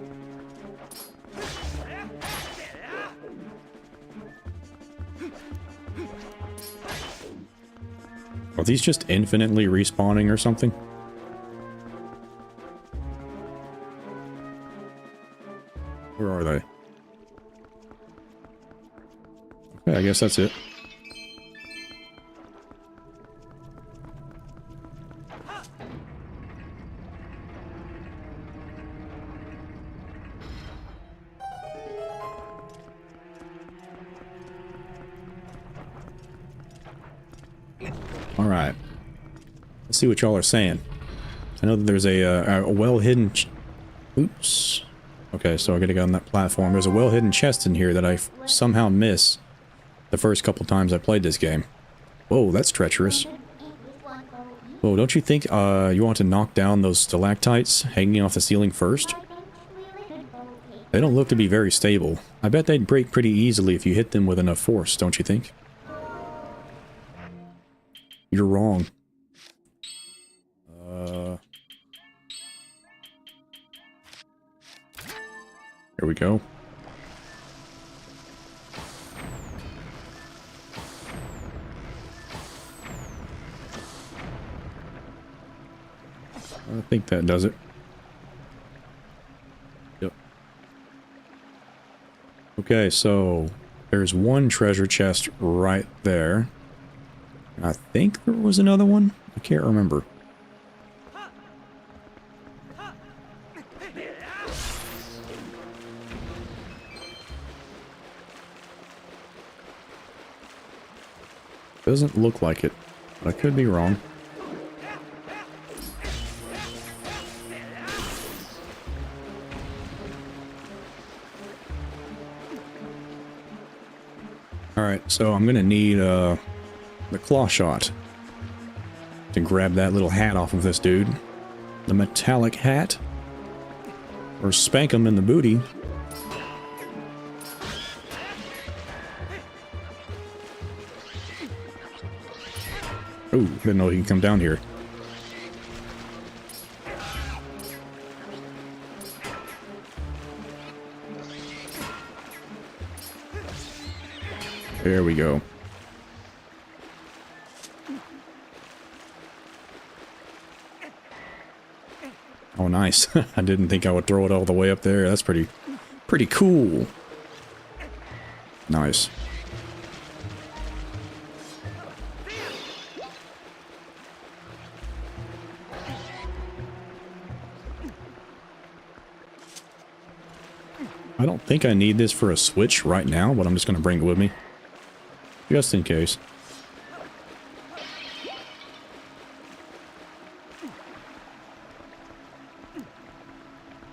Are these just infinitely respawning or something? Where are they? Okay, I guess that's it. Alright. Let's see what y'all are saying. I know that there's a well-hidden... Oops. Okay, so I gotta go on that platform. There's a well-hidden chest in here that I somehow miss the first couple times I played this game. Whoa, that's treacherous. Whoa, don't you think you want to knock down those stalactites hanging off the ceiling first? They don't look to be very stable. I bet they'd break pretty easily if you hit them with enough force, don't you think? You're wrong. Here we go. I think that does it. Yep. Okay, so there's one treasure chest right there. I think there was another one. I can't remember. Doesn't look like it, but I could be wrong. Alright, so I'm gonna need the claw shot to grab that little hat off of this dude. The metallic hat. Or spank him in the booty. Oh, didn't know he could come down here. There we go. Oh, nice. I didn't think I would throw it all the way up there. That's pretty cool. Nice. I don't think I need this for a switch right now, but I'm just going to bring it with me. Just in case.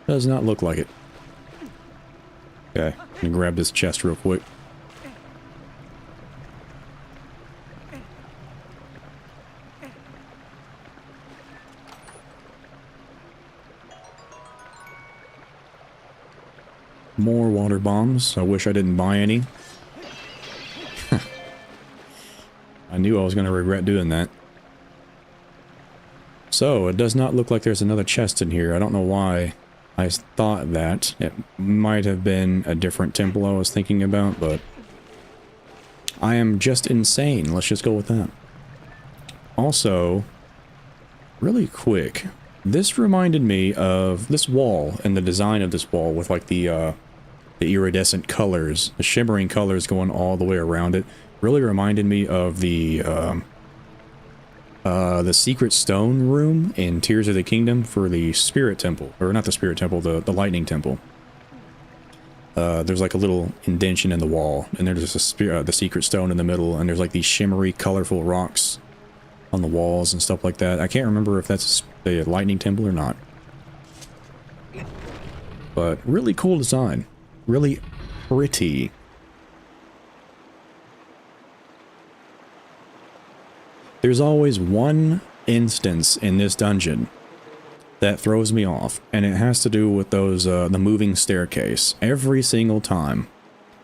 Does not look like it. Okay, I'm gonna grab this chest real quick. More water bombs. I wish I didn't buy any. I knew I was going to regret doing that. So, it does not look like there's another chest in here. I don't know why I thought that. It might have been a different temple I was thinking about, but I am just insane. Let's just go with that. Also, really quick, this reminded me of this wall and the design of this wall with like the iridescent colors, the shimmering colors going all the way around it. Really reminded me of the secret stone room in Tears of the Kingdom for the Spirit Temple. Or not the Spirit Temple, the Lightning Temple. There's like a little indention in the wall, and there's the secret stone in the middle, and there's like these shimmery, colorful rocks on the walls and stuff like that. I can't remember if that's the Lightning Temple or not. but really cool design. Really pretty. There's always one instance in this dungeon that throws me off, and it has to do with those, the moving staircase. Every single time.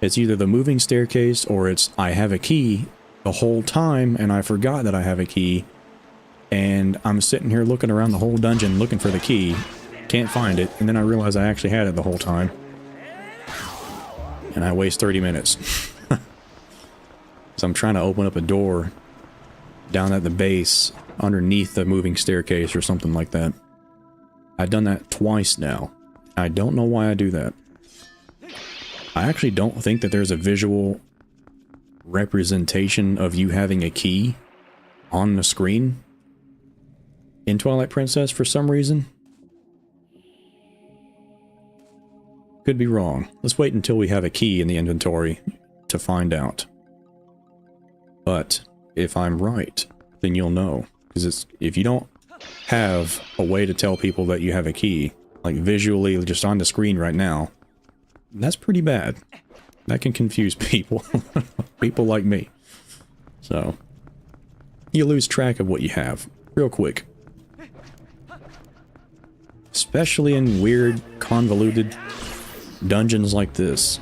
It's either the moving staircase, or it's I have a key the whole time, and I forgot that I have a key, and I'm sitting here looking around the whole dungeon looking for the key, can't find it, and then I realize I actually had it the whole time. And I waste 30 minutes. So I'm trying to open up a door down at the base, underneath the moving staircase or something like that. I've done that twice now. I don't know why I do that. I actually don't think that there's a visual representation of you having a key on the screen in Twilight Princess for some reason. Could be wrong. Let's wait until we have a key in the inventory to find out. But if I'm right, then you'll know. Because if you don't have a way to tell people that you have a key, like visually just on the screen right now, that's pretty bad. That can confuse people. People like me. So, you lose track of what you have real quick. Especially in weird, convoluted dungeons like this.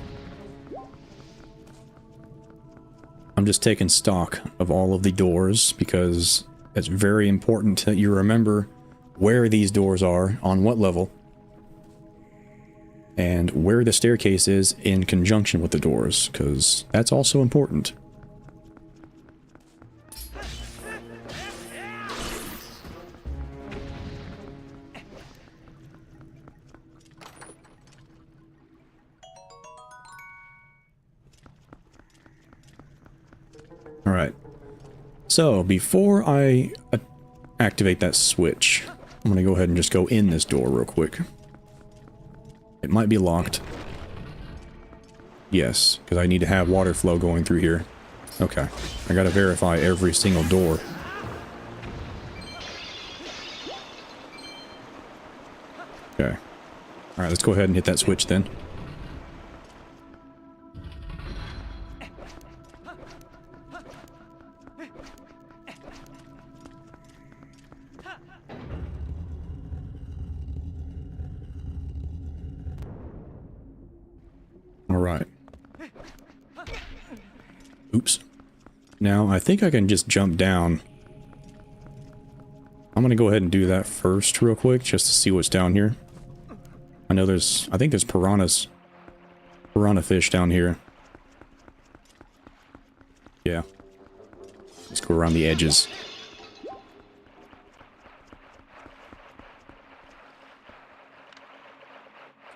I'm just taking stock of all of the doors because it's very important that you remember where these doors are, on what level, and where the staircase is in conjunction with the doors, because that's also important. Alright. So, before I activate that switch, I'm going to go ahead and just go in this door real quick. It might be locked. Yes, because I need to have water flow going through here. Okay. I gotta verify every single door. Okay. Alright, let's go ahead and hit that switch then. Alright. Oops. Now, I think I can just jump down. I'm gonna go ahead and do that first real quick, just to see what's down here. I know I think there's piranha fish down here. Yeah. Let's go around the edges.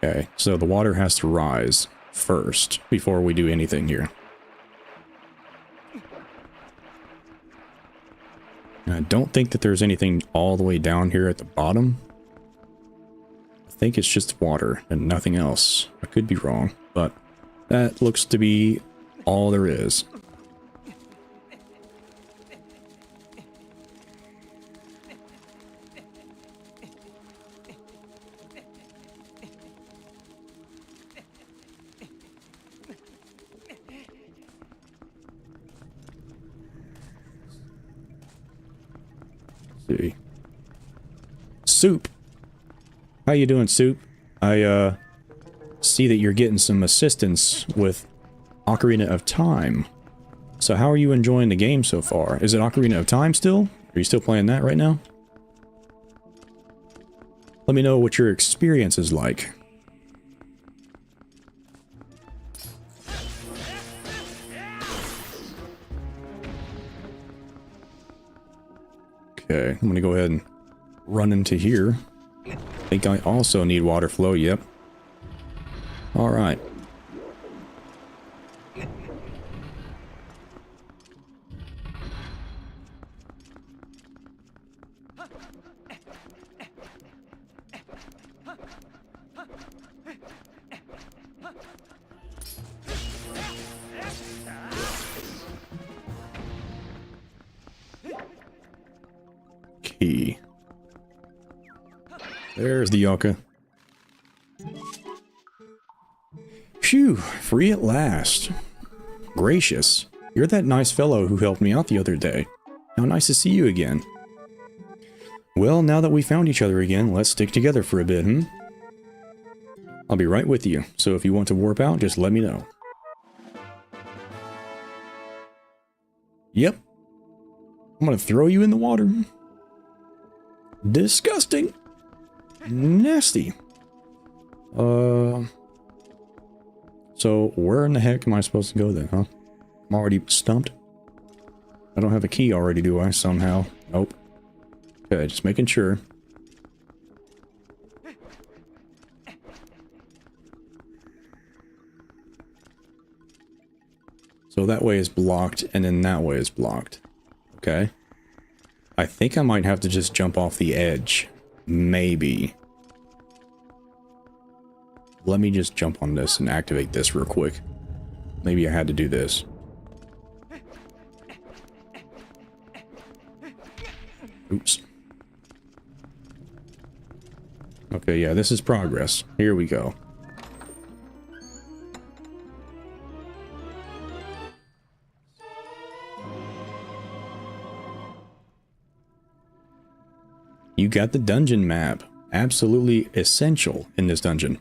Okay, so the water has to rise first before we do anything here. And I don't think that there's anything all the way down here at the bottom. I think it's just water and nothing else. I could be wrong, but that looks to be all there is. See. Soup. How you doing, Soup? I see that you're getting some assistance with Ocarina of Time. So how are you enjoying the game so far? Is it Ocarina of Time still? Are you still playing that right now? Let me know what your experience is like. Okay, I'm gonna go ahead and run into here. I think I also need water flow, yep. Alright. Key. There's the Yoka. Phew, free at last. Gracious. You're that nice fellow who helped me out the other day. How nice to see you again. Well, now that we found each other again, let's stick together for a bit, hmm? I'll be right with you, so if you want to warp out, just let me know. Yep. I'm gonna throw you in the water. Disgusting. Nasty. So where in the heck am I supposed to go then, huh? I'm already stumped. I don't have a key already, do I? Somehow. Nope. Okay, just making sure. So that way is blocked, and then that way is blocked. Okay. I think I might have to just jump off the edge. Maybe. Let me just jump on this and activate this real quick. Maybe I had to do this. Oops. Okay, yeah, this is progress. Here we go. You got the dungeon map. Absolutely essential in this dungeon.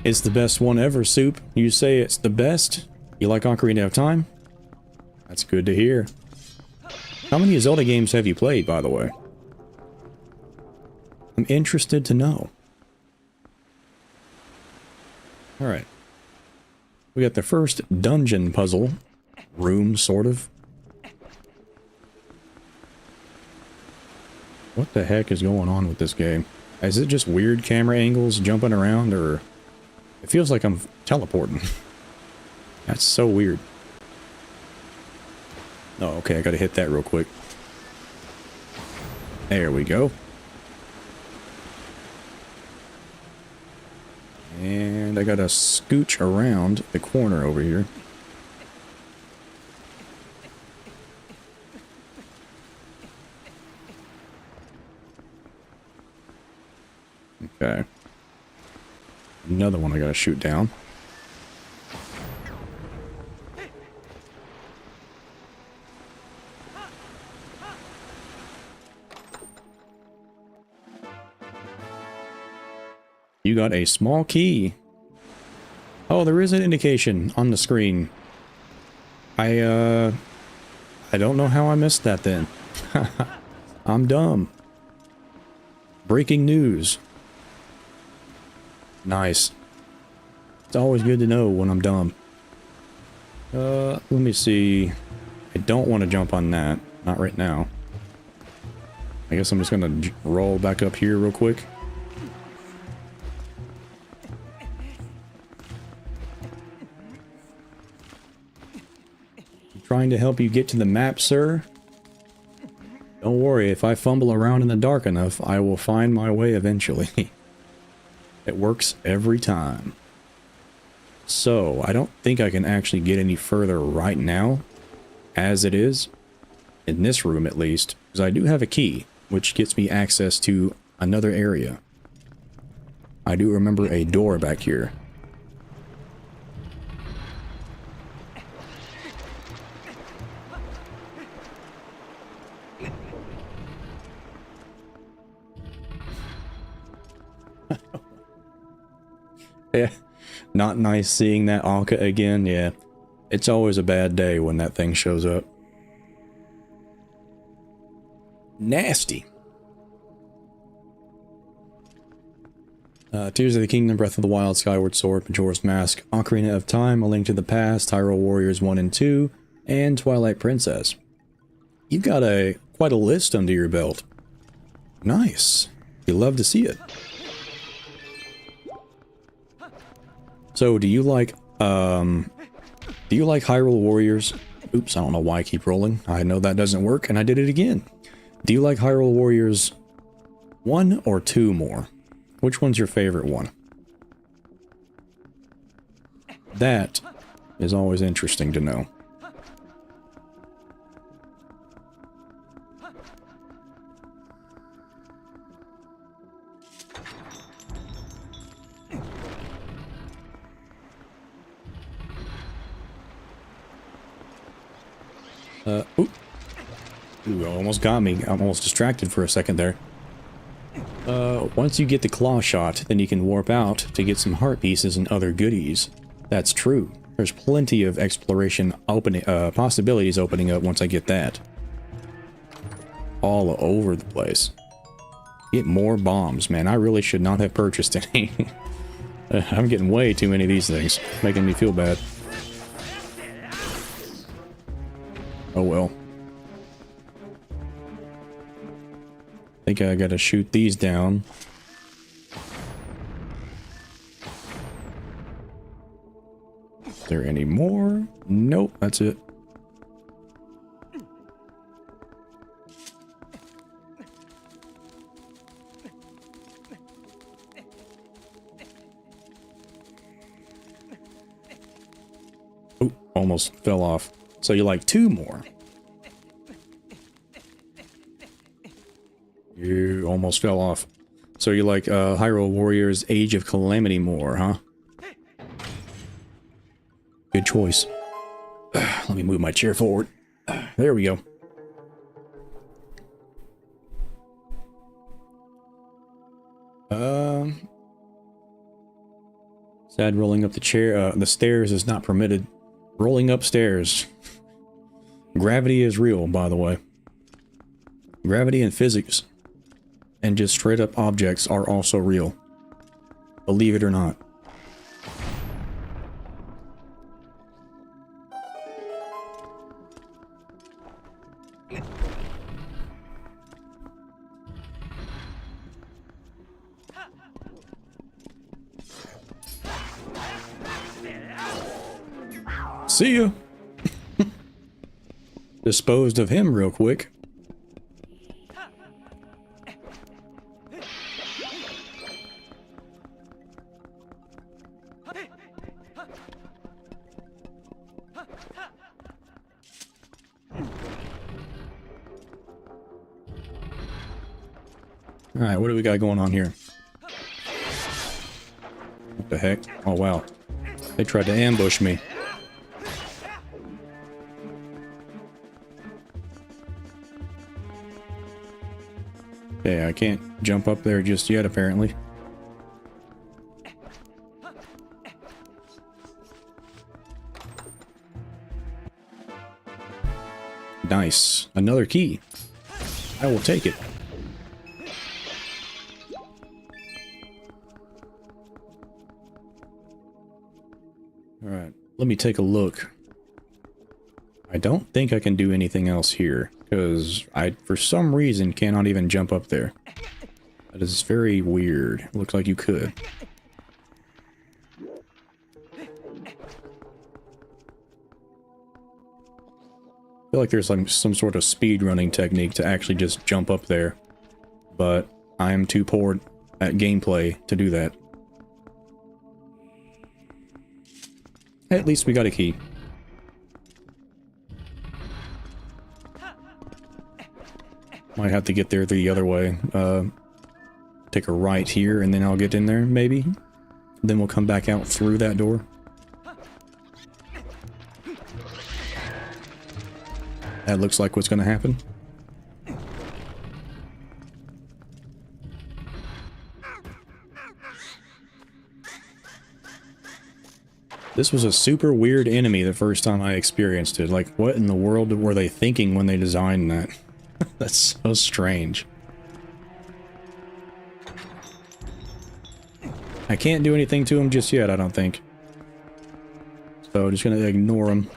It's the best one ever, Soup. You say it's the best? You like Ocarina of Time? That's good to hear. How many Zelda games have you played, by the way? I'm interested to know. Alright. We got the first dungeon puzzle. Room, sort of. What the heck is going on with this game? Is it just weird camera angles jumping around, or... It feels like I'm teleporting. That's so weird. Oh, okay, I gotta hit that real quick. There we go. And I gotta scooch around the corner over here. Okay. Another one I gotta shoot down. You got a small key. Oh, there is an indication on the screen. I don't know how I missed that then. I'm dumb. Breaking news. Nice. It's always good to know when I'm dumb. Let me see. I don't want to jump on that. Not right now. I guess I'm just gonna roll back up here real quick. I'm trying to help you get to the map, sir. Don't worry, if I fumble around in the dark enough, I will find my way eventually. It works every time. So, I don't think I can actually get any further right now, as it is, in this room at least, because I do have a key, which gets me access to another area. I do remember a door back here. Yeah, not nice seeing that Anka again. Yeah, it's always a bad day when that thing shows up. Nasty. Tears of the Kingdom, Breath of the Wild, Skyward Sword, Majora's Mask, Ocarina of Time, A Link to the Past, Hyrule Warriors 1 and 2, and Twilight Princess. You've got quite a list under your belt. Nice. You love to see it. So, do you like Hyrule Warriors? Oops, I don't know why I keep rolling. I know that doesn't work, and I did it again. Do you like Hyrule Warriors 1 or 2 more? Which one's your favorite one? That is always interesting to know. Ooh, almost got me. I'm almost distracted for a second there. Once you get the claw shot, then you can warp out to get some heart pieces and other goodies. That's true. There's plenty of exploration possibilities opening up once I get that. All over the place. Get more bombs, man. I really should not have purchased any. I'm getting way too many of these things, making me feel bad. Oh well. I think I gotta shoot these down. Is there any more? Nope, that's it. Ooh, almost fell off. So you like 2 more. You almost fell off. So you like Hyrule Warriors Age of Calamity more, huh? Good choice. Let me move my chair forward. There we go. Sad rolling up the chair. The stairs is not permitted. Rolling upstairs. Gravity is real, by the way. Gravity and physics. And just straight up objects are also real. Believe it or not. See ya! Disposed of him real quick. Alright, what do we got going on here? What the heck? Oh wow. They tried to ambush me. Okay, I can't jump up there just yet, apparently. Nice. Another key. I will take it. Alright, let me take a look. I don't think I can do anything else here, because I, for some reason, cannot even jump up there. That is very weird. Looks like you could. I feel like there's like some sort of speed running technique to actually just jump up there, but I am too poor at gameplay to do that. At least we got a key. Might have to get there the other way. Take a right here and then I'll get in there, maybe. Then we'll come back out through that door. That looks like what's going to happen. This was a super weird enemy the first time I experienced it. Like, what in the world were they thinking when they designed that? That's so strange. I can't do anything to him just yet, I don't think. So, just gonna ignore him.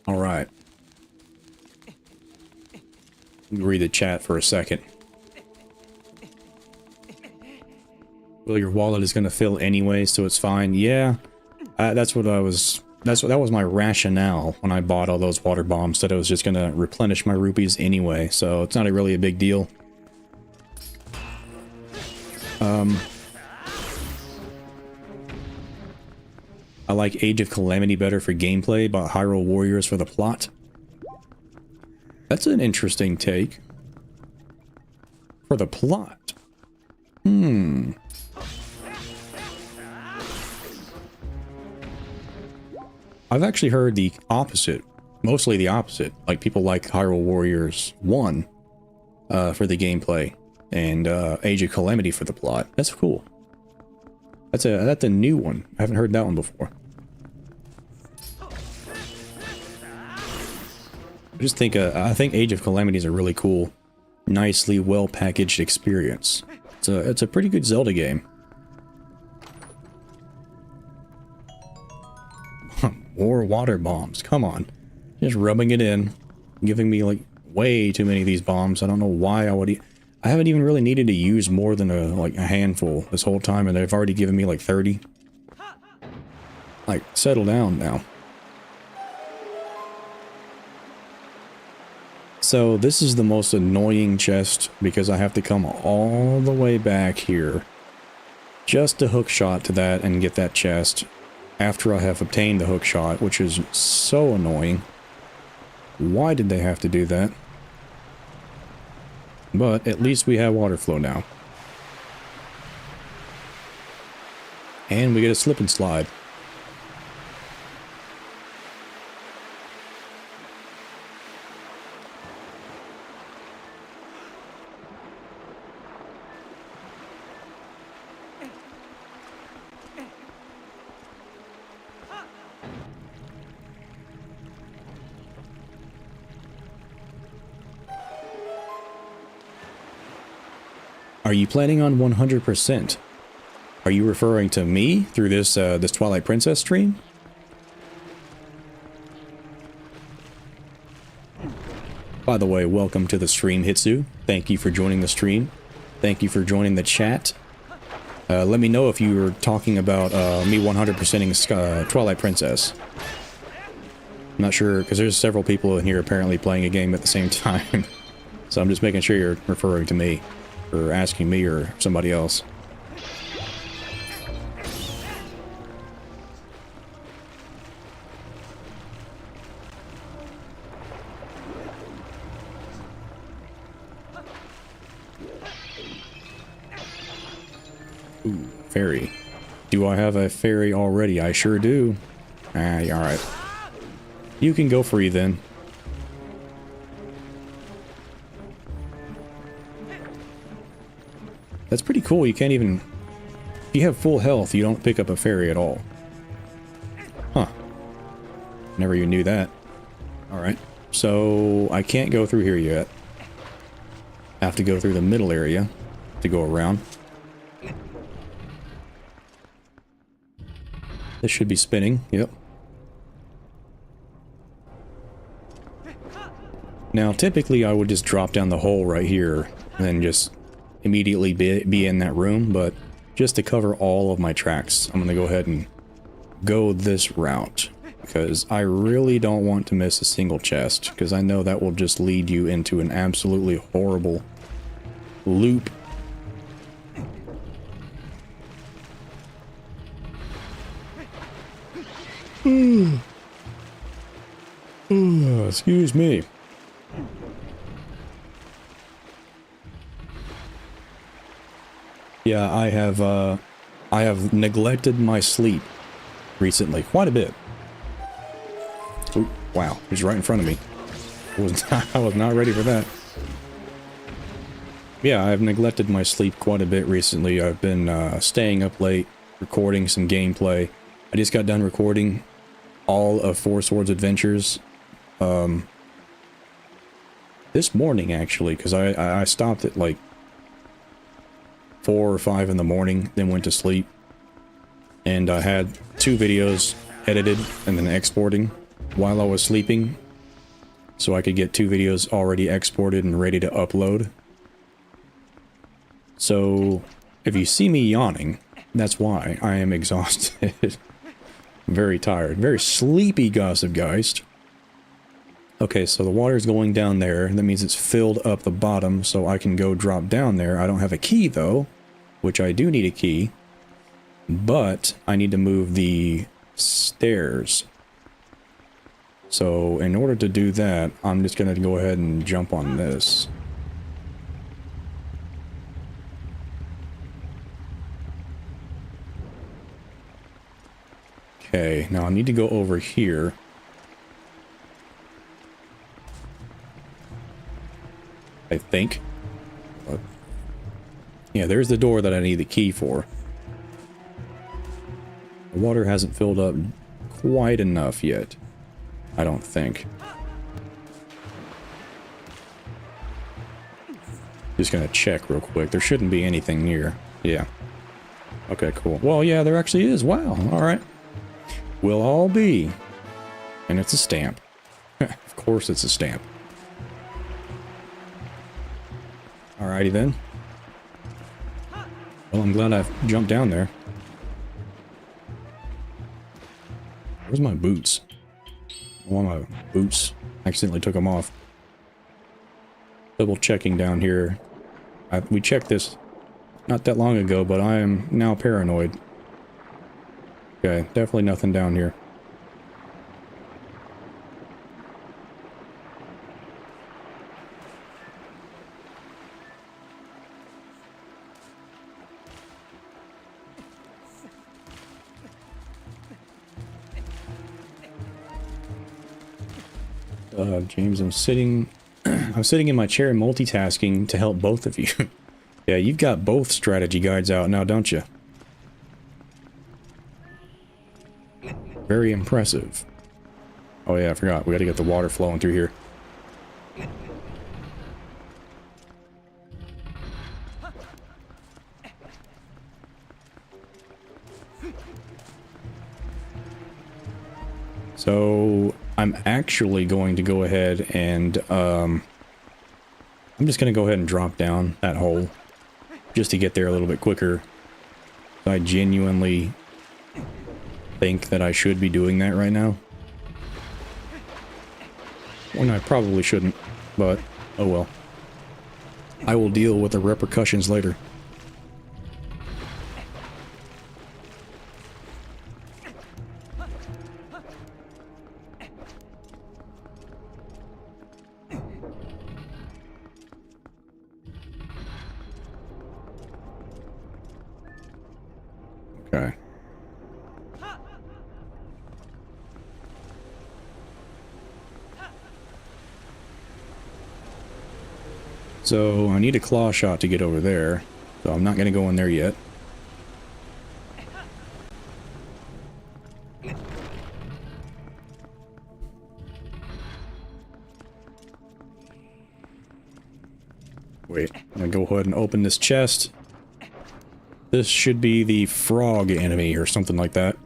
Alright. Read the chat for a second. Well, your wallet is going to fill anyway, so it's fine. Yeah, that's what I was that was my rationale when I bought all those water bombs, that it was just gonna replenish my rupees anyway, so it's not really a big deal. I like Age of Calamity better for gameplay, but Hyrule Warriors for the plot. That's an interesting take. For the plot. I've actually heard the opposite. Mostly the opposite. Like, people like Hyrule Warriors 1 for the gameplay, and Age of Calamity for the plot. That's cool. That's a new one. I haven't heard that one before. I think Age of Calamity is a really cool, nicely well-packaged experience. It's a pretty good Zelda game. More water bombs, come on. Just rubbing it in, giving me like way too many of these bombs. I don't know why I would. I haven't even really needed to use more than a handful this whole time, and they've already given me like 30. Like, settle down now. So this is the most annoying chest because I have to come all the way back here just to hook shot to that and get that chest after I have obtained the hook shot, which is so annoying. Why did they have to do that? But at least we have water flow now. And we get a slip and slide. Are you planning on 100%? Are you referring to me through this this Twilight Princess stream? By the way, welcome to the stream, Hitsu. Thank you for joining the stream. Thank you for joining the chat. Let me know if you were talking about me 100%ing Twilight Princess. I'm not sure, because there's several people in here apparently playing a game at the same time. So I'm just making sure you're referring to me, or asking me or somebody else. Ooh, fairy. Do I have a fairy already? I sure do. Ah, alright. You can go free then. That's pretty cool. You can't even... If you have full health, you don't pick up a fairy at all. Huh. Never even knew that. Alright. So, I can't go through here yet. I have to go through the middle area to go around. This should be spinning. Yep. Now, typically I would just drop down the hole right here and then just immediately be in that room, but just to cover all of my tracks, I'm going to go ahead and go this route because I really don't want to miss a single chest, because I know that will just lead you into an absolutely horrible loop. Excuse me. Yeah, I have neglected my sleep recently quite a bit. Ooh, wow, he's right in front of me. I was not ready for that. Yeah, I've neglected my sleep quite a bit recently. I've been staying up late, recording some gameplay. I just got done recording all of Four Swords Adventures this morning, actually, because I stopped at like 4 or 5 in the morning, then went to sleep, and I had 2 videos edited and then exporting while I was sleeping, so I could get 2 videos already exported and ready to upload. So if you see me yawning, that's why. I am exhausted. Very tired. Very sleepy, Gossip Geist. Okay, so the water's going down there. That means it's filled up the bottom, so I can go drop down there. I don't have a key, though, which I do need a key. But I need to move the stairs. So in order to do that, I'm just going to go ahead and jump on this. Okay, now I need to go over here. I think. But yeah, there's the door that I need the key for. The water hasn't filled up quite enough yet. I don't think. Just gonna check real quick. There shouldn't be anything near. Yeah. Okay, cool. Well, yeah, there actually is. Wow. Alright. We'll all be. And it's a stamp. Of course it's a stamp. Alrighty then. Well, I'm glad I jumped down there. Where's my boots? One of my boots. Accidentally took them off. Double checking down here. We checked this not that long ago, but I am now paranoid. Okay, definitely nothing down here. James, I'm sitting in my chair multitasking to help both of you. Yeah, you've got both strategy guides out now, don't you? Very impressive. Oh yeah, I forgot. We gotta get the water flowing through here. So I'm actually going to go ahead and I'm just going to go ahead and drop down that hole just to get there a little bit quicker. I genuinely think that I should be doing that right now. When I probably shouldn't, but oh well. I will deal with the repercussions later. Okay. So I need a claw shot to get over there, so I'm not going to go in there yet. Wait, I'm going to go ahead and open this chest. This should be the frog enemy or something like that.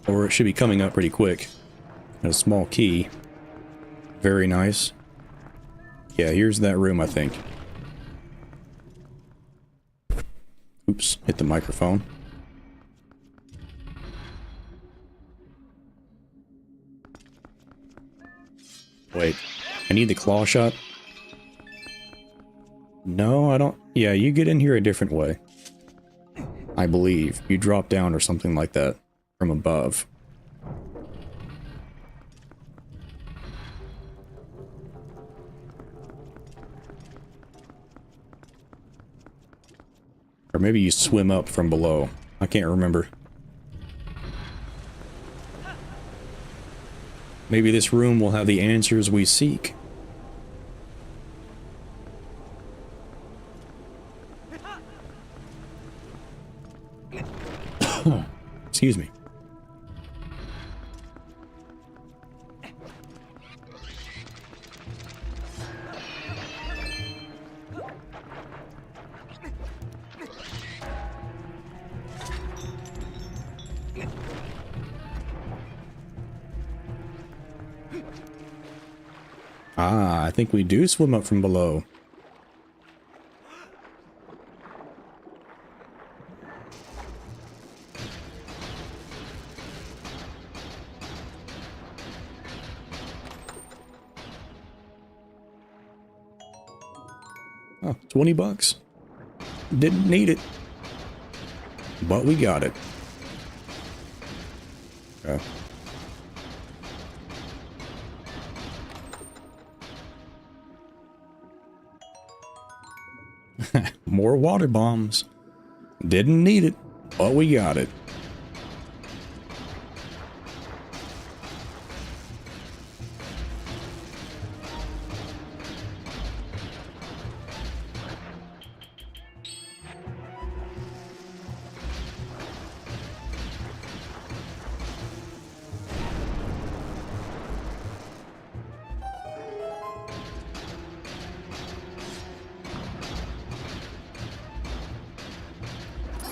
Or it should be coming up pretty quick. And a small key. Very nice. Yeah, here's that room, I think. Oops, hit the microphone. Wait, I need the claw shot? No, I don't. Yeah, you get in here a different way. I believe. You drop down or something like that from above. Or maybe you swim up from below. I can't remember. Maybe this room will have the answers we seek. Excuse me. Ah, I think we do swim up from below. Oh, 20 bucks. Didn't need it. But we got it. Okay. More water bombs. Didn't need it, but we got it.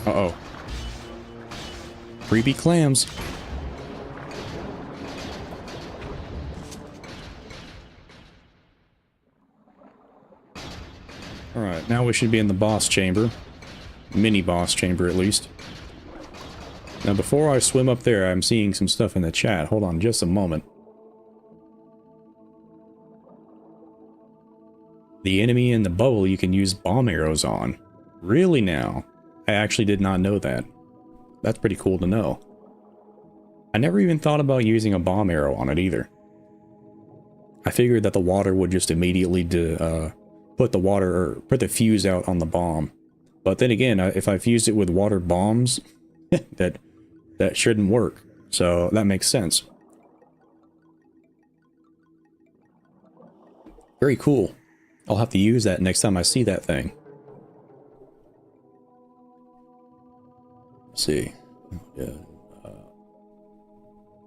Uh-oh. Creepy clams. Alright, now we should be in the boss chamber. Mini boss chamber, at least. Now, before I swim up there, I'm seeing some stuff in the chat. Hold on just a moment. The enemy in the bubble you can use bomb arrows on. Really now? I actually did not know that. That's pretty cool to know. I never even thought about using a bomb arrow on it either. I figured that the water would just immediately put the fuse out on the bomb. But then again, if I fused it with water bombs, that shouldn't work. So that makes sense. Very cool. I'll have to use that next time I see that thing. Let's see. Yeah.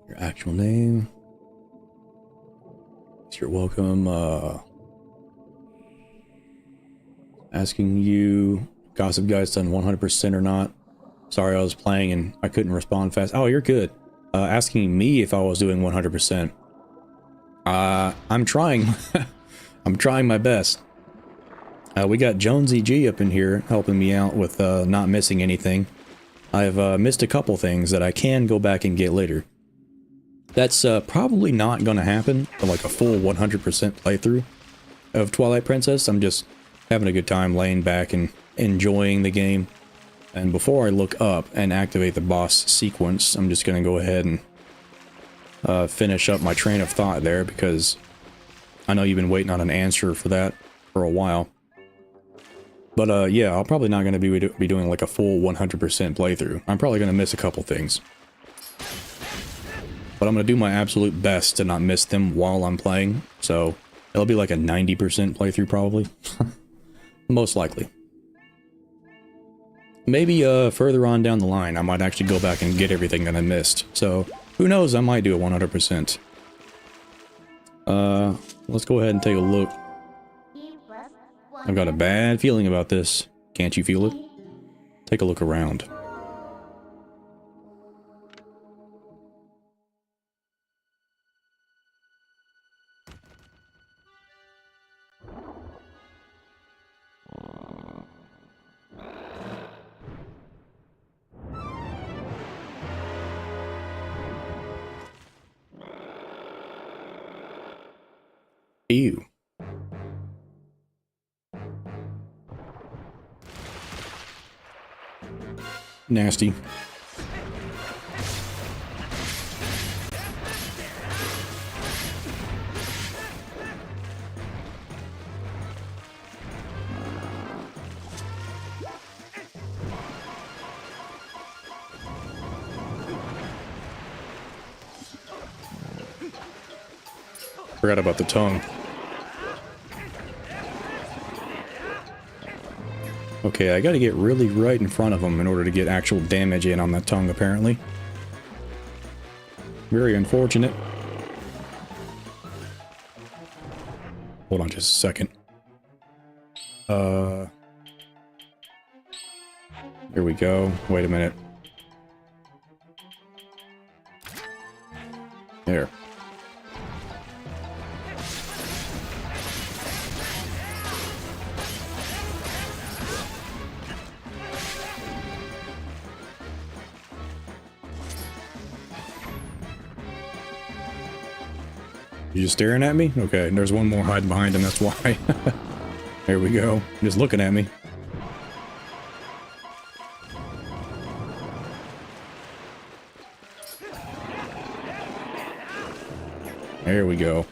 Your actual name. You're welcome. Asking you, Gossip Guy's done 100% or not. Sorry, I was playing and I couldn't respond fast. Oh, you're good. Asking me if I was doing 100%. I'm trying. I'm trying my best. We got Jonsey G up in here helping me out with not missing anything. I've missed a couple things that I can go back and get later. That's probably not going to happen for like a full 100% playthrough of Twilight Princess. I'm just having a good time laying back and enjoying the game. And before I look up and activate the boss sequence, I'm just going to go ahead and finish up my train of thought there, because I know you've been waiting on an answer for that for a while. But yeah, I'm probably not going to be doing like a full 100% playthrough. I'm probably going to miss a couple things. But I'm going to do my absolute best to not miss them while I'm playing. So it'll be like a 90% playthrough probably. Most likely. Maybe further on down the line, I might actually go back and get everything that I missed. So who knows, I might do it 100%. Let's go ahead and take a look. I've got a bad feeling about this. Can't you feel it? Take a look around. Ew. Nasty. Forgot about the tongue. Okay, I gotta get really right in front of him in order to get actual damage in on that tongue, apparently. Very unfortunate. Hold on just a second. Here we go. Wait a minute. There. You just staring at me? Okay, there's one more hiding behind him, that's why. There we go. Just looking at me. There we go.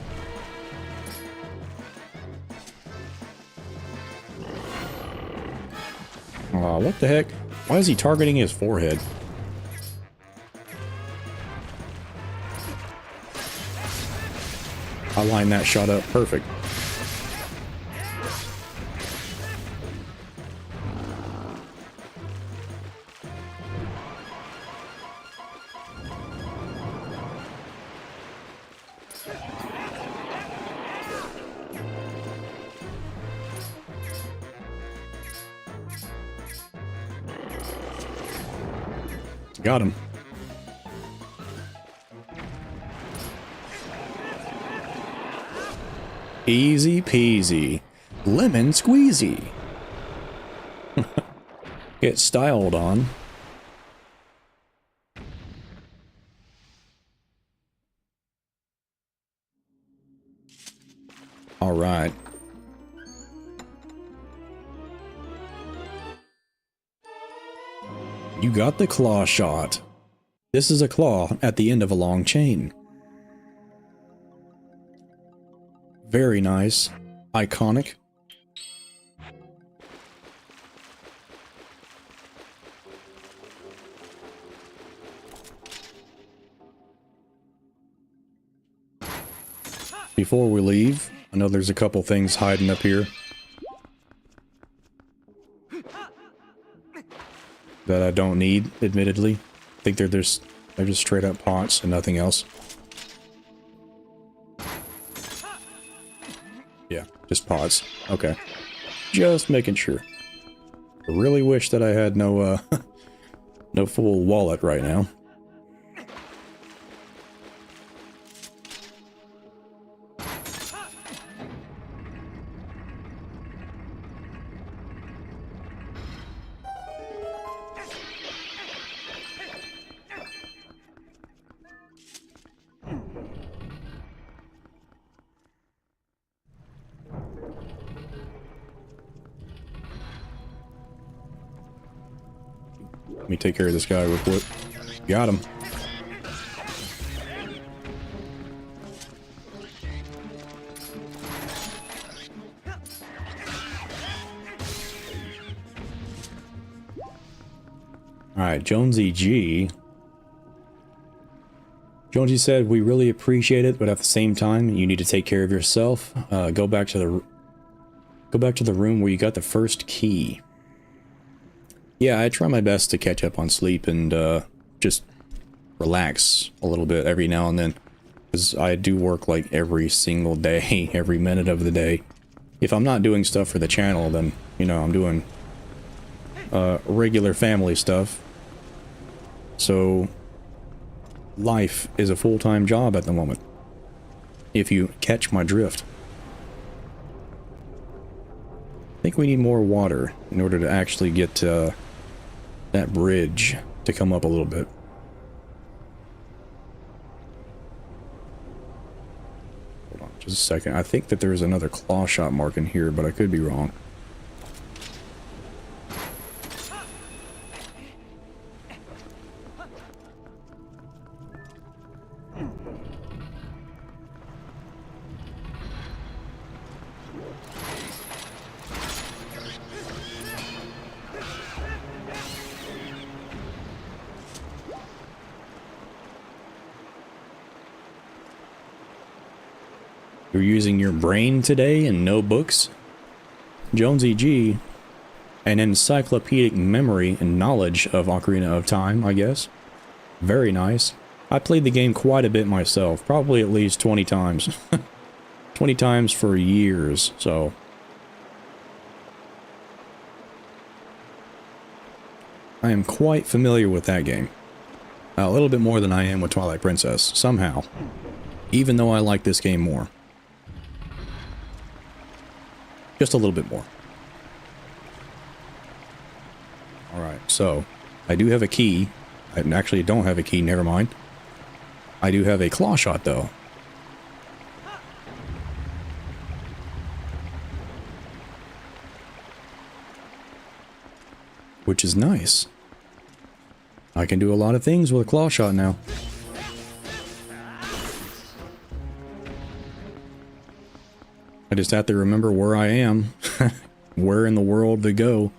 Aw, what the heck? Why is he targeting his forehead? I lined that shot up perfect. Got him. Easy peasy. Lemon squeezy. Get styled on. All right. You got the claw shot. This is a claw at the end of a long chain. Very nice. Iconic. Before we leave, I know there's a couple things hiding up here that I don't need, admittedly. I think they're just straight up pots and nothing else. Yeah, just pots. Okay. Just making sure. I really wish that I had no no full wallet right now. Let me take care of this guy real quick. Got him. Alright, Jonsey G. Jonsey said, we really appreciate it, but at the same time, you need to take care of yourself. Go back to the room where you got the first key. Yeah, I try my best to catch up on sleep and just relax a little bit every now and then. Because I do work like every single day, every minute of the day. If I'm not doing stuff for the channel, then, you know, I'm doing regular family stuff. So, life is a full-time job at the moment. If you catch my drift. I think we need more water in order to actually get that bridge to come up a little bit. Hold on just a second. I think that there's another claw shot mark in here, but I could be wrong. You're using your brain today and no books? Jonsey G, an encyclopedic memory and knowledge of Ocarina of Time, I guess. Very nice. I played the game quite a bit myself, probably at least 20 times. 20 times for years, so... I am quite familiar with that game. A little bit more than I am with Twilight Princess, somehow. Even though I like this game more. Just a little bit more. Alright, so, I do have a key. I actually don't have a key, never mind. I do have a claw shot, though. which is nice. I can do a lot of things with a claw shot now. I just have to remember where I am, where in the world to go.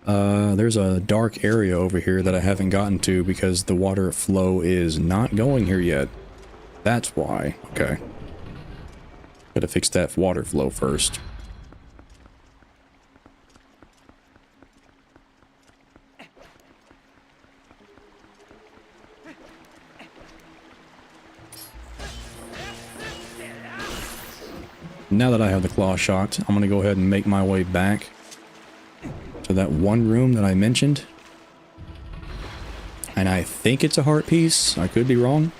There's a dark area over here that I haven't gotten to because the water flow is not going here yet. That's why. Okay. Gotta fix that water flow first. Now that I have the claw shot, I'm gonna go ahead and make my way back to that one room that I mentioned. And I think it's a heart piece. I could be wrong.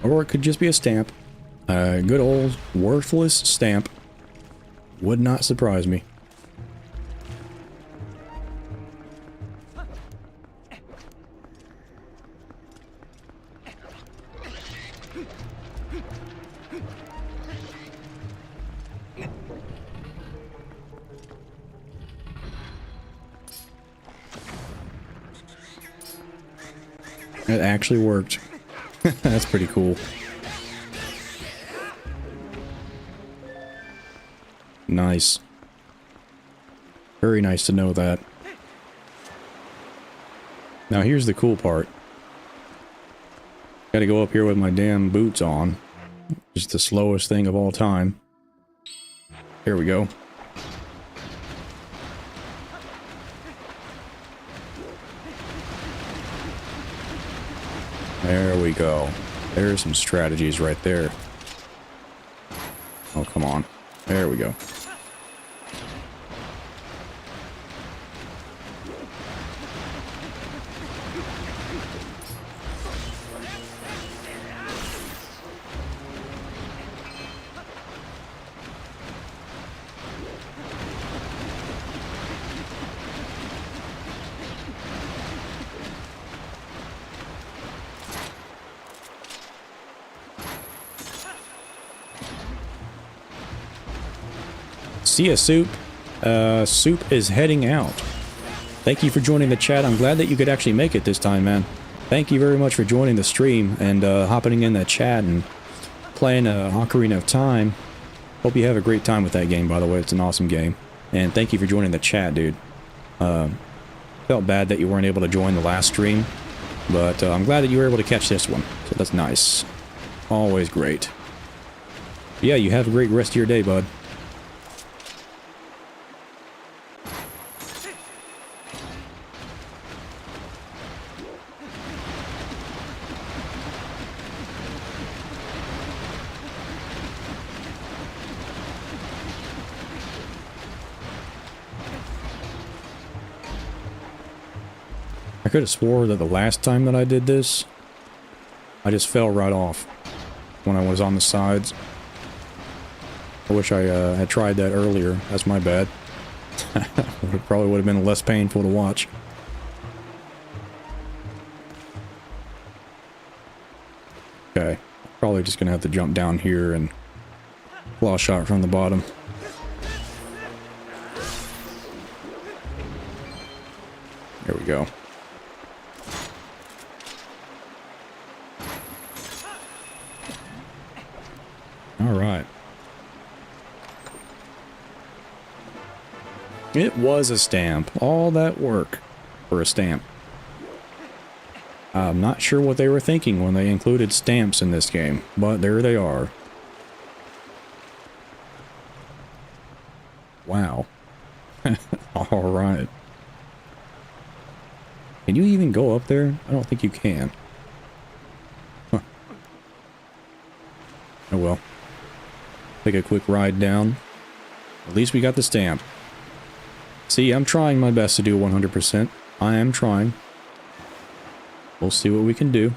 Or it could just be a stamp. A good old worthless stamp. Would not surprise me. It actually worked. That's pretty cool. Nice. Very nice to know that. Now here's the cool part. Gotta go up here with my damn boots on. Just the slowest thing of all time. Here we go. There we go. There's some strategies right there. Oh, come on. There we go. See ya, Soup. Soup is heading out. Thank you for joining the chat. I'm glad that you could actually make it this time, man. Thank you very much for joining the stream and hopping in that chat and playing Ocarina of Time. Hope you have a great time with that game, by the way. It's an awesome game. And thank you for joining the chat, dude. Felt bad that you weren't able to join the last stream, but I'm glad that you were able to catch this one. So that's nice. Always great. Yeah, you have a great rest of your day, bud. I could have swore that the last time that I did this, I just fell right off when I was on the sides. I wish I had tried that earlier. That's my bad. It probably would have been less painful to watch. Okay. Probably just gonna have to jump down here and claw shot from the bottom. There we go. Alright. It was a stamp. All that work for a stamp. I'm not sure what they were thinking when they included stamps in this game, but there they are. Wow. Alright. Can you even go up there? I don't think you can. Huh. Oh well. Take a quick ride down. At least we got the stamp. See, I'm trying my best to do 100%. I am trying. We'll see what we can do.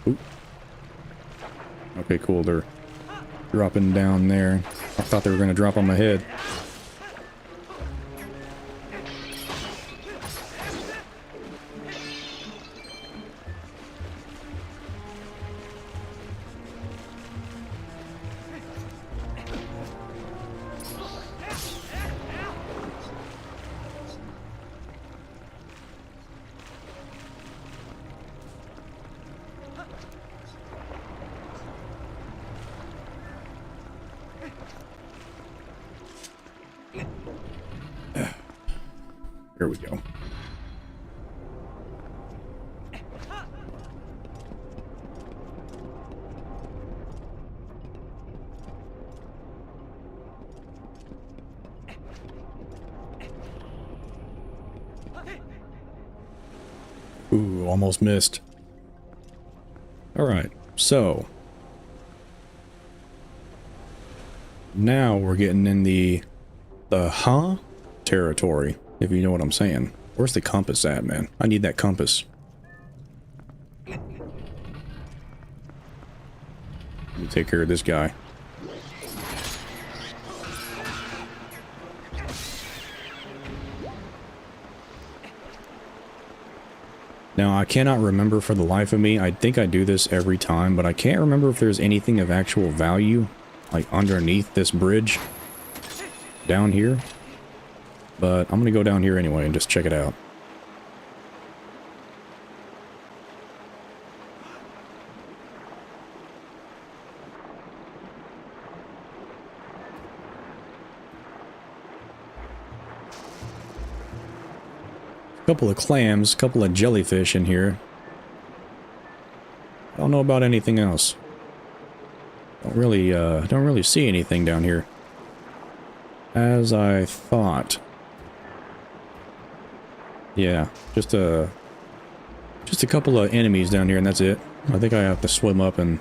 Ooh. Okay, cool. They're dropping down there. I thought they were going to drop on my head. Here we go. Ooh, almost missed. All right, so now we're getting in the territory, if you know what I'm saying. Where's the compass at, man? I need that compass. Let me take care of this guy. Now, I cannot remember for the life of me. I think I do this every time, but I can't remember if there's anything of actual value, like underneath this bridge down here. But I'm going to go down here anyway and just check it out. A couple of clams, a couple of jellyfish in here. I don't know about anything else. Don't really see anything down here. As I thought. Yeah, just a couple of enemies down here and that's it. I think I have to swim up and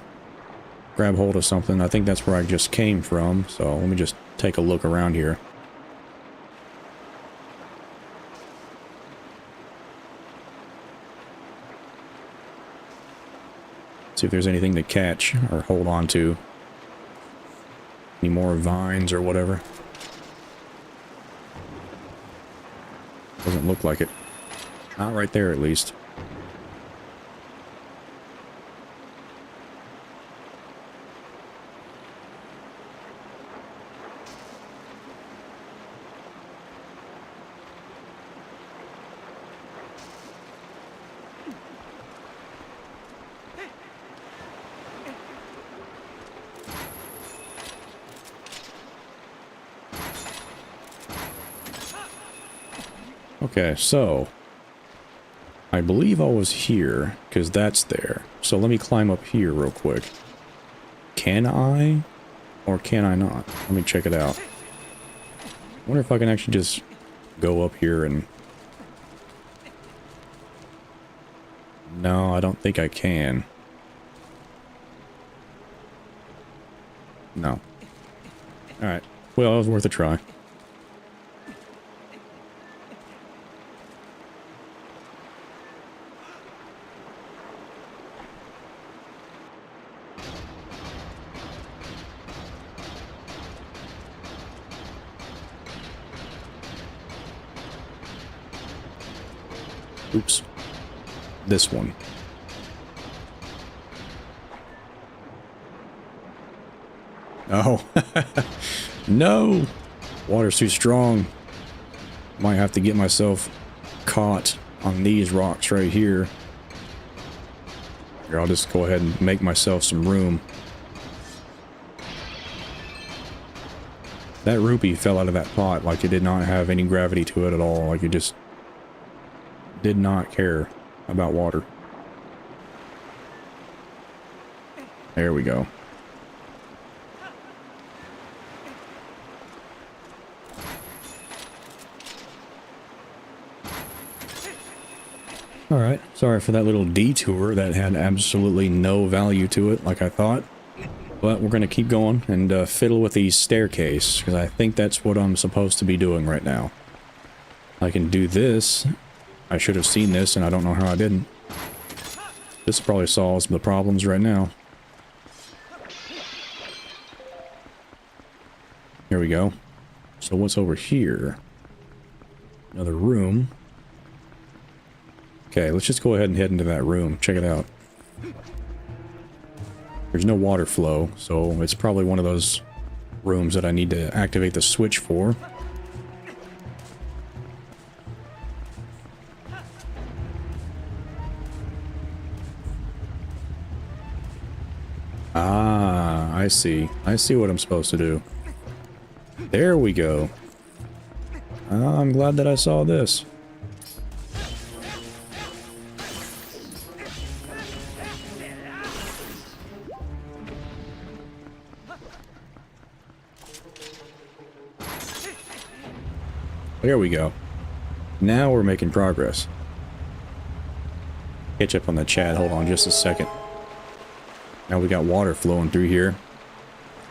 grab hold of something. I think that's where I just came from, so let me just take a look around here. See if there's anything to catch or hold on to. Any more vines or whatever. Doesn't look like it. Not right there, at least. Okay, so I believe I was here, because that's there. So let me climb up here real quick. Can I? Or can I not? Let me check it out. I wonder if I can actually just go up here and... No, I don't think I can. No. Alright. Well, it was worth a try. Oops. This one. Oh. No! Water's too strong. Might have to get myself caught on these rocks right here. Here, I'll just go ahead and make myself some room. That rupee fell out of that pot like it did not have any gravity to it at all. Like it just did not care about water. There we go. Alright, sorry for that little detour that had absolutely no value to it like I thought. But we're going to keep going and fiddle with the staircase, because I think that's what I'm supposed to be doing right now. I can do this. I should have seen this, and I don't know how I didn't. This probably solves the problems right now. Here we go. So what's over here? Another room. Okay, let's just go ahead and head into that room. Check it out. There's no water flow, so it's probably one of those rooms that I need to activate the switch for. Ah, I see. I see what I'm supposed to do. There we go. I'm glad that I saw this. There we go. Now we're making progress. Catch up on the chat. Hold on just a second. Now we got water flowing through here.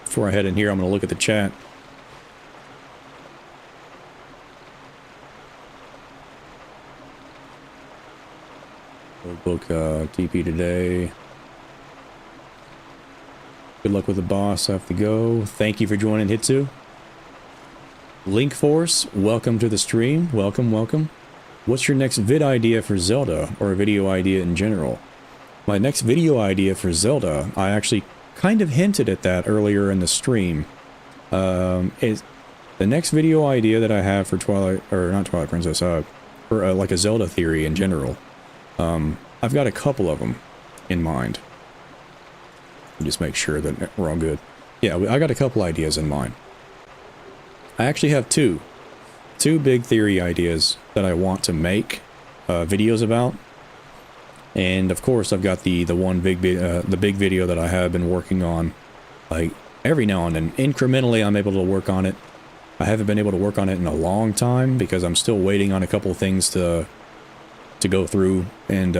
Before I head in here, I'm going to look at the chat. Book TP today. Good luck with the boss. I have to go. Thank you for joining, Hitsu. Link Force, welcome to the stream. Welcome, welcome. What's your next vid idea for Zelda, or a video idea in general? My next video idea for Zelda, I actually kind of hinted at that earlier in the stream. Is the next video idea that I have for Twilight, or not Twilight Princess, for like a Zelda theory in general. I've got a couple of them in mind. Just make sure that we're all good. Yeah, I got a couple ideas in mind. I actually have two big theory ideas that I want to make videos about. And of course, I've got the big video that I have been working on, like every now and then. Incrementally, I'm able to work on it. I haven't been able to work on it in a long time because I'm still waiting on a couple things to go through, and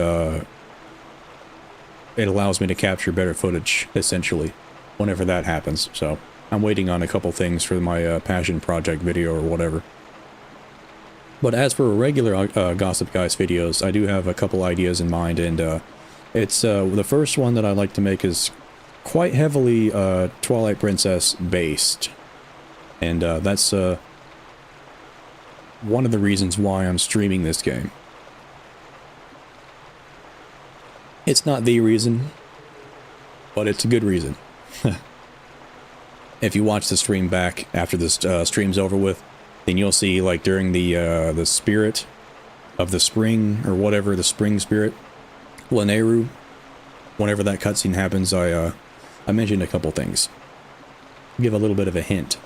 it allows me to capture better footage, essentially, whenever that happens. So I'm waiting on a couple things for my passion project video or whatever. But as for regular Gossip Guys videos, I do have a couple ideas in mind, and it's the first one that I like to make is quite heavily Twilight Princess based, and that's one of the reasons why I'm streaming this game. It's not the reason, but it's a good reason. If you watch the stream back after this stream's over with, then you'll see, like, during the spirit of the spring, or whatever, the spring spirit, Laneru, whenever that cutscene happens, I mentioned a couple things. Give a little bit of a hint.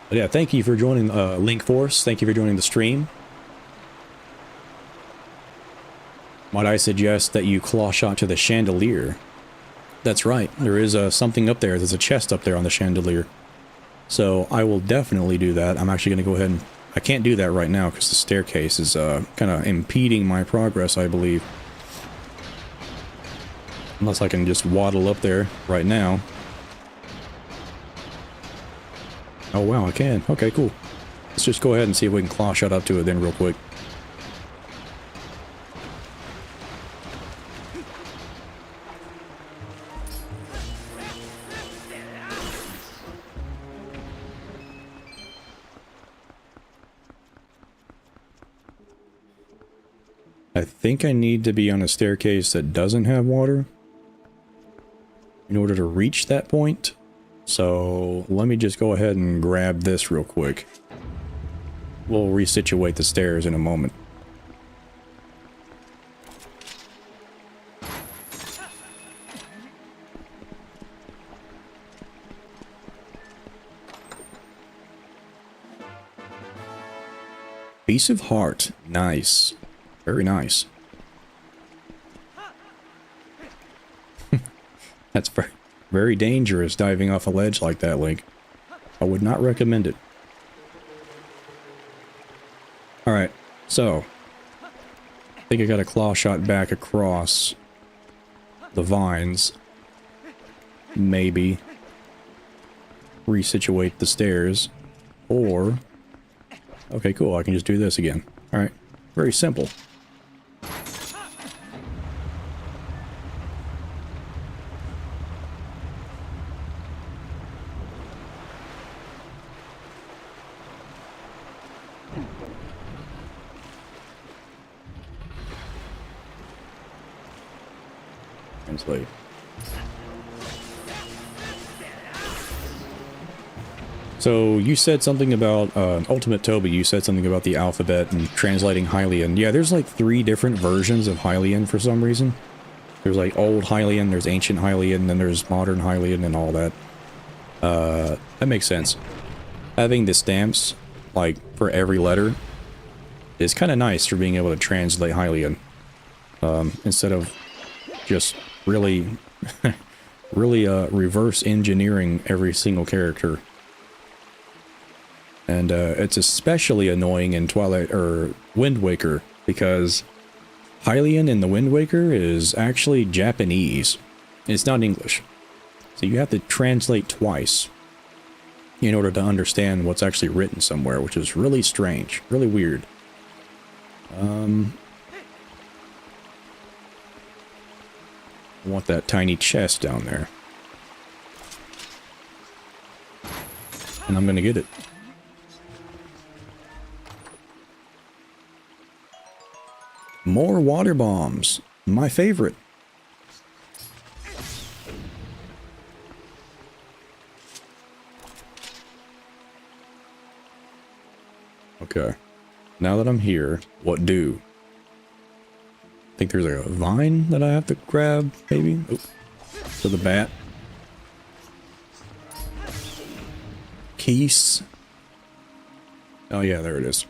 But yeah, thank you for joining Link Force. Thank you for joining the stream. Might I suggest that you claw shot to the chandelier? That's right, there is something up there. There's a chest up there on the chandelier. So I will definitely do that. I'm actually going to go ahead and... I can't do that right now because the staircase is kind of impeding my progress, I believe. Unless I can just waddle up there right now. Oh wow, I can. Okay, cool. Let's just go ahead and see if we can claw shot up to it then real quick. I think I need to be on a staircase that doesn't have water in order to reach that point. So let me just go ahead and grab this real quick. We'll resituate the stairs in a moment. Piece of heart. Nice. Very nice. That's very dangerous, diving off a ledge like that, Link. I would not recommend it. Alright, so I think I got a claw shot back across the vines. Maybe resituate the stairs. Or... okay, cool, I can just do this again. Alright, very simple. Translate. So you said something about Ultimate Toby. You said something about the alphabet and translating Hylian. Yeah, there's like 3 different versions of Hylian for some reason. There's like old Hylian, there's ancient Hylian, then there's modern Hylian and all that. That makes sense. Having the stamps like for every letter is kind of nice for being able to translate Hylian. Instead of just really, really reverse engineering every single character. And it's especially annoying in Twilight or Wind Waker because Hylian in the Wind Waker is actually Japanese. It's not English. So you have to translate twice in order to understand what's actually written somewhere, which is really strange, really weird. I want that tiny chest down there. And I'm gonna get it. More water bombs. My favorite. Okay. Now that I'm here, what do? I think there's a vine that I have to grab, maybe? Oh, for the bat. Keys. Oh yeah, there it is.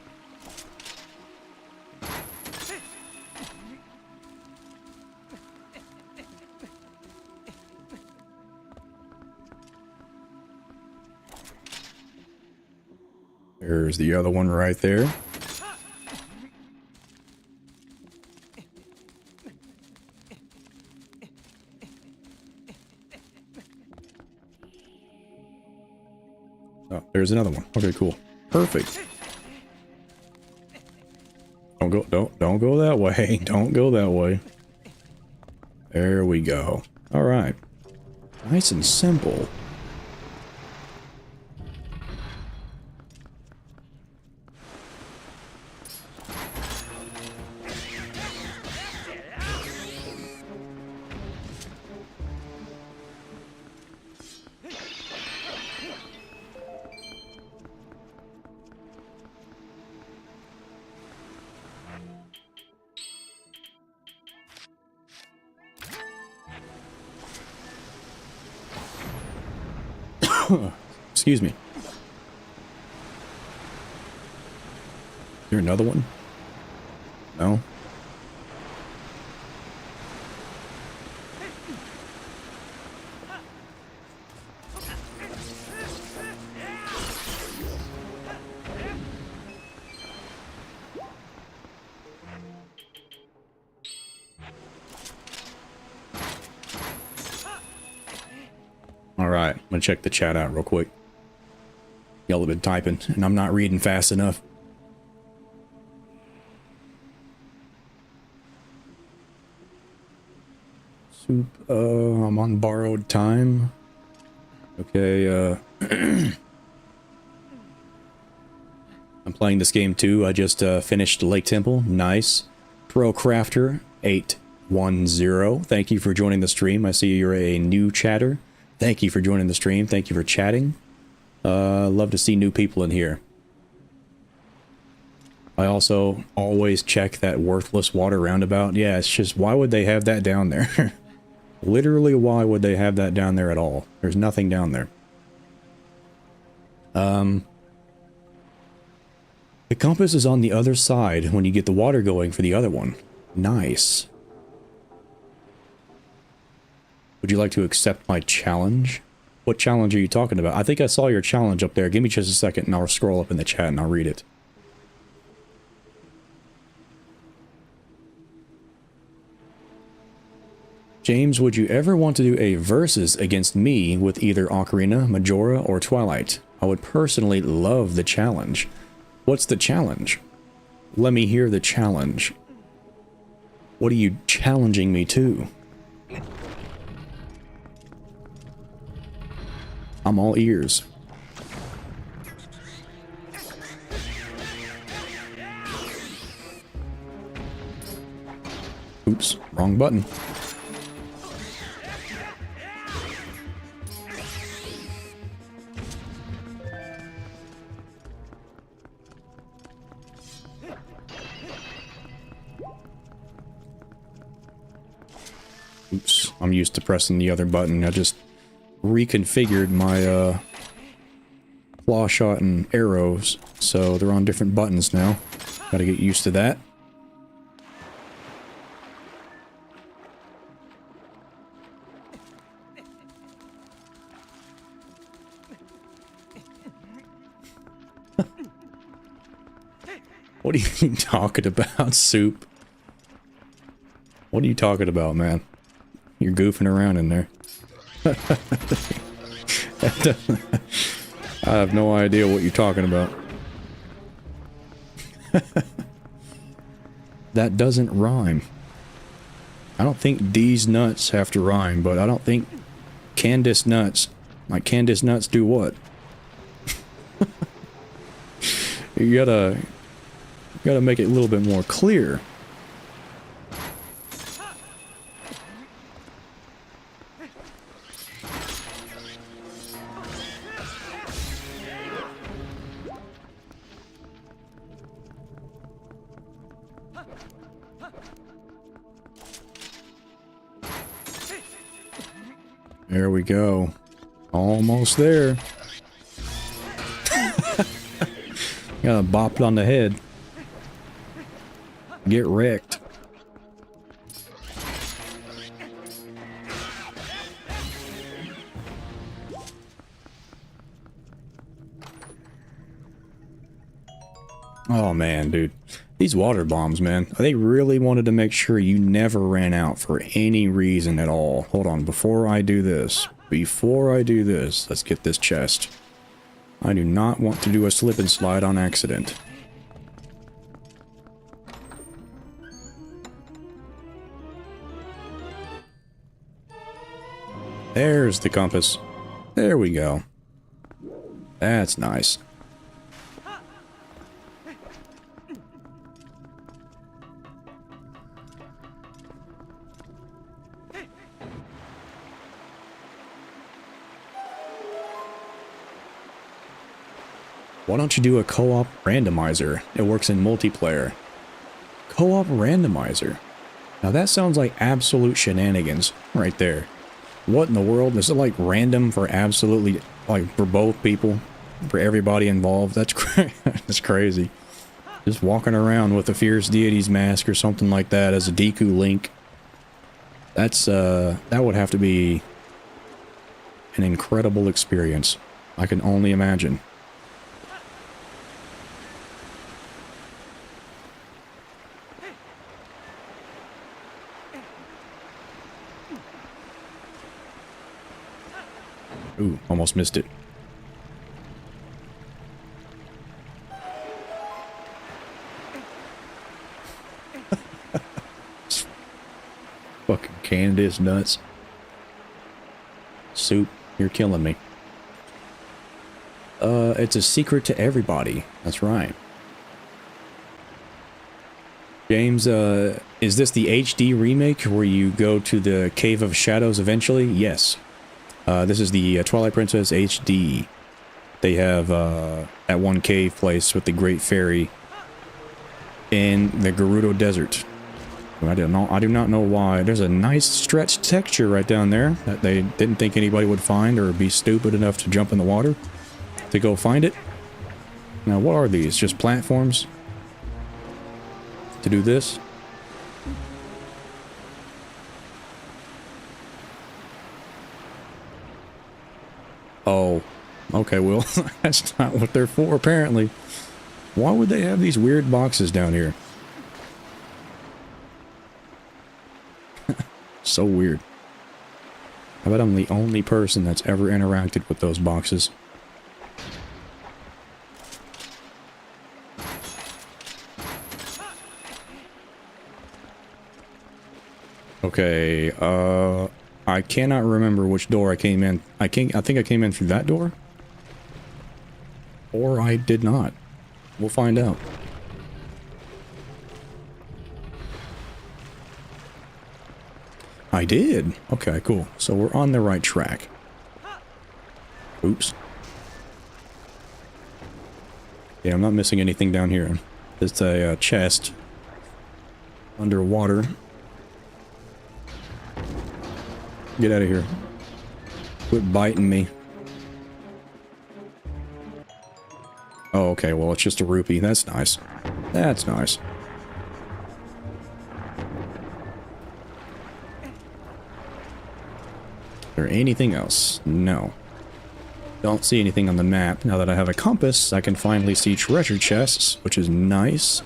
There's the other one right there. Oh, there's another one. Okay, cool. Perfect. Don't go that way. Don't go that way. There we go. All right. Nice and simple. Excuse me. Is there another one? No? Alright, I'm gonna check the chat out real quick. Y'all have been typing, and I'm not reading fast enough. Soup, I'm on borrowed time. Okay, I'm playing this game too. I just finished Lake Temple. Nice. Pro Crafter 810. Thank you for joining the stream. I see you're a new chatter. Thank you for joining the stream. Thank you for chatting. Love to see new people in here. I also always check that worthless water roundabout. Yeah, it's just, why would they have that down there? Literally, why would they have that down there at all? There's nothing down there. The compass is on the other side when you get the water going for the other one. Nice. Would you like to accept my challenge? What challenge are you talking about? I think I saw your challenge up there. Give me just a second and I'll scroll up in the chat and I'll read it. James, would you ever want to do a versus against me with either Ocarina, Majora, or Twilight? I would personally love the challenge. What's the challenge? Let me hear the challenge. What are you challenging me to? I'm all ears. Oops, wrong button. I'm used to pressing the other button. I just reconfigured my claw shot and arrows, so they're on different buttons now. Gotta get used to that. What are you talking about, Soup? What are you talking about, man? You're goofing around in there. I have no idea what you're talking about. That doesn't rhyme. I don't think these nuts have to rhyme, but I don't think Candace nuts, like Candace nuts do what? You gotta make it a little bit more clear. There we go. Almost there. Got bopped on the head. Get wrecked. Oh man, dude. These water bombs, man. They really wanted to make sure you never ran out for any reason at all. Hold on, before I do this, let's get this chest. I do not want to do a slip and slide on accident. There's the compass. There we go. That's nice. Why don't you do a co-op randomizer? It works in multiplayer. Co-op randomizer. Now that sounds like absolute shenanigans right there. What in the world? Is it like random for absolutely, like for both people? For everybody involved? That's that's crazy. Just walking around with a Fierce Deity's mask or something like that as a Deku Link. That's, that would have to be an incredible experience. I can only imagine. Ooh, almost missed it. Fucking Candace nuts. Soup, you're killing me. It's a secret to everybody. That's right. James, is this the HD remake where you go to the Cave of Shadows eventually? Yes. This is the Twilight Princess HD. They have that one cave place with the Great Fairy in the Gerudo Desert. I do not know why. There's a nice stretched texture right down there that they didn't think anybody would find or be stupid enough to jump in the water to go find it. Now, what are these? Just platforms to do this? Oh, okay, well, that's not what they're for, apparently. Why would they have these weird boxes down here? So weird. I bet I'm the only person that's ever interacted with those boxes. Okay, I cannot remember which door I came in. I think I came in through that door. Or I did not. We'll find out. I did. Okay, cool. So we're on the right track. Oops. Yeah, I'm not missing anything down here. It's a chest underwater. Get out of here. Quit biting me. Oh, okay, well, it's just a rupee. That's nice. That's nice. Is there anything else? No. Don't see anything on the map. Now that I have a compass, I can finally see treasure chests, which is nice.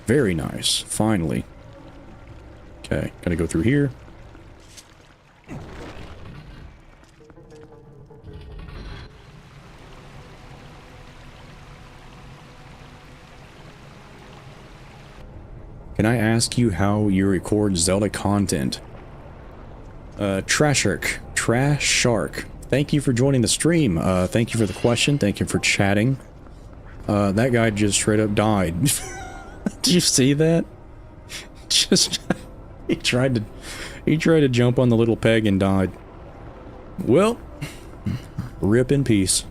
Very nice. Finally. Okay, gotta go through here. Can I ask you how you record Zelda content? Trash Shark. Thank you for joining the stream. Thank you for the question. Thank you for chatting. That guy just straight up died. Did you see that? Just he tried to jump on the little peg and died. Well, rip in peace.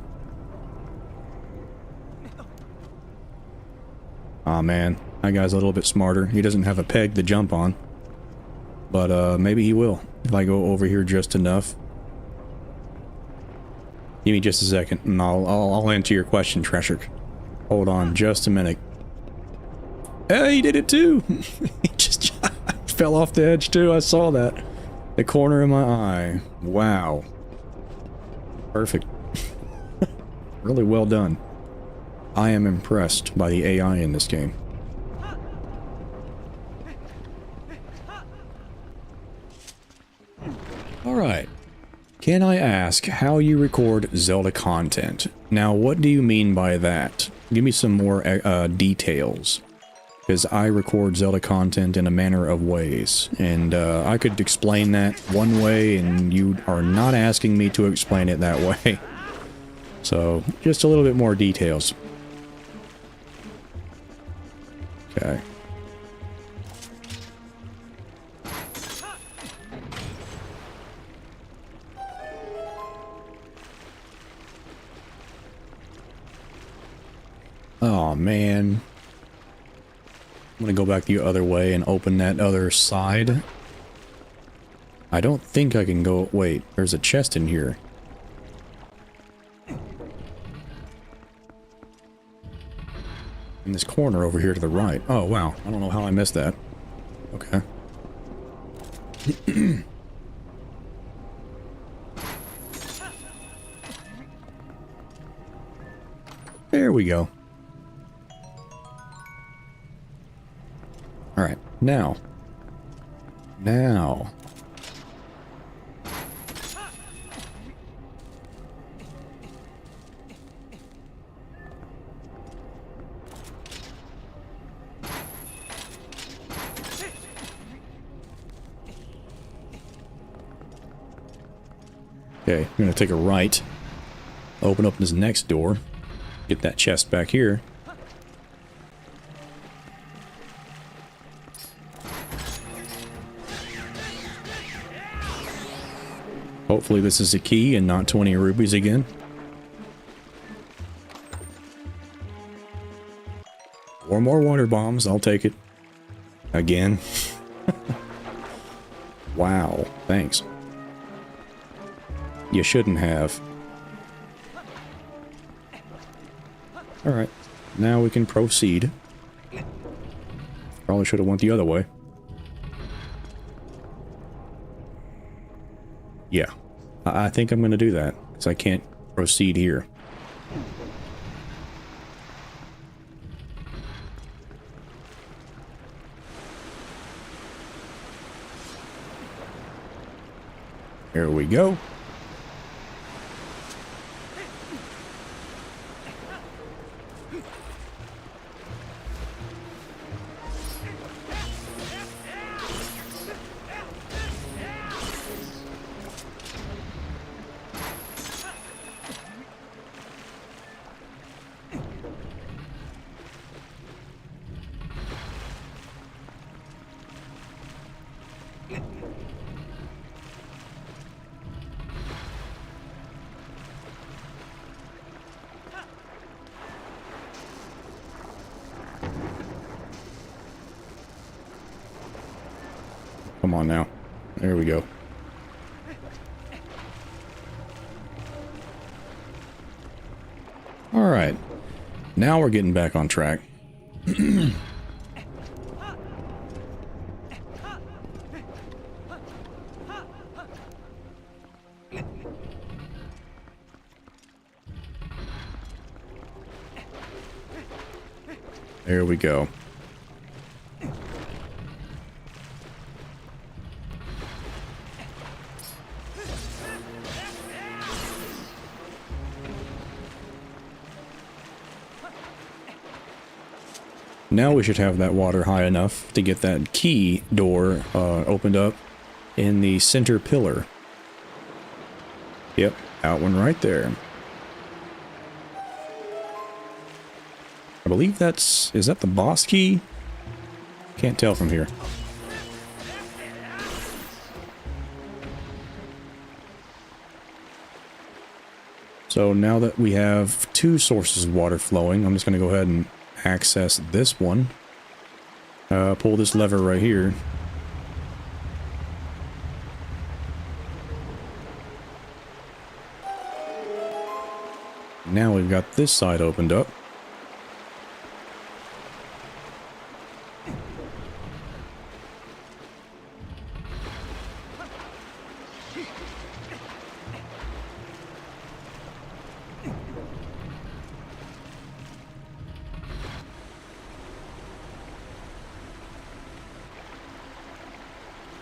Aw, man. That guy's a little bit smarter. He doesn't have a peg to jump on. But, maybe he will. If I go over here just enough. Give me just a second, and I'll answer your question, Treasure. Hold on just a minute. Hey, he did it too! He just fell off the edge too, I saw that. The corner of my eye. Wow. Perfect. Really well done. I am impressed by the AI in this game. Alright. Can I ask how you record Zelda content? Now, what do you mean by that? Give me some more details. Because I record Zelda content in a manner of ways. And I could explain that one way, and you are not asking me to explain it that way. So, just a little bit more details. Okay. Oh, man. I'm gonna go back the other way and open that other side. I don't think I can go... Wait, there's a chest in here. In this corner over here to the right. Oh, wow. I don't know how I missed that. Okay. There we go. Alright, now. Now. Okay, I'm gonna take a right. Open up this next door. Get that chest back here. Hopefully this is a key and not 20 rupees again. Or more water bombs, I'll take it. Again. Wow, thanks. You shouldn't have. Alright, now we can proceed. Probably should have went the other way. Yeah, I think I'm going to do that, because I can't proceed here. Here we go. Come on now. There we go. Alright. Now we're getting back on track. There we go. Now we should have that water high enough to get that key door opened up in the center pillar. Yep, that one right there. I believe that's... is that the boss key? Can't tell from here. So now that we have two sources of water flowing, I'm just going to go ahead and access this one. Pull this lever right here. Now we've got this side opened up.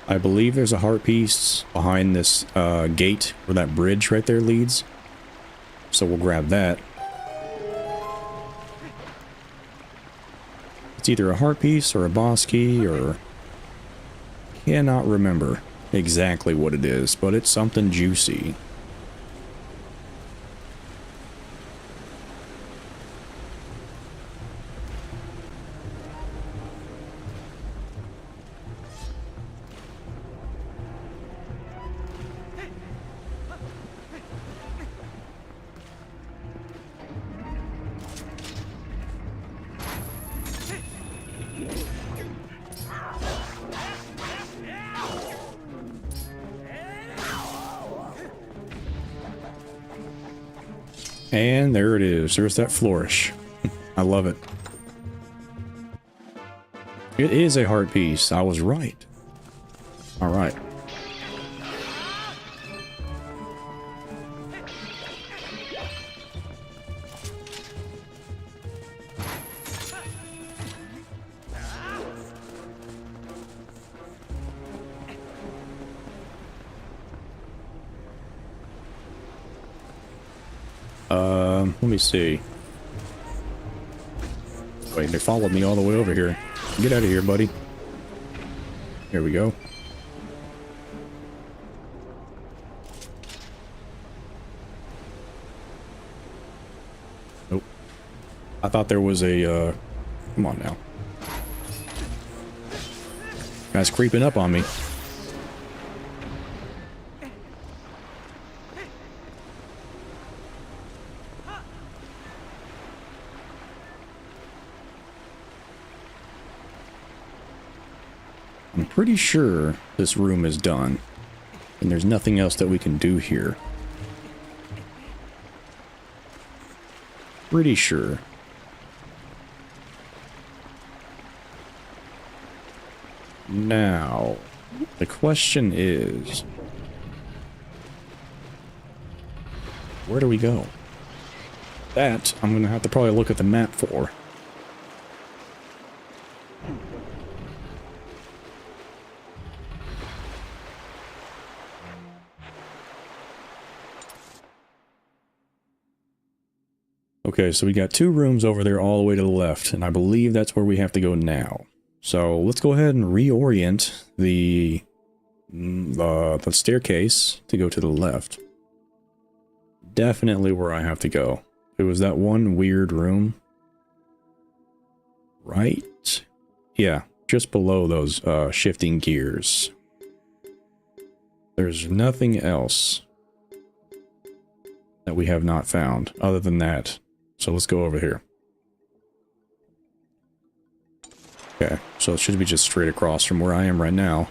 I believe there's a heart piece behind this gate where that bridge right there leads. So we'll grab that. It's either a heart piece or a boss key or... cannot remember exactly what it is, but it's something juicy. And there it is. There's that flourish. I love it. It is a heart piece. I was right. All right. Let me see. Wait, they followed me all the way over here. Get out of here, buddy. Here we go. Nope. I thought there was a, come on now. Guy's creeping up on me. I'm pretty sure this room is done, and there's nothing else that we can do here. Pretty sure. Now, the question is, where do we go? That I'm gonna have to probably look at the map for. Okay, so we got two rooms over there all the way to the left, and I believe that's where we have to go now. So let's go ahead and reorient the staircase to go to the left. Definitely where I have to go. It was that one weird room. Right? Yeah, just below those shifting gears. There's nothing else that we have not found other than that. So let's go over here. Okay, so it should be just straight across from where I am right now.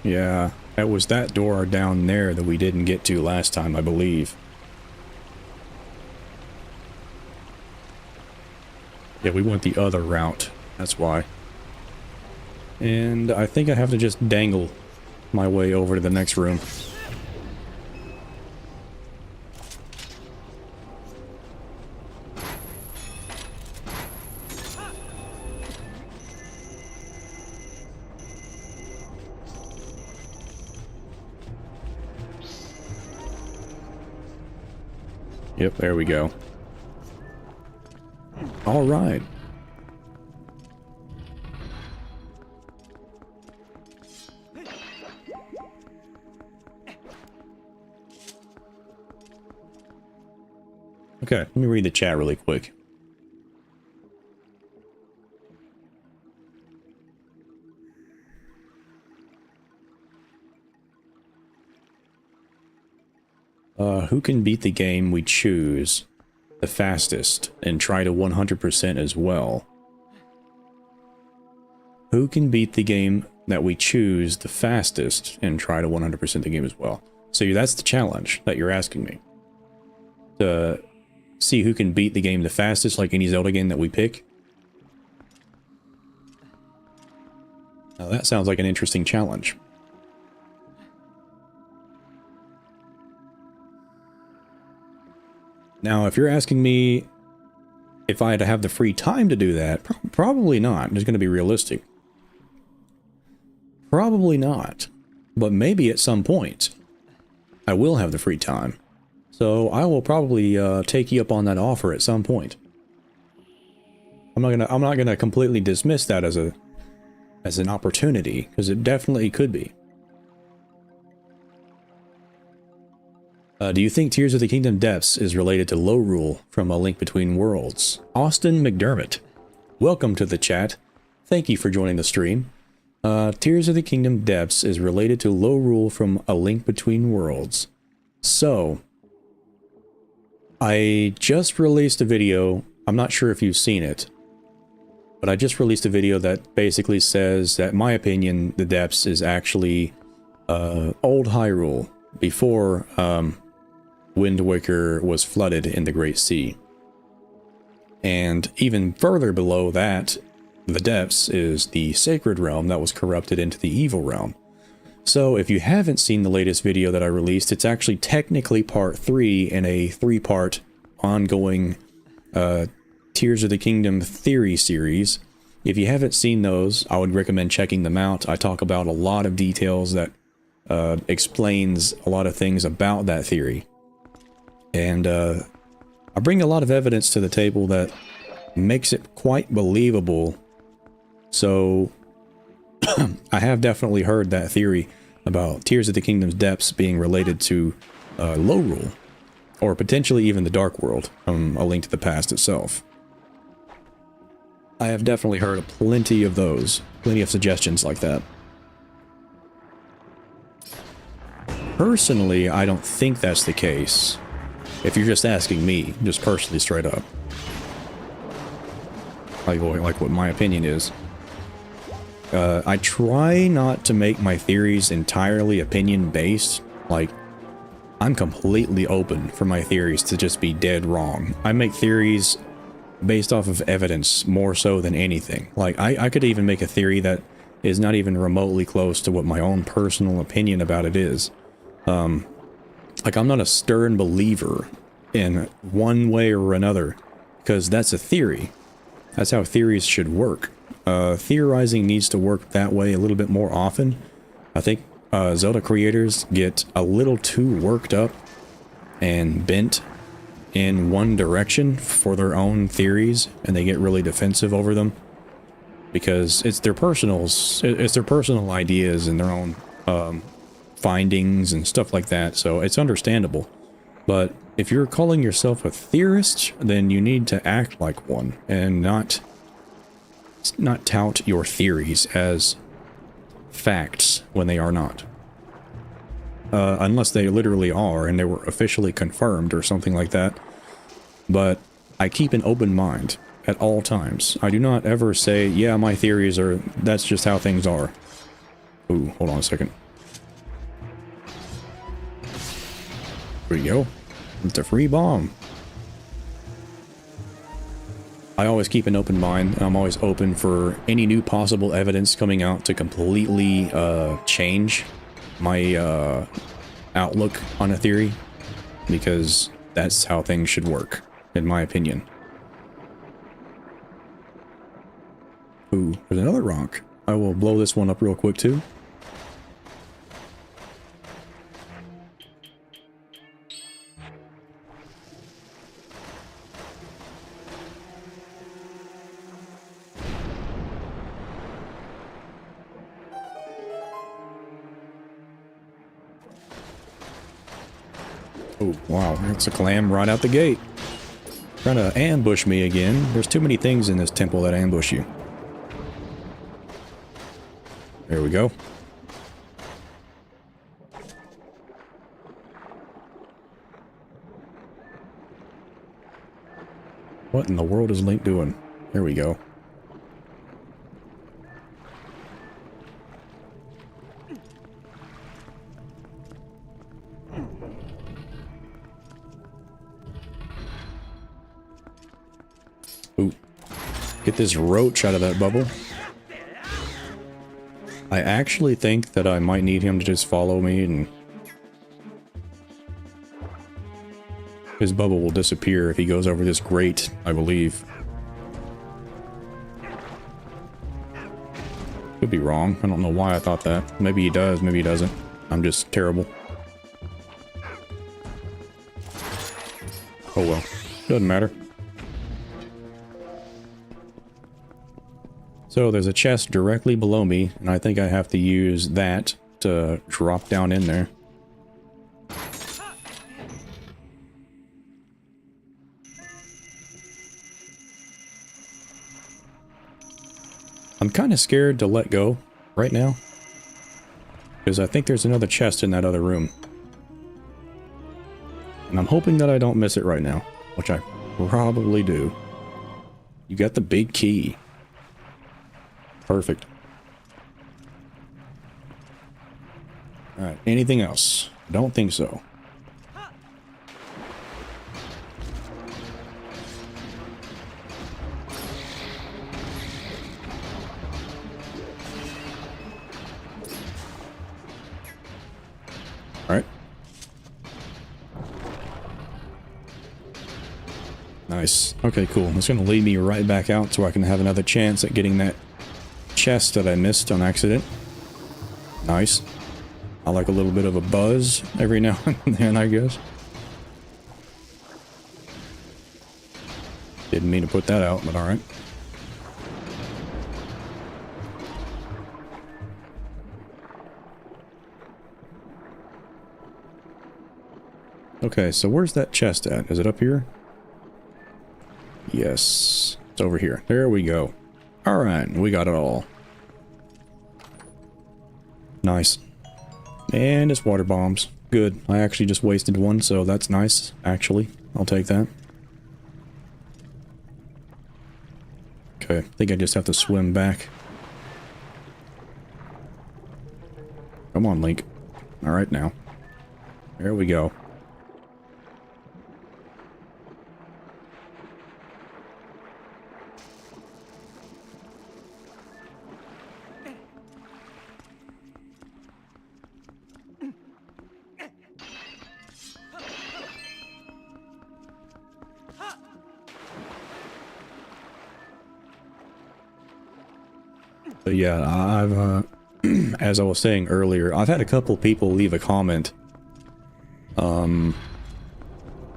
Yeah, that was that door down there that we didn't get to last time, I believe. Yeah, we went the other route. That's why. And I think I have to just dangle my way over to the next room. Yep, there we go. All right. Okay, let me read the chat really quick. Who can beat the game we choose the fastest and try to 100% as well? Who can beat the game that we choose the fastest and try to 100% the game as well? So that's the challenge that you're asking me. To see who can beat the game the fastest, like any Zelda game that we pick. Now that sounds like an interesting challenge. Now, if you're asking me if I had to have the free time to do that, probably not. I'm just going to be realistic. Probably not. But maybe at some point, I will have the free time. So I will probably take you up on that offer at some point. I'm not gonna completely dismiss that as an opportunity, because it definitely could be. Do you think Tears of the Kingdom Depths is related to Low Rule from A Link Between Worlds? Austin McDermott, welcome to the chat. Thank you for joining the stream. Tears of the Kingdom Depths is related to Low Rule from A Link Between Worlds. So, I just released a video, I'm not sure if you've seen it, but I just released a video that basically says that, in my opinion, the Depths is actually old Hyrule, before Wind Waker was flooded in the Great Sea. And even further below that, the Depths is the Sacred Realm that was corrupted into the Evil Realm. So if you haven't seen the latest video that I released, it's actually technically part 3 in a 3-part ongoing Tears of the Kingdom theory series. If you haven't seen those, I would recommend checking them out. I talk about a lot of details that explains a lot of things about that theory. And I bring a lot of evidence to the table that makes it quite believable. So I have definitely heard that theory about Tears of the Kingdom's depths being related to Low Rule, or potentially even the Dark World from A Link to the Past itself. I have definitely heard plenty of those, plenty of suggestions like that. Personally, I don't think that's the case. If you're just asking me, just personally, straight up. Like what my opinion is. I try not to make my theories entirely opinion-based. Like, I'm completely open for my theories to just be dead wrong. I make theories based off of evidence more so than anything. Like, I could even make a theory that is not even remotely close to what my own personal opinion about it is. Like, I'm not a stern believer in one way or another, because that's a theory. That's how theories should work. Theorizing needs to work that way a little bit more often. I think Zelda creators get a little too worked up and bent in one direction for their own theories, and they get really defensive over them because it's their personal ideas and their own findings and stuff like that. So it's understandable. But if you're calling yourself a theorist, then you need to act like one and not tout your theories as facts when they are not. Unless they literally are and they were officially confirmed or something like that. But I keep an open mind at all times. I do not ever say, yeah, my theories are, that's just how things are. Ooh, hold on a second. There you go. It's a free bomb. I always keep an open mind, and I'm always open for any new possible evidence coming out to completely change my outlook on a theory, because that's how things should work, in my opinion. Ooh, there's another rock. I will blow this one up real quick too. Oh, wow, that's a clam right out the gate. Trying to ambush me again. There's too many things in this temple that ambush you. There we go. What in the world is Link doing? There we go. Ooh. Get this roach out of that bubble. I actually think that I might need him to just follow me, and his bubble will disappear if he goes over this grate, I believe. Could be wrong. I don't know why I thought that. Maybe he does, maybe he doesn't. I'm just terrible. Oh well. Doesn't matter. So there's a chest directly below me, and I think I have to use that to drop down in there. I'm kind of scared to let go right now, because I think there's another chest in that other room. And I'm hoping that I don't miss it right now, which I probably do. You got the big key. Perfect. Alright, anything else? Don't think so. Alright. Nice. Okay, cool. It's going to lead me right back out so I can have another chance at getting that chest that I missed on accident. Nice. I like a little bit of a buzz every now and then, I guess. Didn't mean to put that out, but alright. Okay, so where's that chest at? Is it up here? Yes. It's over here. There we go. Alright, we got it all. Nice. And it's water bombs. Good. I actually just wasted one, so that's nice, actually. I'll take that. Okay, I think I just have to swim back. Come on, Link. Alright now. There we go. But yeah, I've, as I was saying earlier, I've had a couple people leave a comment.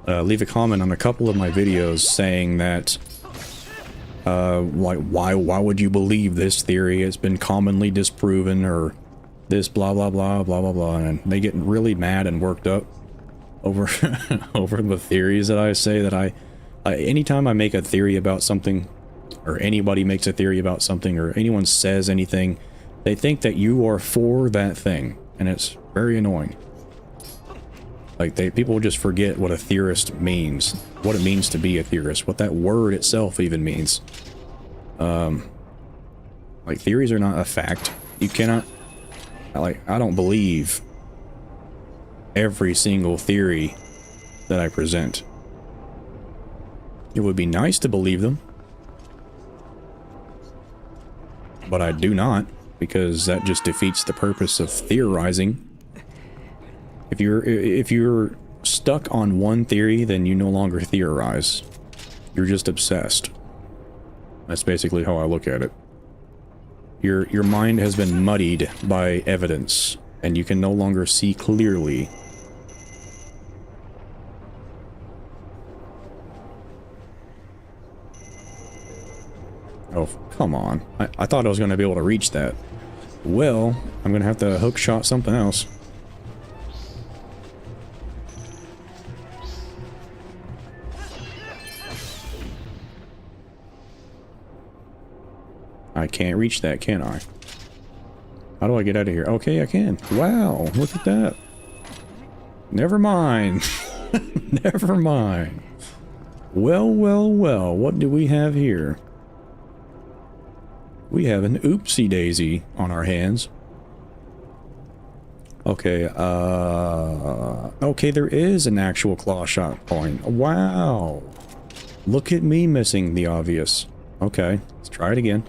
Leave a comment on a couple of my videos saying that, like, why would you believe this theory? It's been commonly disproven, or this blah blah blah blah blah blah, and they get really mad and worked up over over the theories that I say. That I anytime I make a theory about something, or anybody makes a theory about something, or anyone says anything, they think that you are for that thing, and it's very annoying. Like, people just forget what a theorist means, what it means to be a theorist, what that word itself even means. Like, theories are not a fact. You cannot, like, I don't believe every single theory that I present. It would be nice to believe them, but I do not, because that just defeats the purpose of theorizing. If you're stuck on one theory, then you no longer theorize. You're just obsessed. That's basically how I look at it. Your mind has been muddied by evidence, and you can no longer see clearly. Oh, come on. I thought I was going to be able to reach that. Well, I'm going to have to hook shot something else. I can't reach that, can I? How do I get out of here? Okay, I can. Wow, look at that. Never mind. Never mind. Well, well, well, what do we have here? We have an oopsie daisy on our hands. Okay, okay, there is an actual claw shot point. Wow. Look at me missing the obvious. Okay, let's try it again.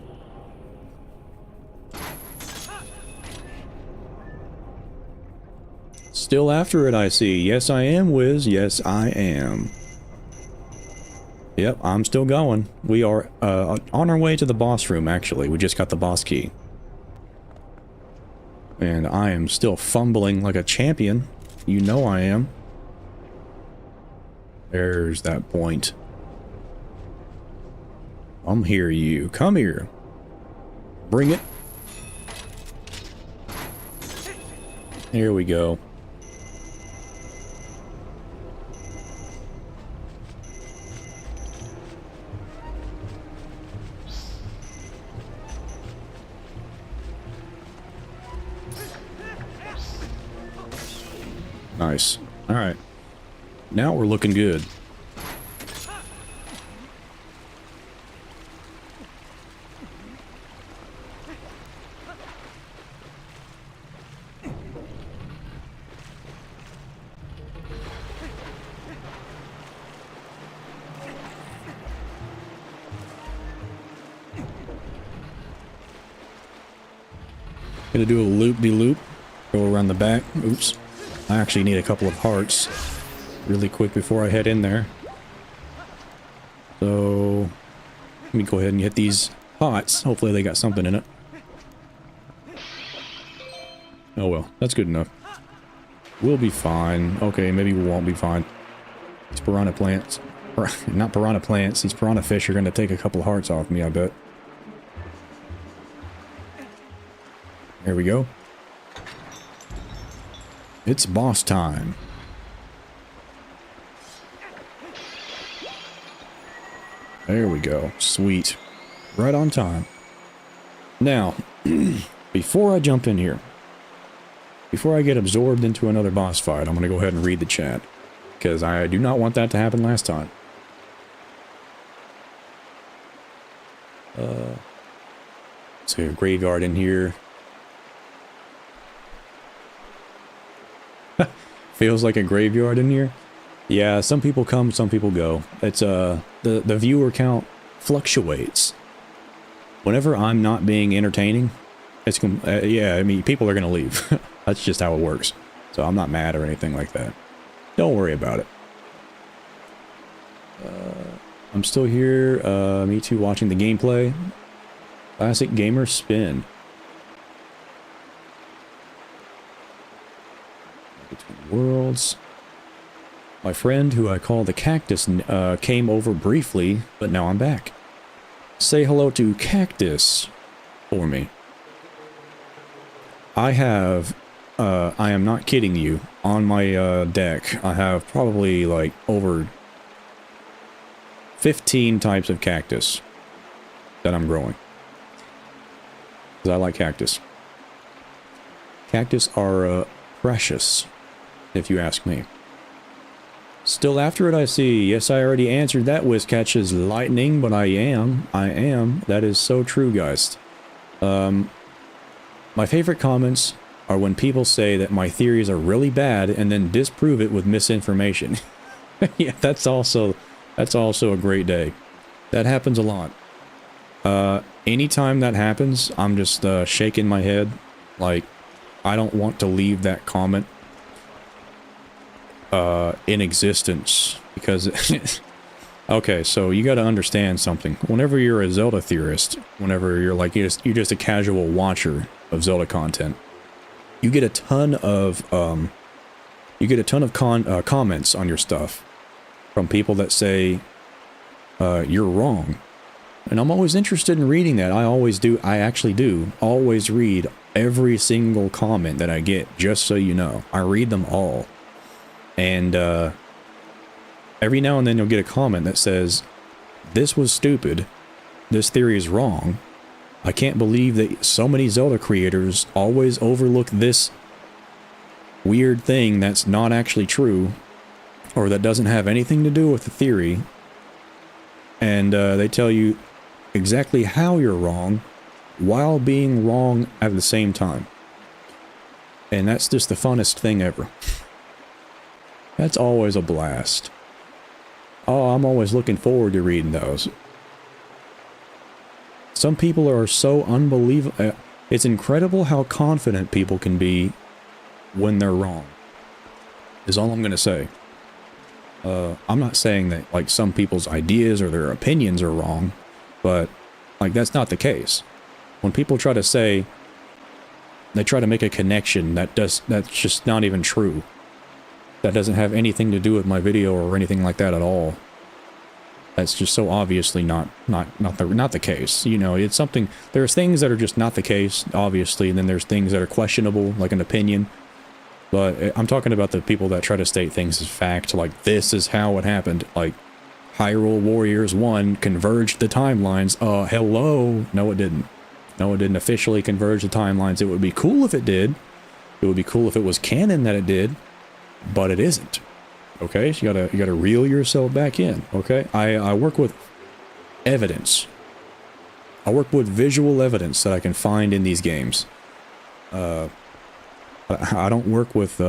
Still after it, I see. Yes, I am, Wiz. Yes, I am. Yep, I'm still going. We are on our way to the boss room, actually. We just got the boss key. And I am still fumbling like a champion. You know I am. There's that point. Come here, you. Come here. Bring it. Here we go. Nice. Alright. Now we're looking good. Gonna do a loop-de-loop. Go around the back. Oops. I actually need a couple of hearts really quick before I head in there. So, let me go ahead and hit these pots. Hopefully they got something in it. Oh well, that's good enough. We'll be fine. Okay, maybe we won't be fine. These piranha plants. Not piranha plants, these piranha fish are going to take a couple of hearts off me, I bet. There we go. It's boss time. There we go. Sweet. Right on time. Now, before I jump in here, before I get absorbed into another boss fight, I'm going to go ahead and read the chat, because I do not want that to happen last time. So a graveyard in here. Feels like a graveyard in here. Yeah, some people come, some people go. It's the viewer count fluctuates. Whenever I'm not being entertaining, it's yeah, I mean, people are gonna leave. That's just how it works. So I'm not mad or anything like that. Don't worry about it. I'm still here. Me too, watching the gameplay. Classic gamer spin. Between worlds. My friend, who I call the Cactus, came over briefly, but now I'm back. Say hello to Cactus for me. I have, I am not kidding you, on my deck, I have probably like over 15 types of cactus that I'm growing. Because I like cactus. Cactus are precious, if you ask me. Still after it, I see. Yes, I already answered that with catches lightning, but I am. That is so true, Geist. My favorite comments are when people say that my theories are really bad and then disprove it with misinformation. Yeah, that's also a great day. That happens a lot. Anytime that happens, I'm just shaking my head. Like, I don't want to leave that comment in existence because okay, so you got to understand something. Whenever you're a Zelda theorist, whenever you're like you're just a casual watcher of Zelda content, you get a ton of comments on your stuff from people that say you're wrong. And I'm always interested in reading that. I always do. I actually do always read every single comment that I get, just so you know. I read them all. And every now and then you'll get a comment that says, "This was stupid. This theory is wrong. I can't believe that so many Zelda creators always overlook this weird thing that's not actually true, or that doesn't have anything to do with the theory." And they tell you exactly how you're wrong while being wrong at the same time. And that's just the funnest thing ever. That's always a blast. Oh, I'm always looking forward to reading those. Some people are so unbelievable. It's incredible how confident people can be when they're wrong, is all I'm going to say. I'm not saying that, like, some people's ideas or their opinions are wrong, but, like, that's not the case. When people try to say, they try to make a connection that's just not even true. That doesn't have anything to do with my video or anything like that at all. That's just so obviously not the case. You know, it's something, there's things that are just not the case, obviously, and then there's things that are questionable, like an opinion. But I'm talking about the people that try to state things as fact, like, this is how it happened. Like, Hyrule Warriors 1 converged the timelines. Hello? No, it didn't. No, it didn't officially converge the timelines. It would be cool if it did. It would be cool if it was canon that it did, but it isn't. Okay? So you gotta reel yourself back in, okay? I work with evidence. I work with visual evidence that I can find in these games. I don't work with,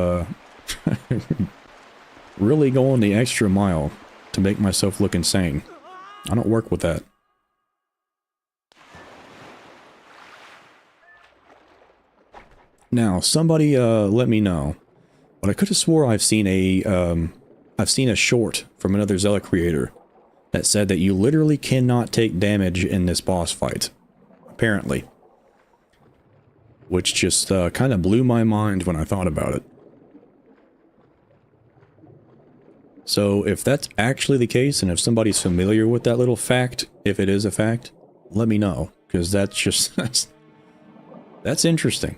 really going the extra mile to make myself look insane. I don't work with that. Now, somebody, let me know. But I could have swore I've seen a short from another Zelda creator that said that you literally cannot take damage in this boss fight. Apparently. Which just kind of blew my mind when I thought about it. So if that's actually the case, and if somebody's familiar with that little fact, if it is a fact, let me know. Because that's just, that's interesting.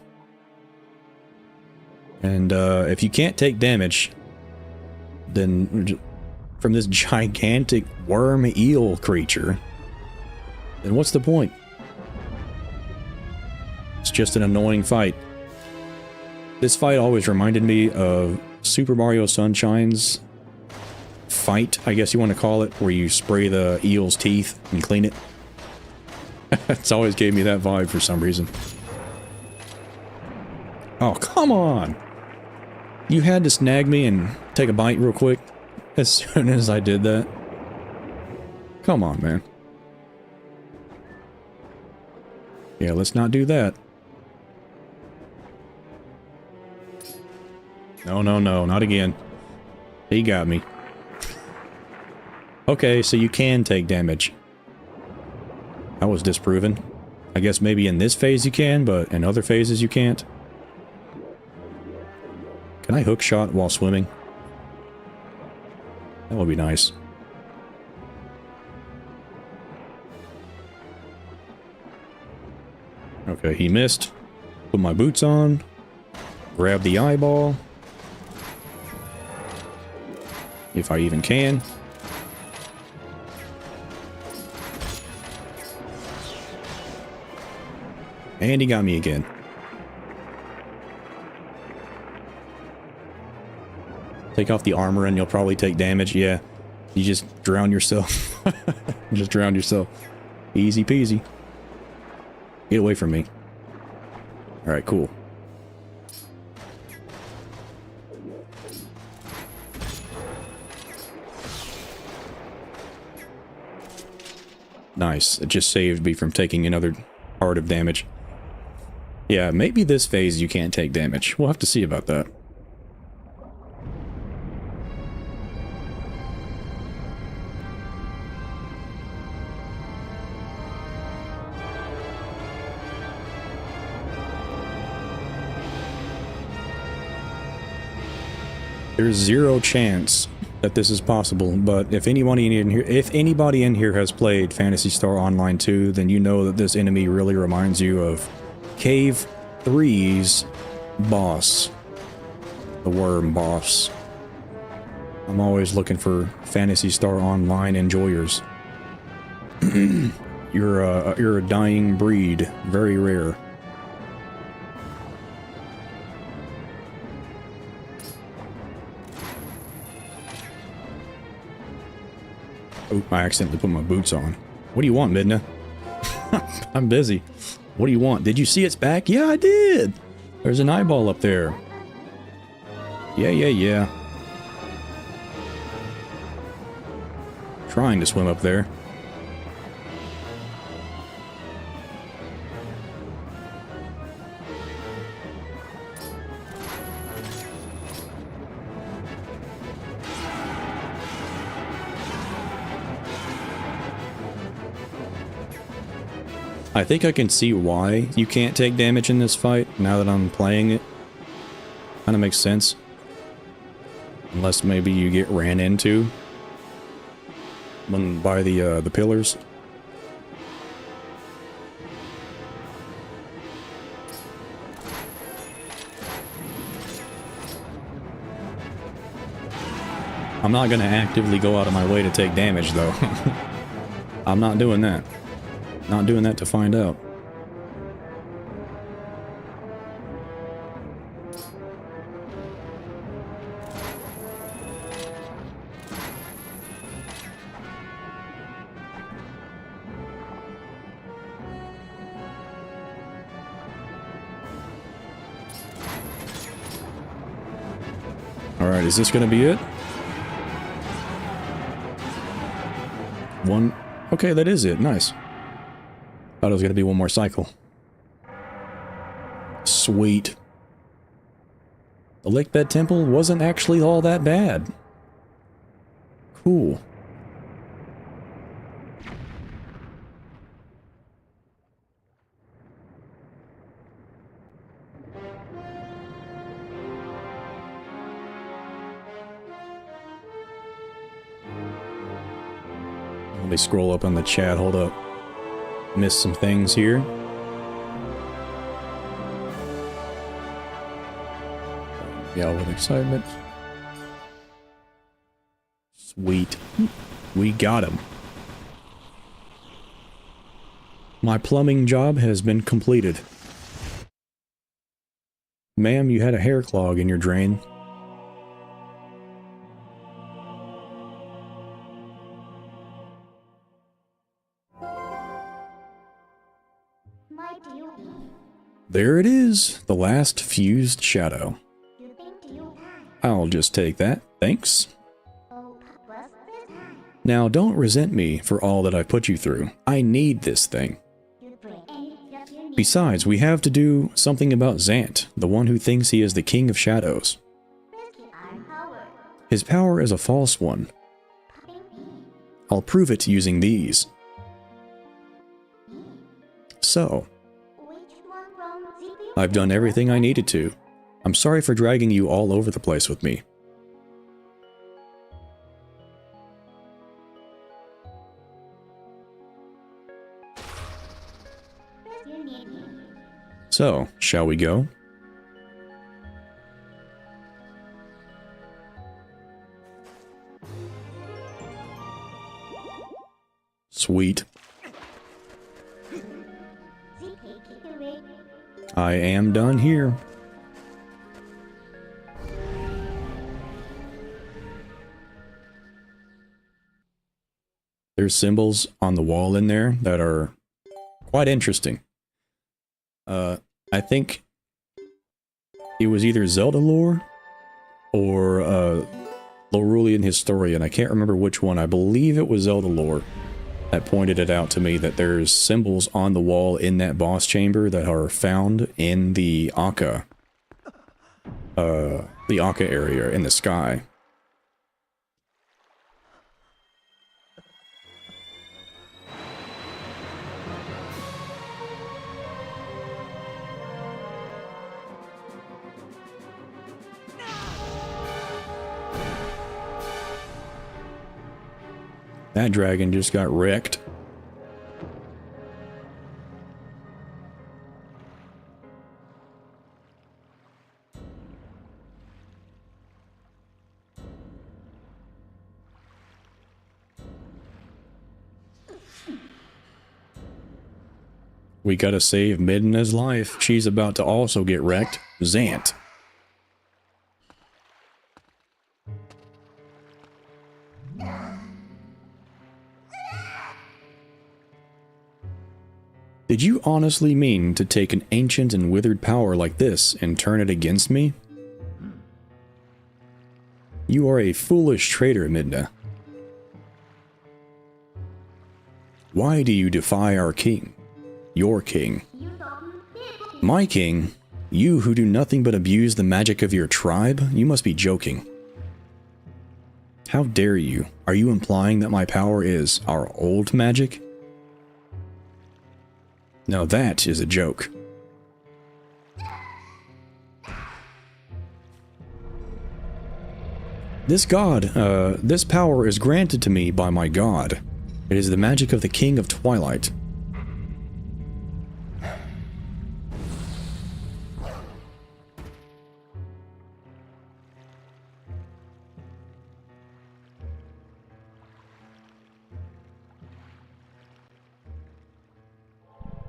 And if you can't take damage, then from this gigantic worm eel creature, then what's the point? It's just an annoying fight. This fight always reminded me of Super Mario Sunshine's fight, I guess you want to call it, where you spray the eel's teeth and clean it. It's always gave me that vibe for some reason. Oh, come on! You had to snag me and take a bite real quick as soon as I did that. Come on, man. Yeah, let's not do that. No, no, no, not again. He got me. Okay, so you can take damage. That was disproven. I guess maybe in this phase you can, but in other phases you can't. Can I hook shot while swimming? That would be nice. Okay, he missed. Put my boots on. Grab the eyeball. If I even can. And he got me again. Take off the armor and you'll probably take damage. Yeah. You just drown yourself. You just drown yourself. Easy peasy. Get away from me. Alright, cool. Nice. It just saved me from taking another heart of damage. Yeah, maybe this phase you can't take damage. We'll have to see about that. There's zero chance that this is possible, but if anybody in here has played Phantasy Star Online 2, then you know that this enemy really reminds you of Cave 3's boss. The worm boss. I'm always looking for Phantasy Star Online enjoyers. You're a dying breed, very rare. Oh, I accidentally put my boots on. What do you want, Midna? I'm busy. What do you want? Did you see its back? Yeah, I did. There's an eyeball up there. Yeah. Trying to swim up there. I think I can see why you can't take damage in this fight, now that I'm playing it. Kinda makes sense. Unless maybe you get ran into by the pillars. I'm not gonna actively go out of my way to take damage, though. I'm not doing that. Not doing that to find out. Alright, is this gonna be it? One. Okay, that is it. Nice. Thought it was gonna be one more cycle. Sweet. The Lakebed Temple wasn't actually all that bad. Cool. Let me scroll up on the chat, hold up. Missed some things here. Yeah, with excitement. Sweet. We got him. My plumbing job has been completed. Ma'am, you had a hair clog in your drain. There it is, the last fused shadow. I'll just take that, thanks. Now don't resent me for all that I've put you through. I need this thing. Besides, we have to do something about Zant, the one who thinks he is the king of shadows. His power is a false one. I'll prove it using these. So, I've done everything I needed to. I'm sorry for dragging you all over the place with me. So, shall we go? Sweet. I am done here. There's symbols on the wall in there that are quite interesting. I think it was either Zelda lore or Lorulian Historian. I can't remember which one. I believe it was Zelda lore that pointed it out to me that there's symbols on the wall in that boss chamber that are found in the Akka area in the sky. That dragon just got wrecked. We gotta save Midna's life. She's about to also get wrecked. Zant. Did you honestly mean to take an ancient and withered power like this and turn it against me? You are a foolish traitor, Midna. Why do you defy our king? Your king. My king? You who do nothing but abuse the magic of your tribe? You must be joking. How dare you? Are you implying that my power is our old magic? Now that is a joke. This power is granted to me by my god. It is the magic of the King of Twilight.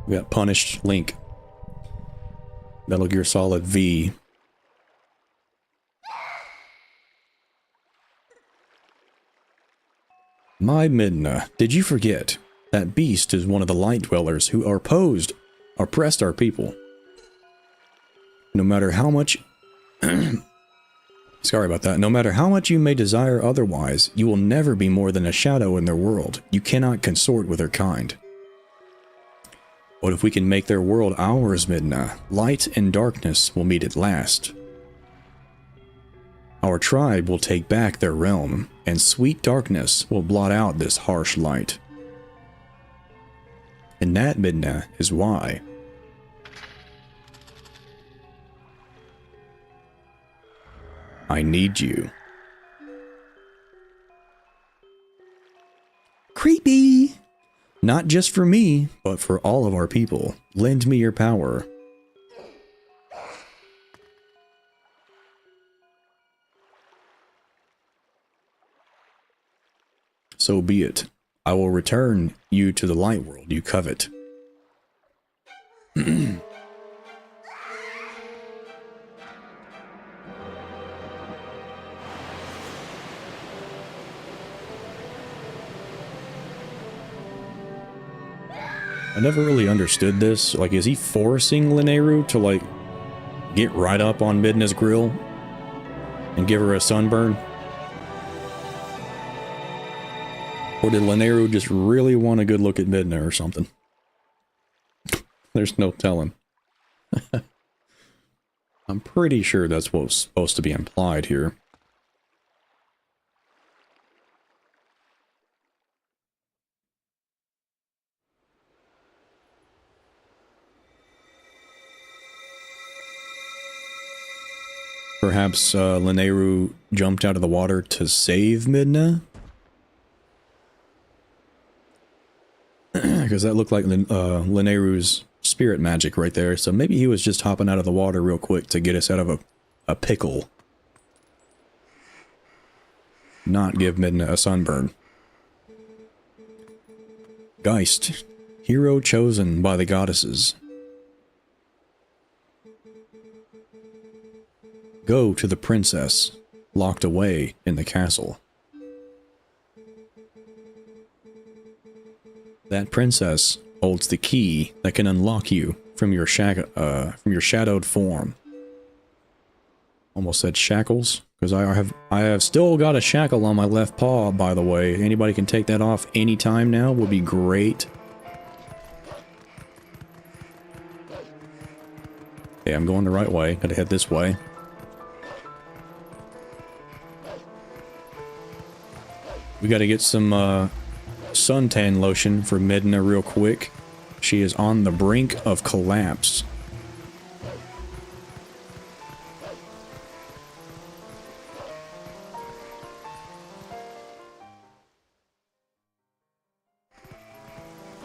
We got Punished Link. Metal Gear Solid V. My Midna, did you forget? That beast is one of the light dwellers who oppressed our people. No matter how much... Sorry about that. No matter how much you may desire otherwise, you will never be more than a shadow in their world. You cannot consort with their kind. What if we can make their world ours, Midna? Light and darkness will meet at last. Our tribe will take back their realm, and sweet darkness will blot out this harsh light. And that, Midna, is why. I need you. Creepy! Not just for me, but for all of our people. Lend me your power. So be it. I will return you to the light world you covet. I never really understood this. Like, is he forcing Lineru to, like, get right up on Midna's grill and give her a sunburn? Or did Lineru just really want a good look at Midna or something? There's no telling. I'm pretty sure that's what was supposed to be implied here. Perhaps Lineru jumped out of the water to save Midna? Because that looked like Lineru's spirit magic right there, so maybe he was just hopping out of the water real quick to get us out of a pickle. Not give Midna a sunburn. Geist, hero chosen by the goddesses. Go to the princess, locked away in the castle. That princess holds the key that can unlock you from your shadowed form. Almost said shackles, because I have still got a shackle on my left paw, by the way. Anybody can take that off anytime now would be great. Okay, I'm going the right way. Gotta head this way. We gotta get some suntan lotion for Medina real quick. She is on the brink of collapse.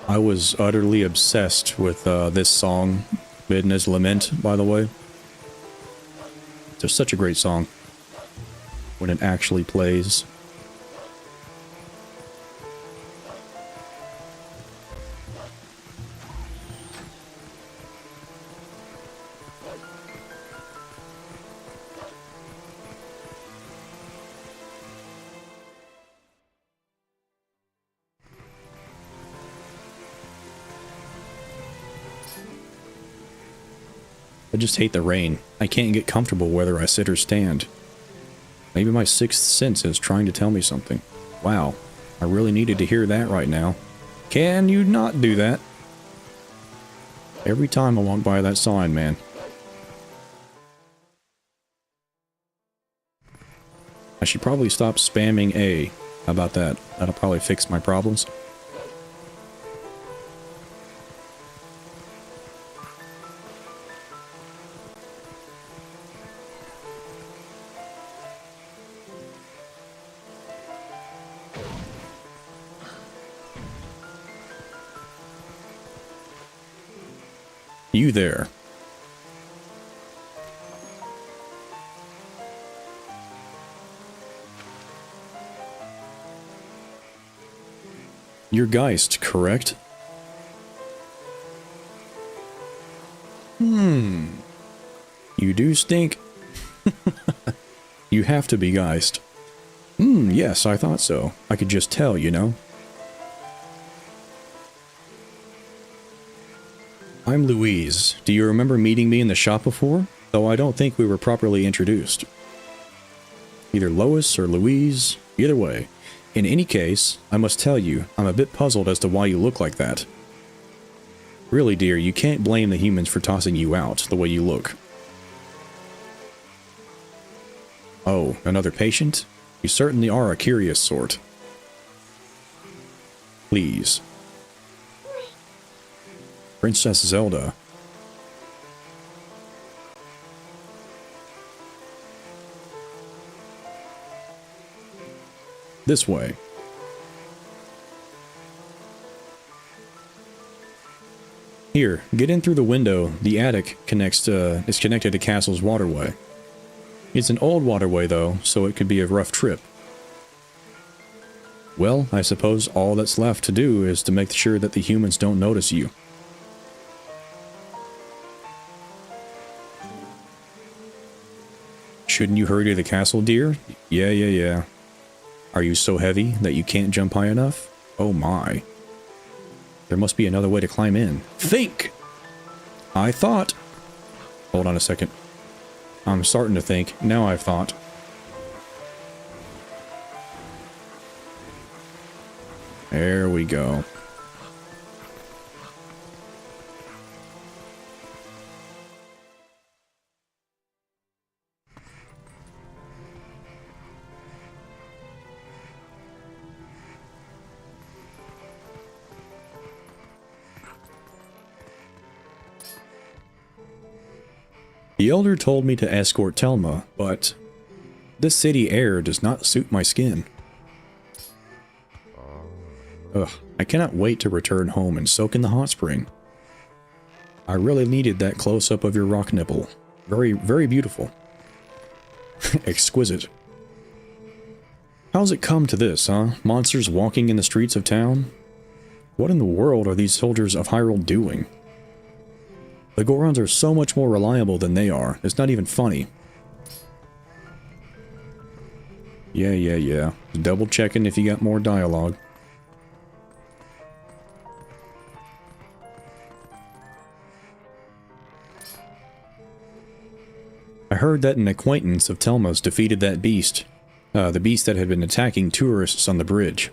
I was utterly obsessed with this song, Midna's Lament, by the way. It's such a great song when it actually plays. I just hate the rain. I can't get comfortable whether I sit or stand. Maybe my sixth sense is trying to tell me something. Wow, I really needed to hear that right now. Can you not do that? Every time I walk by that sign, man. I should probably stop spamming A. How about that? That'll probably fix my problems. You there. You're Geist, correct? You do stink. You have to be Geist. Yes, I thought so. I could just tell, you know. I'm Louise. Do you remember meeting me in the shop before? Though I don't think we were properly introduced. Either Lois or Louise, either way. In any case, I must tell you, I'm a bit puzzled as to why you look like that. Really, dear, you can't blame the humans for tossing you out the way you look. Oh, another patient? You certainly are a curious sort. Please. Princess Zelda. This way. Here, get in through the window. The attic is connected to Castle's waterway. It's an old waterway though, so it could be a rough trip. Well, I suppose all that's left to do is to make sure that the humans don't notice you. Shouldn't you hurry to the castle, dear? Yeah. Are you so heavy that you can't jump high enough? Oh my. There must be another way to climb in. Think! I thought. Hold on a second. I'm starting to think. Now I've thought. There we go. The elder told me to escort Telma, but this city air does not suit my skin. Ugh, I cannot wait to return home and soak in the hot spring. I really needed that close-up of your rock nipple. Very, very beautiful. Exquisite. How's it come to this, huh? Monsters walking in the streets of town? What in the world are these soldiers of Hyrule doing? The Gorons are so much more reliable than they are. It's not even funny. Yeah. Double checking if you got more dialogue. I heard that an acquaintance of Telma's defeated that beast. The beast that had been attacking tourists on the bridge.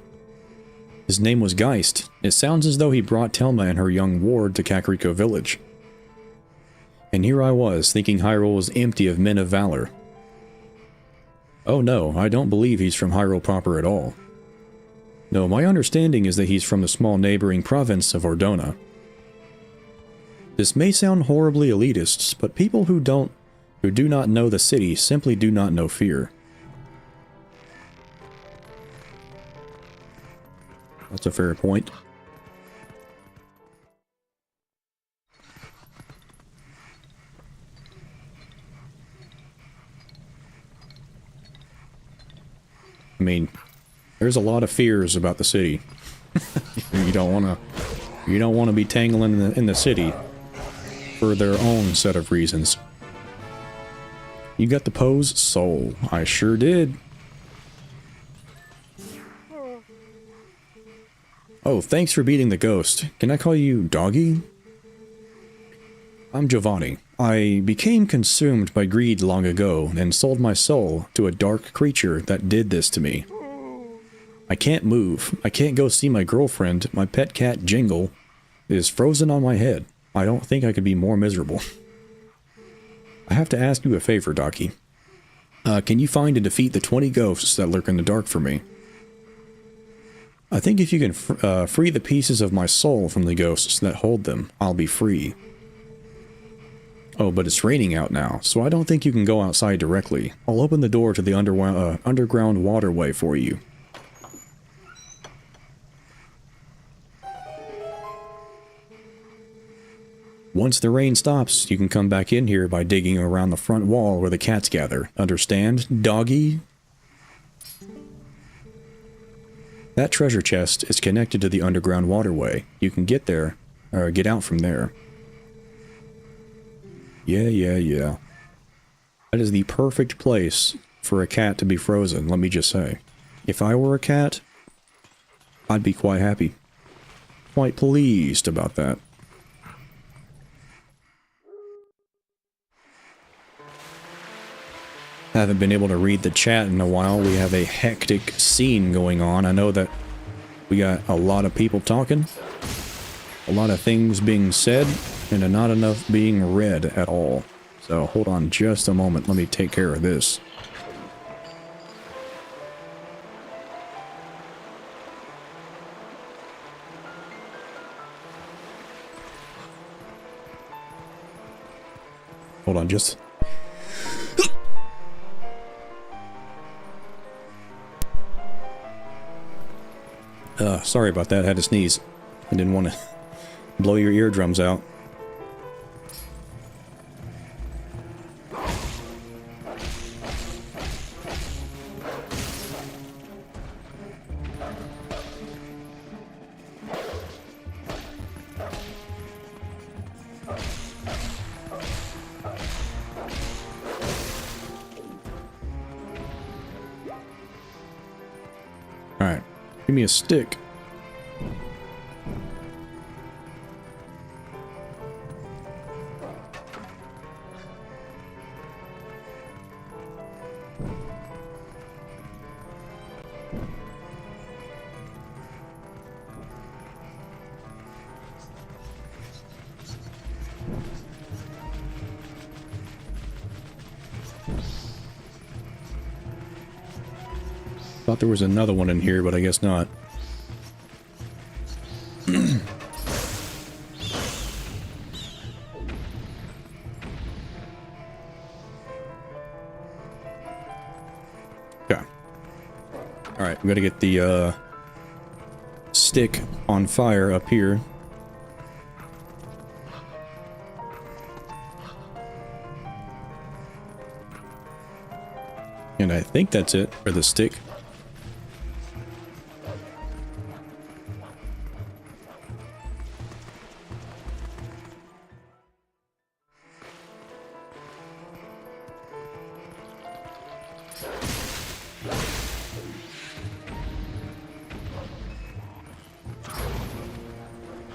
His name was Geist. It sounds as though he brought Telma and her young ward to Kakariko Village. And here I was, thinking Hyrule was empty of men of valor. Oh no, I don't believe he's from Hyrule proper at all. No, my understanding is that he's from the small neighboring province of Ordona. This may sound horribly elitist, but people who do not know the city simply do not know fear. That's a fair point. I mean, there's a lot of fears about the city. You don't want to be tangling in the city for their own set of reasons. You got the pose? Soul. I sure did. Oh, thanks for beating the ghost. Can I call you Doggy? I'm Giovanni. I became consumed by greed long ago and sold my soul to a dark creature that did this to me. I can't move. I can't go see my girlfriend. My pet cat, Jingle, is frozen on my head. I don't think I could be more miserable. I have to ask you a favor, Docky. Can you find and defeat the 20 ghosts that lurk in the dark for me? I think if you can free the pieces of my soul from the ghosts that hold them, I'll be free. Oh, but it's raining out now, so I don't think you can go outside directly. I'll open the door to the underground waterway for you. Once the rain stops, you can come back in here by digging around the front wall where the cats gather. Understand, Doggy? That treasure chest is connected to the underground waterway. You can get there, or get out from there. Yeah. That is the perfect place for a cat to be frozen, let me just say. If I were a cat, I'd be quite happy. Quite pleased about that. Haven't been able to read the chat in a while. We have a hectic scene going on. I know that we got a lot of people talking, a lot of things being said, and not enough being read at all. So hold on just a moment. Let me take care of this. Hold on, just... sorry about that. I had to sneeze. I didn't want to blow your eardrums out. Alright. Give me a stick. Thought there was another one in here, but I guess not. Okay. Alright, we gotta get the stick on fire up here. And I think that's it for the stick.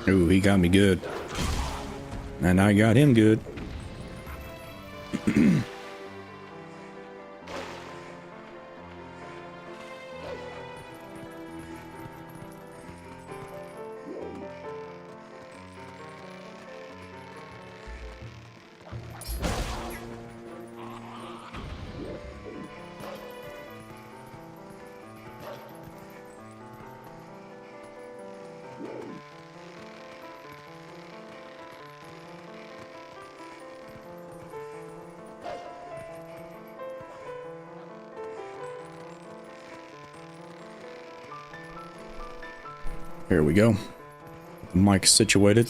Ooh, he got me good. And I got him good. Here we go. The mic situated.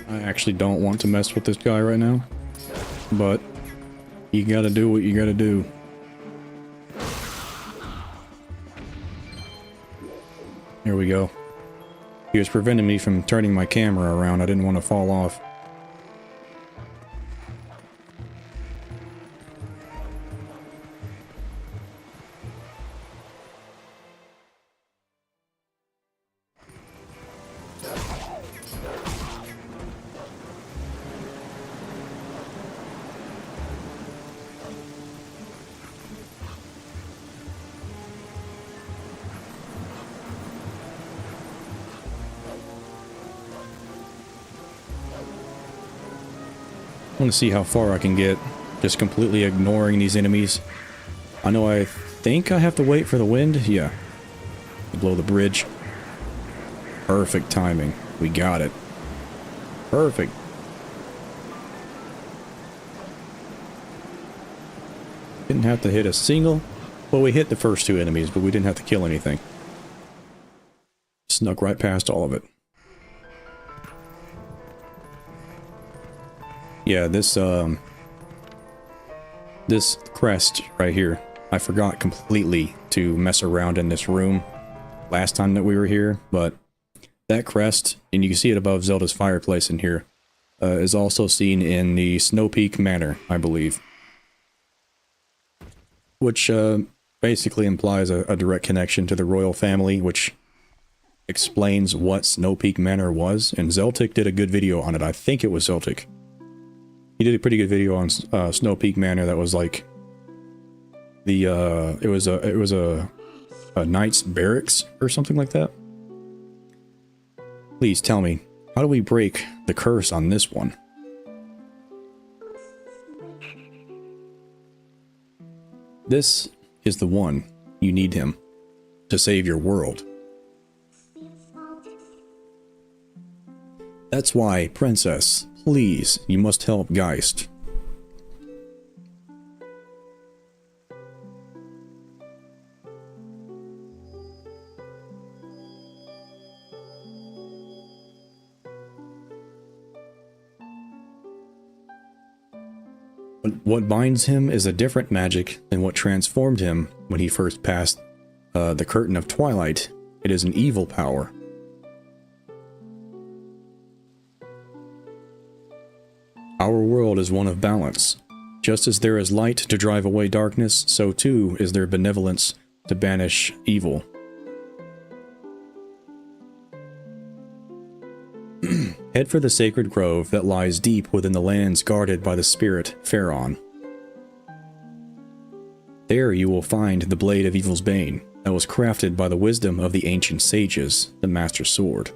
I actually don't want to mess with this guy right now, but you gotta do what you gotta do. Here we go. He was preventing me from turning my camera around. I didn't want to fall off. I want to see how far I can get, just completely ignoring these enemies. I know I think I have to wait for the wind. Yeah. Blow the bridge. Perfect timing. We got it. Perfect. Didn't have to hit a single. Well, we hit the first two enemies, but we didn't have to kill anything. Snuck right past all of it. Yeah, this crest right here, I forgot completely to mess around in this room last time that we were here, but that crest, and you can see it above Zelda's fireplace in here, is also seen in the Snow Peak Manor, I believe. Which basically implies a direct connection to the royal family, which explains what Snow Peak Manor was, and Zeltic did a good video on it. I think it was Zeltic. He did a pretty good video on Snow Peak Manor that was like the it was a knight's barracks or something like that. Please tell me, how do we break the curse on this one? This is the one. You need him to save your world. That's why, Princess, please, you must help Geist. What binds him is a different magic than what transformed him when he first passed the curtain of Twilight. It is an evil power. Our world is one of balance. Just as there is light to drive away darkness, so too is there benevolence to banish evil. Head for the sacred grove that lies deep within the lands guarded by the spirit Pharaon. There you will find the blade of evil's bane that was crafted by the wisdom of the ancient sages, the Master Sword.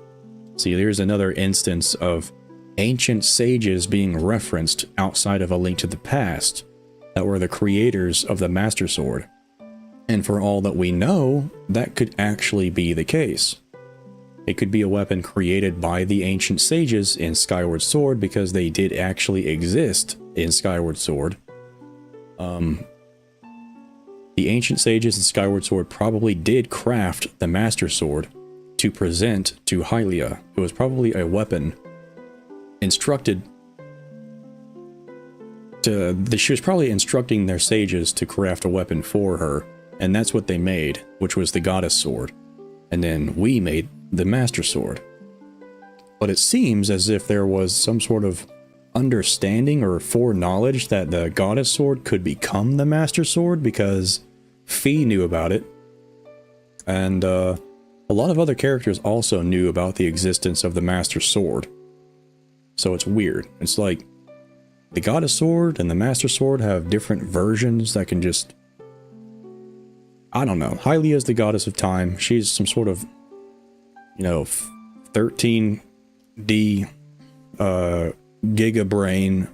See, there's another instance of ancient sages being referenced outside of A Link to the Past that were the creators of the Master Sword. And for all that we know, that could actually be the case. It could be a weapon created by the ancient sages in Skyward Sword because they did actually exist in Skyward Sword. The ancient sages in Skyward Sword probably did craft the Master Sword to present to Hylia. It was probably a weapon instructed to... She was probably instructing their sages to craft a weapon for her, and that's what they made, which was the Goddess Sword. And then we made the Master Sword. But it seems as if there was some sort of understanding or foreknowledge that the Goddess Sword could become the Master Sword because Fee knew about it. And a lot of other characters also knew about the existence of the Master Sword. So it's weird. It's like the Goddess Sword and the Master Sword have different versions that can just... I don't know. Hylia is the goddess of time. She's some sort of, you know, 13D giga brain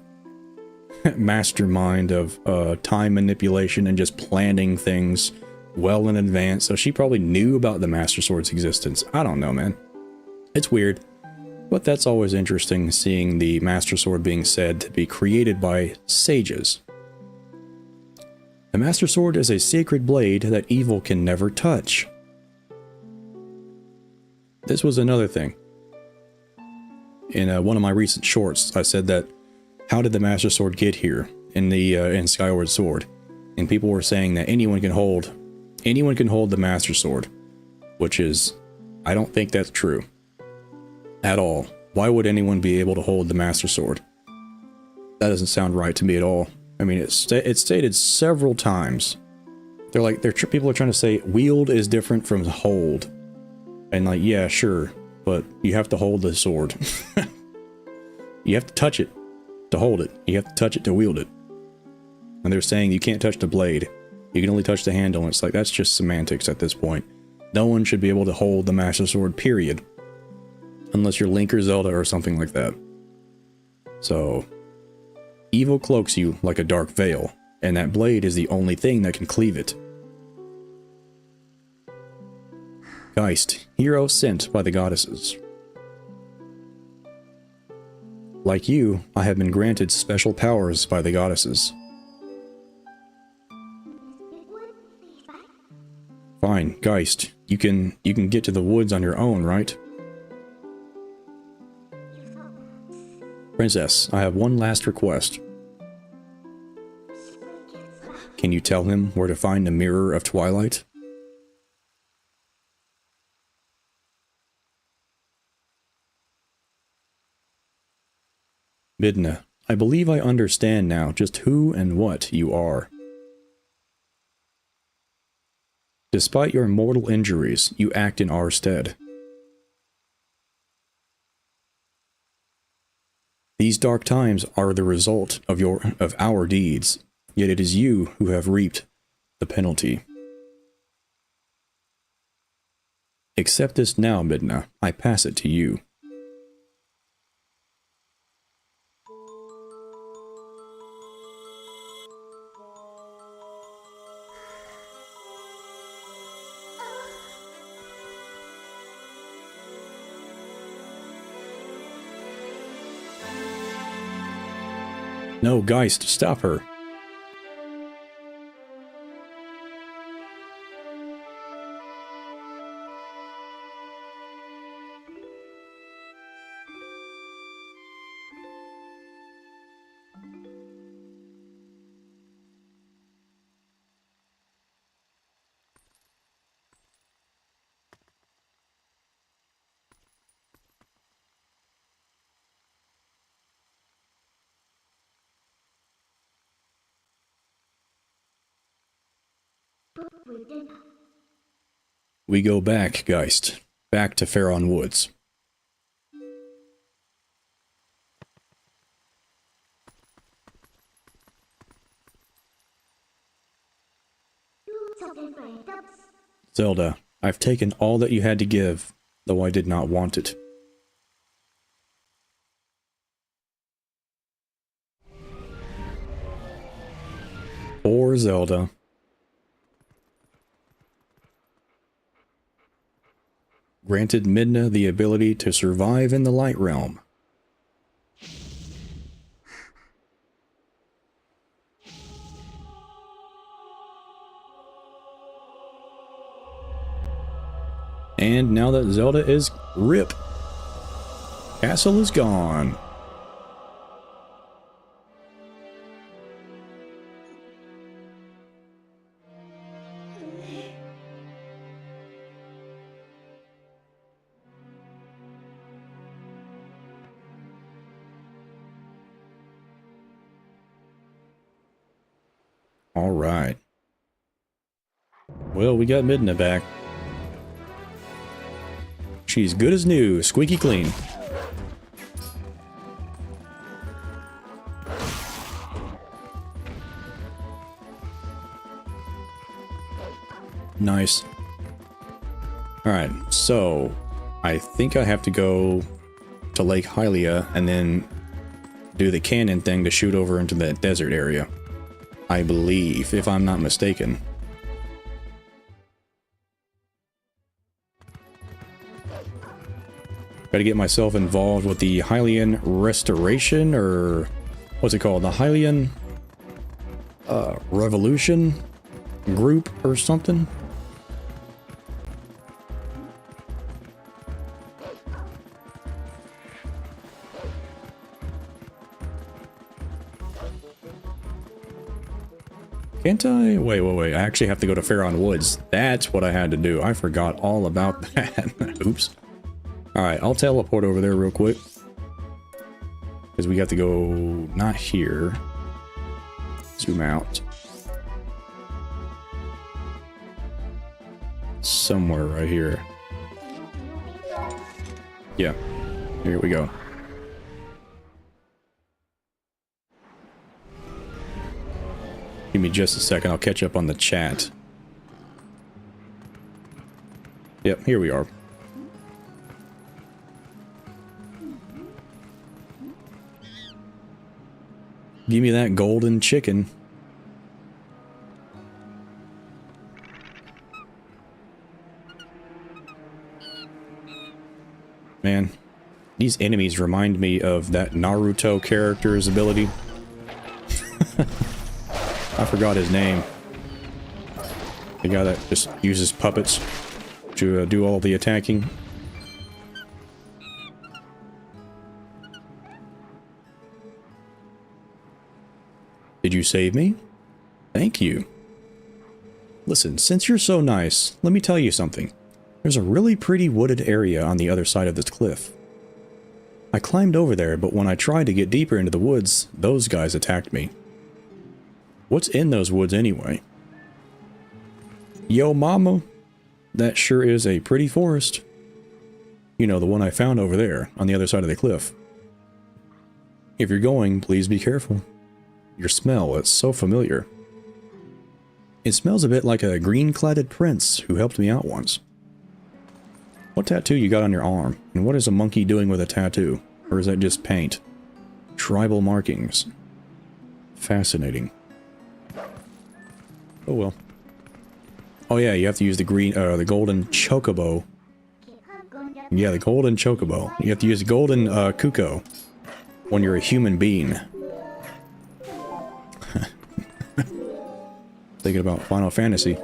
mastermind of time manipulation and just planning things well in advance. So she probably knew about the Master Sword's existence. I don't know, man. It's weird. But that's always interesting, seeing the Master Sword being said to be created by sages. The Master Sword is a sacred blade that evil can never touch. This was another thing. In one of my recent shorts, I said that, how did the Master Sword get here in Skyward Sword? And people were saying that anyone can hold the Master Sword, which is, I don't think that's true. At all. Why would anyone be able to hold the Master Sword? That doesn't sound right to me at all. I mean, it's stated several times. People are trying to say wield is different from hold. And like, yeah, sure, but you have to hold the sword. You have to touch it to hold it. You have to touch it to wield it. And they're saying you can't touch the blade. You can only touch the handle. And it's like, that's just semantics at this point. No one should be able to hold the Master Sword, period. Unless you're Link or Zelda or something like that. So, evil cloaks you like a dark veil, and that blade is the only thing that can cleave it. Geist, hero sent by the goddesses. Like you, I have been granted special powers by the goddesses. Fine, Geist, you can get to the woods on your own, right? Princess, I have one last request. Can you tell him where to find the Mirror of Twilight? Midna, I believe I understand now just who and what you are. Despite your mortal injuries, you act in our stead. These dark times are the result of our deeds, yet it is you who have reaped the penalty. Accept this now, Midna. I pass it to you. No, Geist, stop her. We go back, Geist. Back to Faron Woods. Zelda, I've taken all that you had to give, though I did not want it. Poor Zelda. Granted Midna the ability to survive in the Light Realm. And now that Zelda is RIP, castle is gone. All right. Well, we got Midna back. She's good as new, squeaky clean. Nice. Alright, so I think I have to go to Lake Hylia and then do the cannon thing to shoot over into that desert area. I believe, if I'm not mistaken. Gotta get myself involved with the Hylian Restoration, or what's it called? The Hylian Revolution group or something? Can't I? Wait. I actually have to go to Faron Woods. That's what I had to do. I forgot all about that. Oops. Alright, I'll teleport over there real quick. Because we got to go... not here. Zoom out. Somewhere right here. Yeah. Here we go. Give me just a second, I'll catch up on the chat. Yep, here we are. Give me that golden chicken. Man, these enemies remind me of that Naruto character's ability. I forgot his name. The guy that just uses puppets to do all the attacking. Did you save me? Thank you. Listen, since you're so nice, let me tell you something. There's a really pretty wooded area on the other side of this cliff. I climbed over there, but when I tried to get deeper into the woods, those guys attacked me. What's in those woods anyway? Yo mama, that sure is a pretty forest. You know, the one I found over there, on the other side of the cliff. If you're going, please be careful. Your smell is so familiar. It smells a bit like a green-cladded prince who helped me out once. What tattoo you got on your arm? And what is a monkey doing with a tattoo? Or is that just paint? Tribal markings. Fascinating. Oh well. Oh yeah, you have to use the the golden chocobo. Yeah, the golden chocobo. You have to use the golden cuckoo when you're a human being. Thinking about Final Fantasy.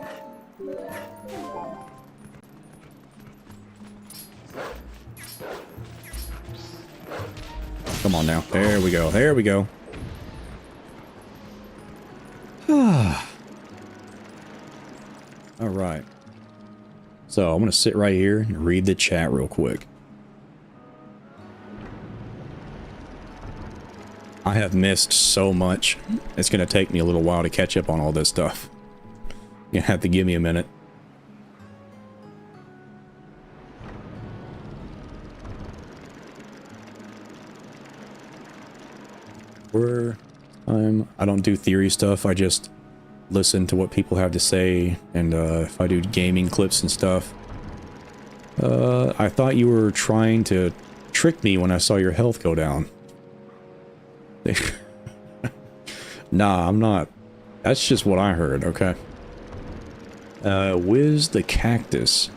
Come on now. There we go. There we go. Alright. So, I'm going to sit right here and read the chat real quick. I have missed so much. It's going to take me a little while to catch up on all this stuff. You're going to have to give me a minute. I don't do theory stuff, I just listen to what people have to say, and if I do gaming clips and stuff. I thought you were trying to trick me when I saw your health go down. Nah, I'm not. That's just what I heard, okay? Wiz the Cactus.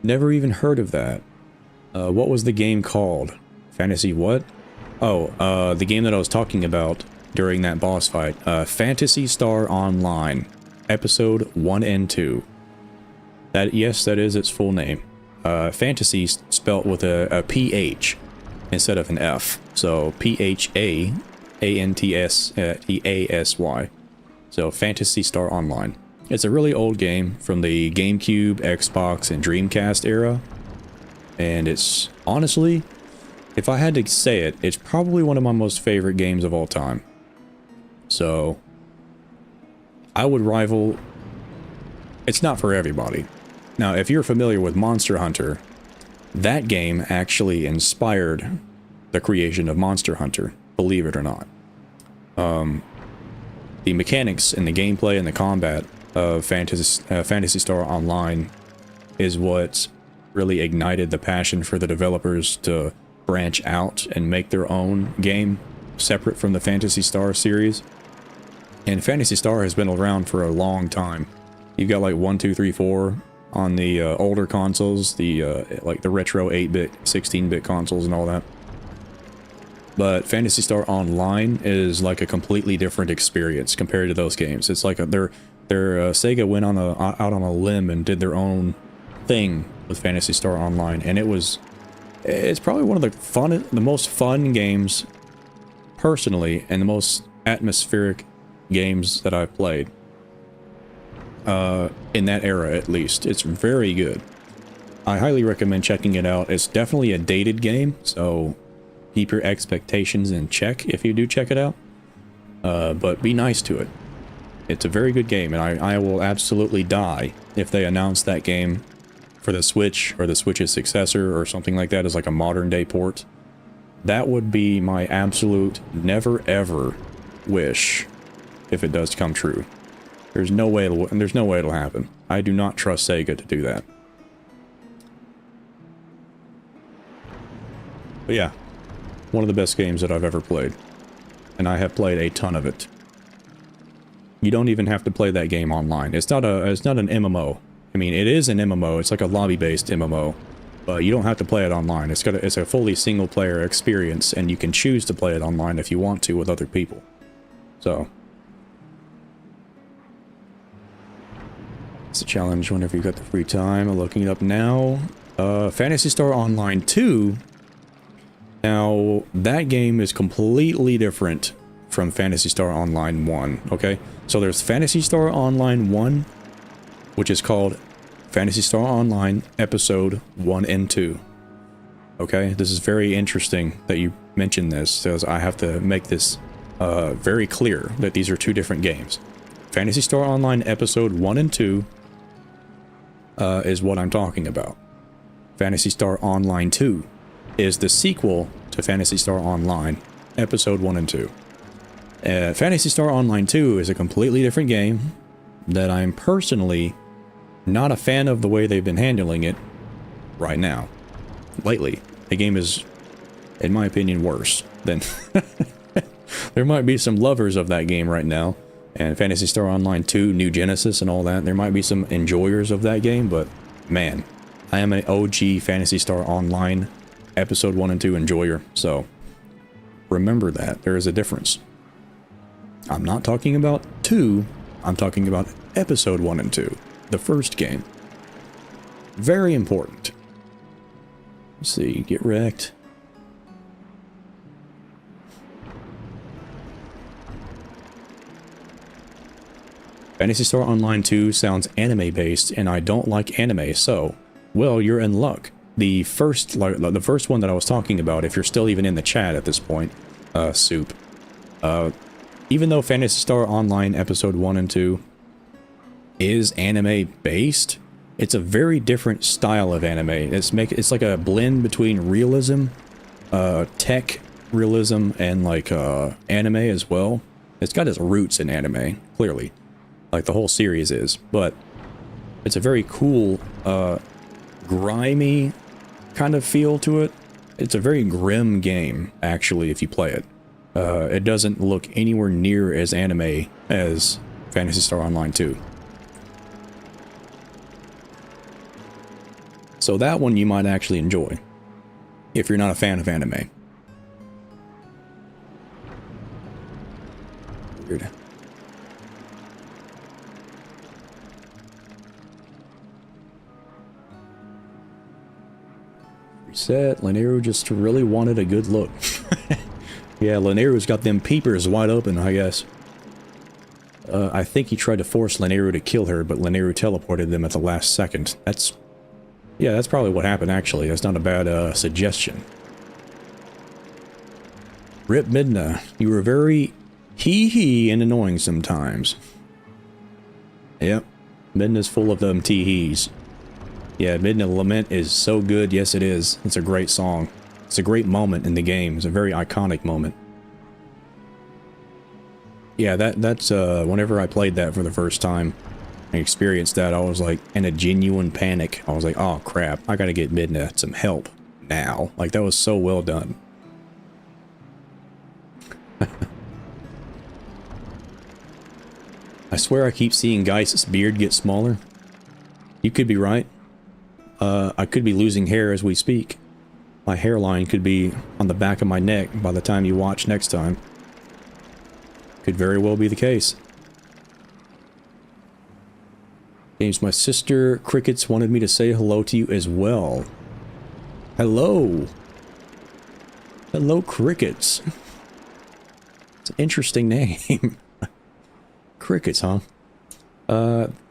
Never even heard of that. What was the game called? Fantasy what? Oh, the game that I was talking about during that boss fight. Phantasy Star Online. Episode 1 and 2. Yes, that is its full name. Fantasy spelt with a PH instead of an F. So, PHAANTSTASY. So, Phantasy Star Online. It's a really old game from the GameCube, Xbox, and Dreamcast era. And it's, honestly, if I had to say it, it's probably one of my most favorite games of all time. So, I would rival... It's not for everybody. Now, if you're familiar with Monster Hunter, that game actually inspired the creation of Monster Hunter, believe it or not. The mechanics and the gameplay and the combat of Phantasy Star Online is what really ignited the passion for the developers to branch out and make their own game separate from the Phantasy Star series. And Phantasy Star has been around for a long time. You've got like 1, 2, 3, 4 on the older consoles, the like the retro 8-bit, 16-bit consoles and all that. But Phantasy Star Online is like a completely different experience compared to those games. It's like Sega went on out on a limb and did their own thing with Phantasy Star Online, and it's probably one of the most fun games personally, and the most atmospheric games that I've played. In that era, at least. It's very good. I highly recommend checking it out. It's definitely a dated game, so keep your expectations in check if you do check it out. But be nice to it. It's a very good game, and I will absolutely die if they announce that game for the Switch, or the Switch's successor, or something like that as like a modern day port. That would be my absolute never ever wish if it does come true. There's no way it'll happen. I do not trust Sega to do that. But yeah, one of the best games that I've ever played. And I have played a ton of it. You don't even have to play that game online. It's not an MMO. I mean, it is an MMO. It's like a lobby-based MMO. But you don't have to play it online. It's a fully single-player experience, and you can choose to play it online if you want to with other people. So it's a challenge whenever you got the free time. I'm looking it up now. Phantasy Star Online 2. Now, that game is completely different from Phantasy Star Online 1, okay? So there's Phantasy Star Online 1, which is called Phantasy Star Online Episode 1 and 2. Okay? This is very interesting that you mentioned this, because I have to make this very clear that these are two different games. Phantasy Star Online Episode 1 and 2 is what I'm talking about. Phantasy Star Online 2 is the sequel to Phantasy Star Online Episode 1 and 2. Phantasy Star Online 2 is a completely different game that I'm personally not a fan of the way they've been handling it right now. Lately, the game is, in my opinion, worse than... There might be some lovers of that game right now, and Phantasy Star Online 2, New Genesis and all that. There might be some enjoyers of that game, but man, I am an OG Phantasy Star Online Episode 1 and 2 enjoyer, so remember that. There is a difference. I'm not talking about 2, I'm talking about Episode 1 and 2, the first game. Very important. Let's see, get wrecked. Phantasy Star Online 2 sounds anime-based, and I don't like anime, so, well, you're in luck. The first one that I was talking about, if you're still even in the chat at this point, Soup. Even though Phantasy Star Online Episode 1 and 2 is anime-based, it's a very different style of anime. It's like a blend between realism, tech realism, and like anime as well. It's got its roots in anime, clearly. Like the whole series is, but it's a very cool, grimy kind of feel to it. It's a very grim game, actually, if you play it. It doesn't look anywhere near as anime as Phantasy Star Online 2. So that one you might actually enjoy, if you're not a fan of anime. Weird. Reset. Laniru just really wanted a good look. Yeah, Laniru's got them peepers wide open, I guess. I think he tried to force Laniru to kill her, but Laniru teleported them at the last second. Yeah, that's probably what happened, actually. That's not a bad suggestion. Rip Midna, you were very hee-hee and annoying sometimes. Yep, Midna's full of them tee-hees. Yeah, Midna Lament is so good. Yes, it is. It's a great song. It's a great moment in the game. It's a very iconic moment. Yeah, that's whenever I played that for the first time and experienced that, I was like in a genuine panic. I was like, oh crap, I gotta get Midna some help now. Like, that was so well done. I swear I keep seeing Geist's beard get smaller. You could be right. I could be losing hair as we speak. My hairline could be on the back of my neck by the time you watch next time. Could very well be the case. James, my sister Crickets wanted me to say hello to you as well. Hello. Hello, Crickets. It's an interesting name. Crickets, huh?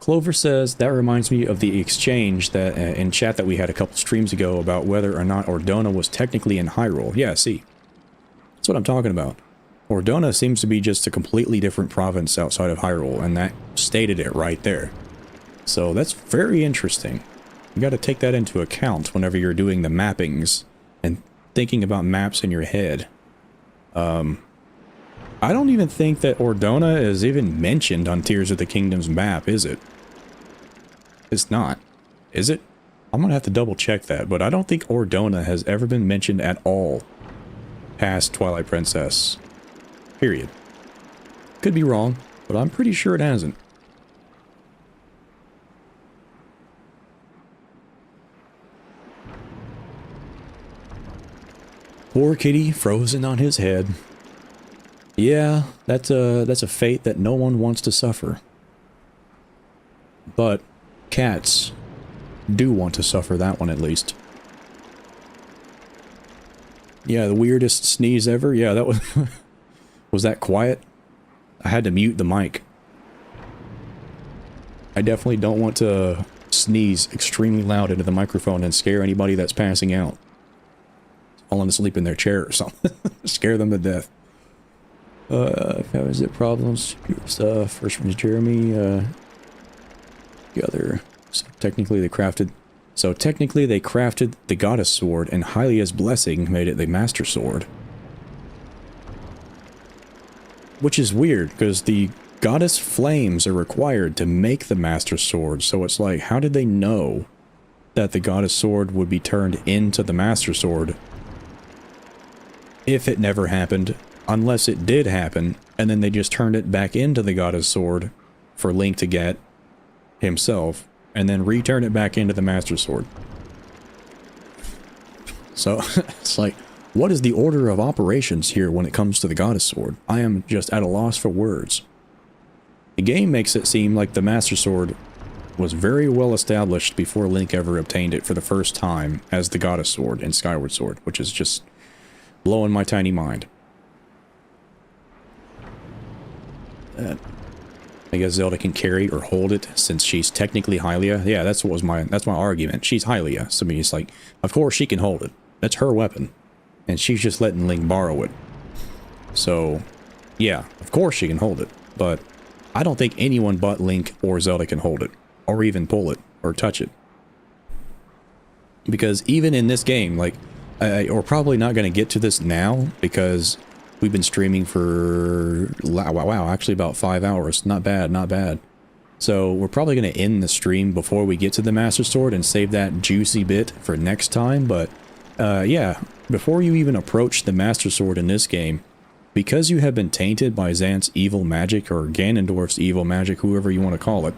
Clover says, that reminds me of the exchange that in chat that we had a couple streams ago about whether or not Ordona was technically in Hyrule. Yeah, see. That's what I'm talking about. Ordona seems to be just a completely different province outside of Hyrule, and that stated it right there. So that's very interesting. You gotta take that into account whenever you're doing the mappings and thinking about maps in your head. I don't even think that Ordona is even mentioned on Tears of the Kingdom's map, is it? It's not. Is it? I'm gonna have to double check that, but I don't think Ordona has ever been mentioned at all past Twilight Princess. Period. Could be wrong, but I'm pretty sure it hasn't. Poor kitty, frozen on his head. Yeah, that's a fate that no one wants to suffer. But cats do want to suffer that one at least. Yeah, the weirdest sneeze ever. Yeah, that was... Was that quiet? I had to mute the mic. I definitely don't want to sneeze extremely loud into the microphone and scare anybody that's passing out. Falling asleep in their chair or something. Scare them to death. How is it? Problems? First one is Jeremy. The other. So technically they crafted the goddess sword, and Hylia's blessing made it the master sword. Which is weird, because the goddess flames are required to make the master sword, so it's like, how did they know that the goddess sword would be turned into the master sword if it never happened? Unless it did happen, and then they just turned it back into the goddess sword for Link to get himself, and then return it back into the master sword. So, it's like, what is the order of operations here when it comes to the goddess sword? I am just at a loss for words. The game makes it seem like the master sword was very well established before Link ever obtained it for the first time as the goddess sword in Skyward Sword, which is just blowing my tiny mind. I guess Zelda can carry or hold it since she's technically Hylia. Yeah, that's my argument. She's Hylia. So I mean, it's like, of course she can hold it. That's her weapon. And she's just letting Link borrow it. So, yeah, of course she can hold it. But I don't think anyone but Link or Zelda can hold it. Or even pull it. Or touch it. Because even in this game, like, we're probably not going to get to this now, because we've been streaming for, wow, actually about 5 hours. Not bad, not bad. So we're probably going to end the stream before we get to the Master Sword and save that juicy bit for next time. But yeah, before you even approach the Master Sword in this game, because you have been tainted by Xant's evil magic, or Ganondorf's evil magic, whoever you want to call it,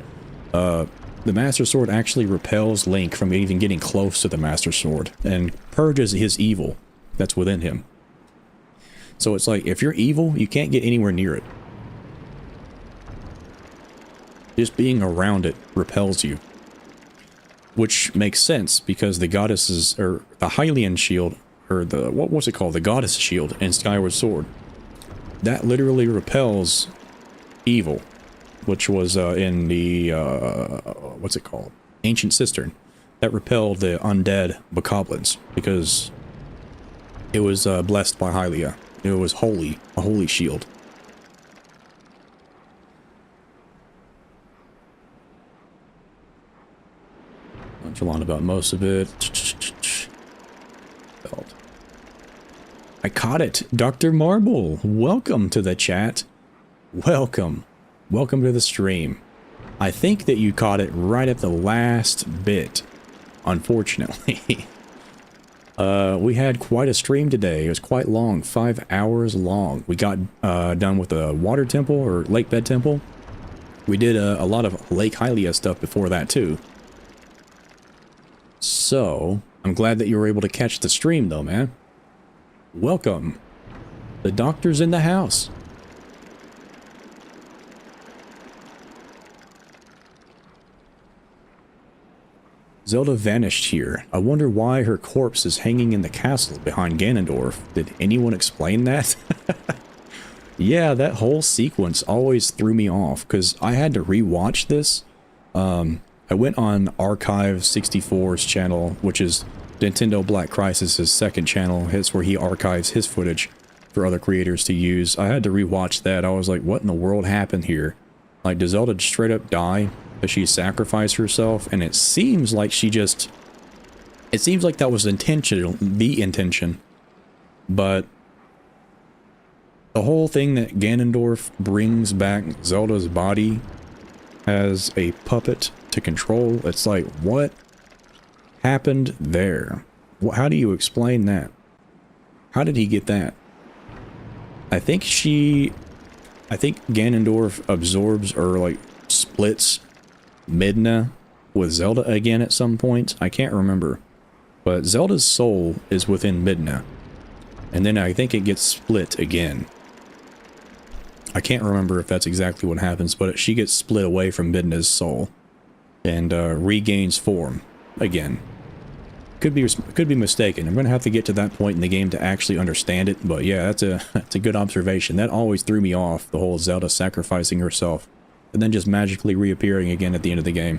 the Master Sword actually repels Link from even getting close to the Master Sword and purges his evil that's within him. So it's like, if you're evil, you can't get anywhere near it. Just being around it repels you. Which makes sense, because the goddesses, or the Hylian shield, or the, what's it called? The goddess shield in Skyward Sword. That literally repels evil. Which was in the, what's it called? Ancient Cistern. That repelled the undead bokoblins, because it was blessed by Hylia. It was holy, a holy shield. Nonchalant about most of it. I caught it. Dr. Marbel, welcome to the chat. Welcome. Welcome to the stream. I think that you caught it right at the last bit, unfortunately. We had quite a stream today. It was quite long, 5 hours long. We got done with the water temple, or Lakebed temple. We did a lot of Lake Hylia stuff before that too. So, I'm glad that you were able to catch the stream though, man. Welcome. The doctor's in the house. Zelda vanished here. I wonder why her corpse is hanging in the castle behind Ganondorf. Did anyone explain that? Yeah, that whole sequence always threw me off, because I had to rewatch this. I went on Archive 64's channel, which is Nintendo Black Crisis' second channel. It's where he archives his footage for other creators to use. I had to rewatch that. I was like, what in the world happened here? Like, does Zelda straight up die? Does she sacrifice herself? And it seems like she just... It seems like that was intentional, the intention. But the whole thing that Ganondorf brings back Zelda's body as a puppet to control, it's like, what happened there? How do you explain that? How did he get that? I think Ganondorf absorbs or like splits Midna with Zelda again at some point. I can't remember. But Zelda's soul is within Midna. And then I think it gets split again. I can't remember if that's exactly what happens, but she gets split away from Midna's soul and regains form again. Could be mistaken. I'm going to have to get to that point in the game to actually understand it, but yeah, that's a good observation. That always threw me off, the whole Zelda sacrificing herself and then just magically reappearing again at the end of the game.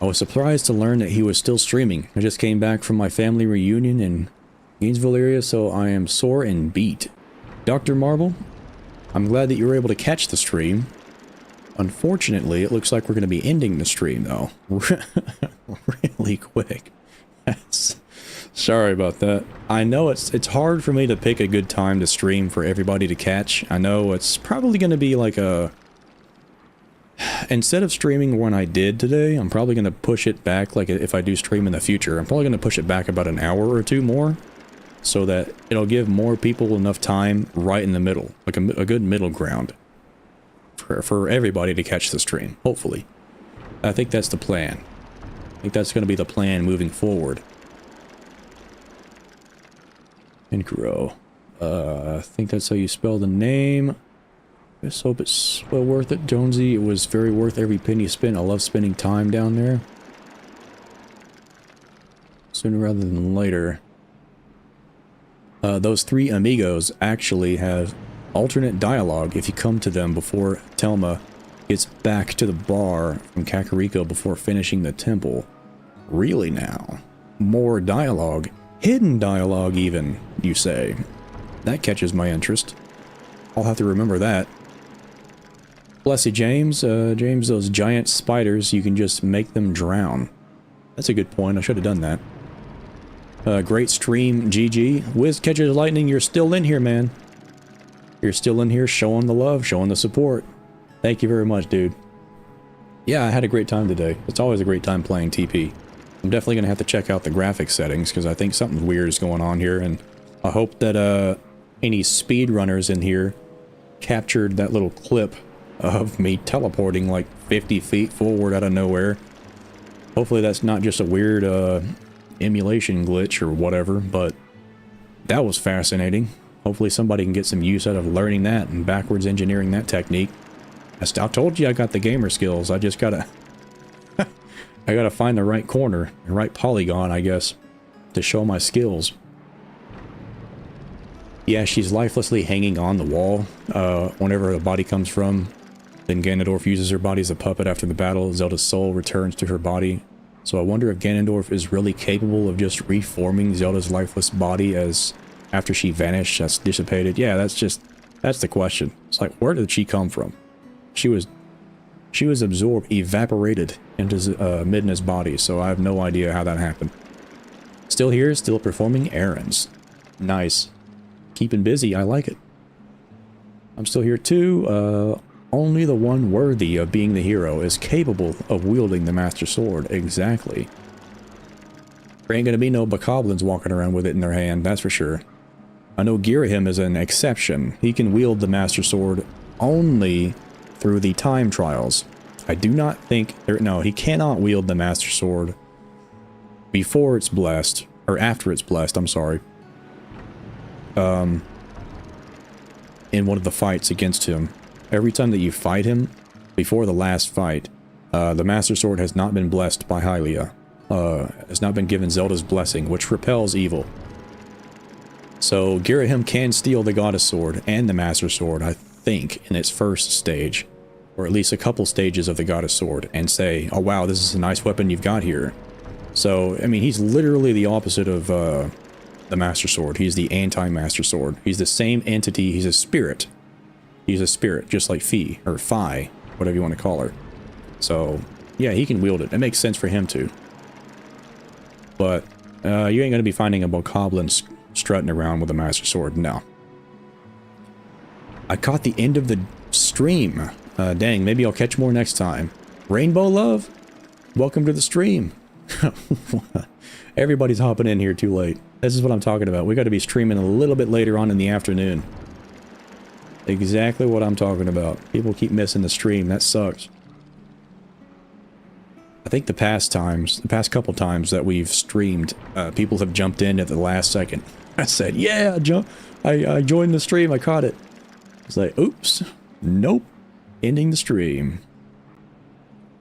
I was surprised to learn that he was still streaming. I just came back from my family reunion in Gainesville area, so I am sore and beat. Dr. Marbel, I'm glad that you were able to catch the stream. Unfortunately, it looks like we're going to be ending the stream, though. Really quick. Sorry about that. I know it's hard for me to pick a good time to stream for everybody to catch. I know it's probably going to be like a... Instead of streaming when I did today, I'm probably going to push it back, like if I do stream in the future, I'm probably going to push it back about an hour or two more, so that it'll give more people enough time right in the middle, like a good middle ground for everybody to catch the stream, hopefully. I think that's the plan. I think that's going to be the plan moving forward. And grow. I think that's how you spell the name. I just hope it's well worth it. Jonsey, it was very worth every penny spent. I love spending time down there. Sooner rather than later. Those three amigos actually have alternate dialogue if you come to them before Telma gets back to the bar from Kakariko before finishing the temple. Really now? More dialogue? Hidden dialogue even, you say? That catches my interest. I'll have to remember that. Bless you, James. James, those giant spiders, you can just make them drown. That's a good point. I should have done that. Great stream, GG. Wiz catches lightning, you're still in here, man. You're still in here showing the love, showing the support. Thank you very much, dude. Yeah, I had a great time today. It's always a great time playing TP. I'm definitely going to have to check out the graphics settings, because I think something weird is going on here, and I hope that any speedrunners in here captured that little clip of me teleporting like 50 feet forward out of nowhere. Hopefully that's not just a weird emulation glitch or whatever, but that was fascinating. Hopefully somebody can get some use out of learning that and backwards engineering that technique. I told you I got the gamer skills. I just gotta... I gotta find the right corner, the right polygon, I guess, to show my skills. Yeah, she's lifelessly hanging on the wall whenever the body comes from. Then Ganondorf uses her body as a puppet after the battle. Zelda's soul returns to her body. So I wonder if Ganondorf is really capable of just reforming Zelda's lifeless body as after she vanished, that's dissipated. Yeah, that's the question. It's like, where did she come from? She was absorbed, evaporated into Midna's body, so I have no idea how that happened. Still here, still performing errands. Nice. Keeping busy, I like it. I'm still here too. Only the one worthy of being the hero is capable of wielding the Master Sword. Exactly. There ain't gonna be no bokoblins walking around with it in their hand, that's for sure. I know Girahim is an exception. He can wield the Master Sword only through the time trials. I do not think... no, he cannot wield the Master Sword before it's blessed, or after it's blessed, I'm sorry. In one of the fights against him. Every time that you fight him, before the last fight, the Master Sword has not been blessed by Hylia. Has not been given Zelda's blessing, which repels evil. So Girahim can steal the Goddess Sword and the Master Sword, I think, in its first stage. Or at least a couple stages of the Goddess Sword, and say, oh wow, this is a nice weapon you've got here. So, I mean, he's literally the opposite of the Master Sword. He's the anti-Master Sword. He's the same entity, he's a spirit. He's a spirit, just like Fi, or Fi, whatever you want to call her. So, yeah, he can wield it. It makes sense for him to. But, you ain't gonna be finding a bokoblin strutting around with a Master Sword, no. I caught the end of the stream. Dang, maybe I'll catch more next time. Rainbow Love? Welcome to the stream. Everybody's hopping in here too late. This is what I'm talking about. We got to be streaming a little bit later on in the afternoon. Exactly what I'm talking about. People keep missing the stream. That sucks. I think the past couple times that we've streamed, people have jumped in at the last second. I said, yeah, I joined the stream. I caught it. It's like, oops. Nope. Ending the stream.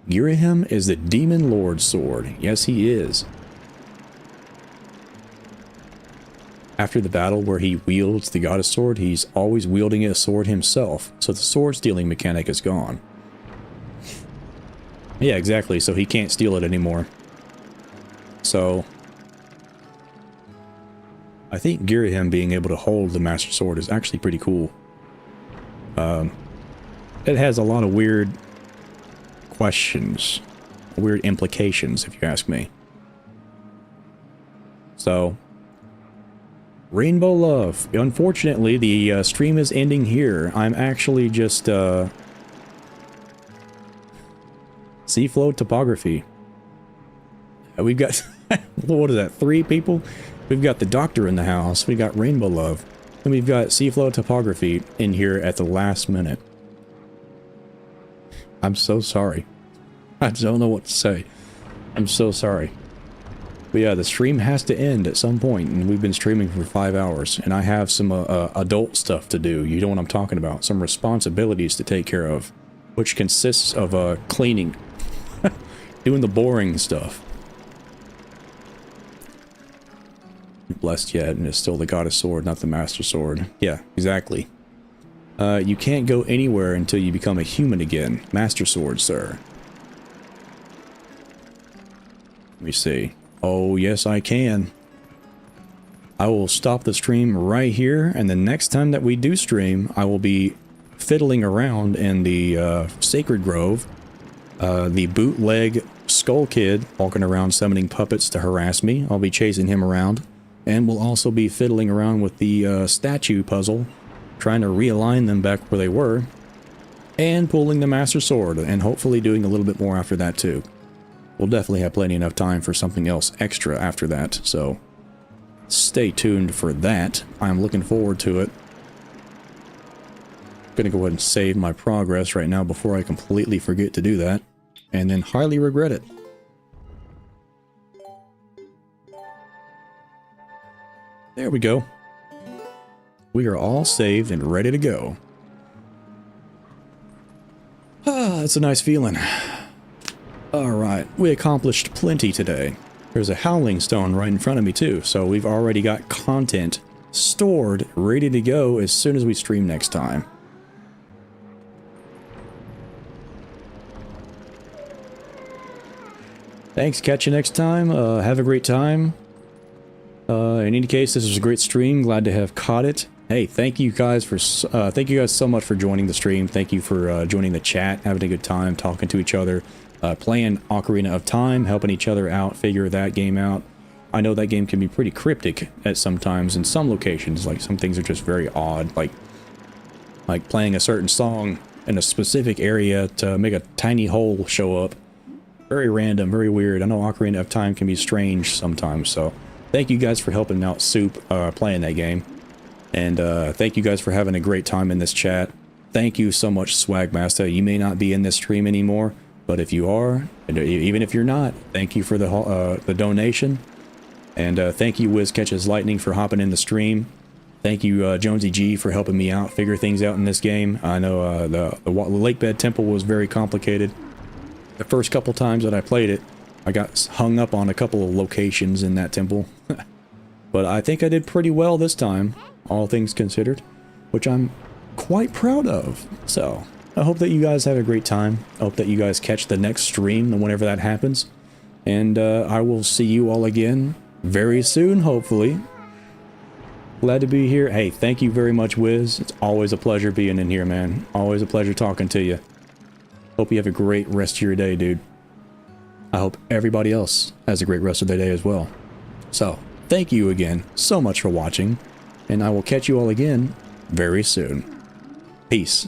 Girahim is the Demon Lord's sword. Yes, he is. After the battle where he wields the Goddess Sword, he's always wielding a sword himself, so the sword stealing mechanic is gone. Yeah, exactly, so he can't steal it anymore. So, I think Girahim being able to hold the Master Sword is actually pretty cool. It has a lot of weird questions, weird implications, if you ask me. So, Rainbow Love. Unfortunately, the stream is ending here. I'm actually just, Seaflow Topography. We've got, what is that, 3 people? We've got the Doctor in the house, we got Rainbow Love, and we've got Seaflow Topography in here at the last minute. I'm so sorry. I don't know what to say. I'm so sorry. But yeah, the stream has to end at some point, and we've been streaming for 5 hours, and I have some adult stuff to do. You know what I'm talking about. Some responsibilities to take care of, which consists of cleaning. Doing the boring stuff. Blessed yet, and it's still the Goddess Sword, not the Master Sword. Yeah, exactly. You can't go anywhere until you become a human again. Master Sword, sir. Let me see. Oh, yes, I can. I will stop the stream right here, and the next time that we do stream, I will be fiddling around in the Sacred Grove. The bootleg Skull Kid walking around summoning puppets to harass me. I'll be chasing him around. And we'll also be fiddling around with the statue puzzle, trying to realign them back where they were, and pulling the Master Sword, and hopefully doing a little bit more after that too. We'll definitely have plenty enough time for something else extra after that, so stay tuned for that. I'm looking forward to it. I'm gonna go ahead and save my progress right now before I completely forget to do that, and then highly regret it. There we go. We are all saved and ready to go. Ah, it's a nice feeling. Alright, we accomplished plenty today. There's a Howling Stone right in front of me too, so we've already got content stored, ready to go as soon as we stream next time. Thanks, catch you next time. Have a great time. In any case, this was a great stream. Glad to have caught it. Hey, thank you guys so much for joining the stream. Thank you for joining the chat, having a good time, talking to each other, playing Ocarina of Time, helping each other out, figure that game out. I know that game can be pretty cryptic at sometimes in some locations. Like some things are just very odd, like playing a certain song in a specific area to make a tiny hole show up. Very random, very weird. I know Ocarina of Time can be strange sometimes, so thank you guys for helping out Soup playing that game. And thank you guys for having a great time in this chat. Thank you so much, SwaggMasta. You may not be in this stream anymore, but if you are, and even if you're not, thank you for the donation. And thank you, Wiz Catches Lightning, for hopping in the stream. Thank you, Jonsey G, for helping me out, figure things out in this game. I know the Lakebed Temple was very complicated. The first couple times that I played it, I got hung up on a couple of locations in that temple. But I think I did pretty well this time, all things considered, which I'm quite proud of. So, I hope that you guys have a great time. I hope that you guys catch the next stream whenever that happens. And I will see you all again very soon, hopefully. Glad to be here. Hey, thank you very much, Wiz. It's always a pleasure being in here, man. Always a pleasure talking to you. Hope you have a great rest of your day, dude. I hope everybody else has a great rest of their day as well. So, thank you again so much for watching, and I will catch you all again very soon. Peace.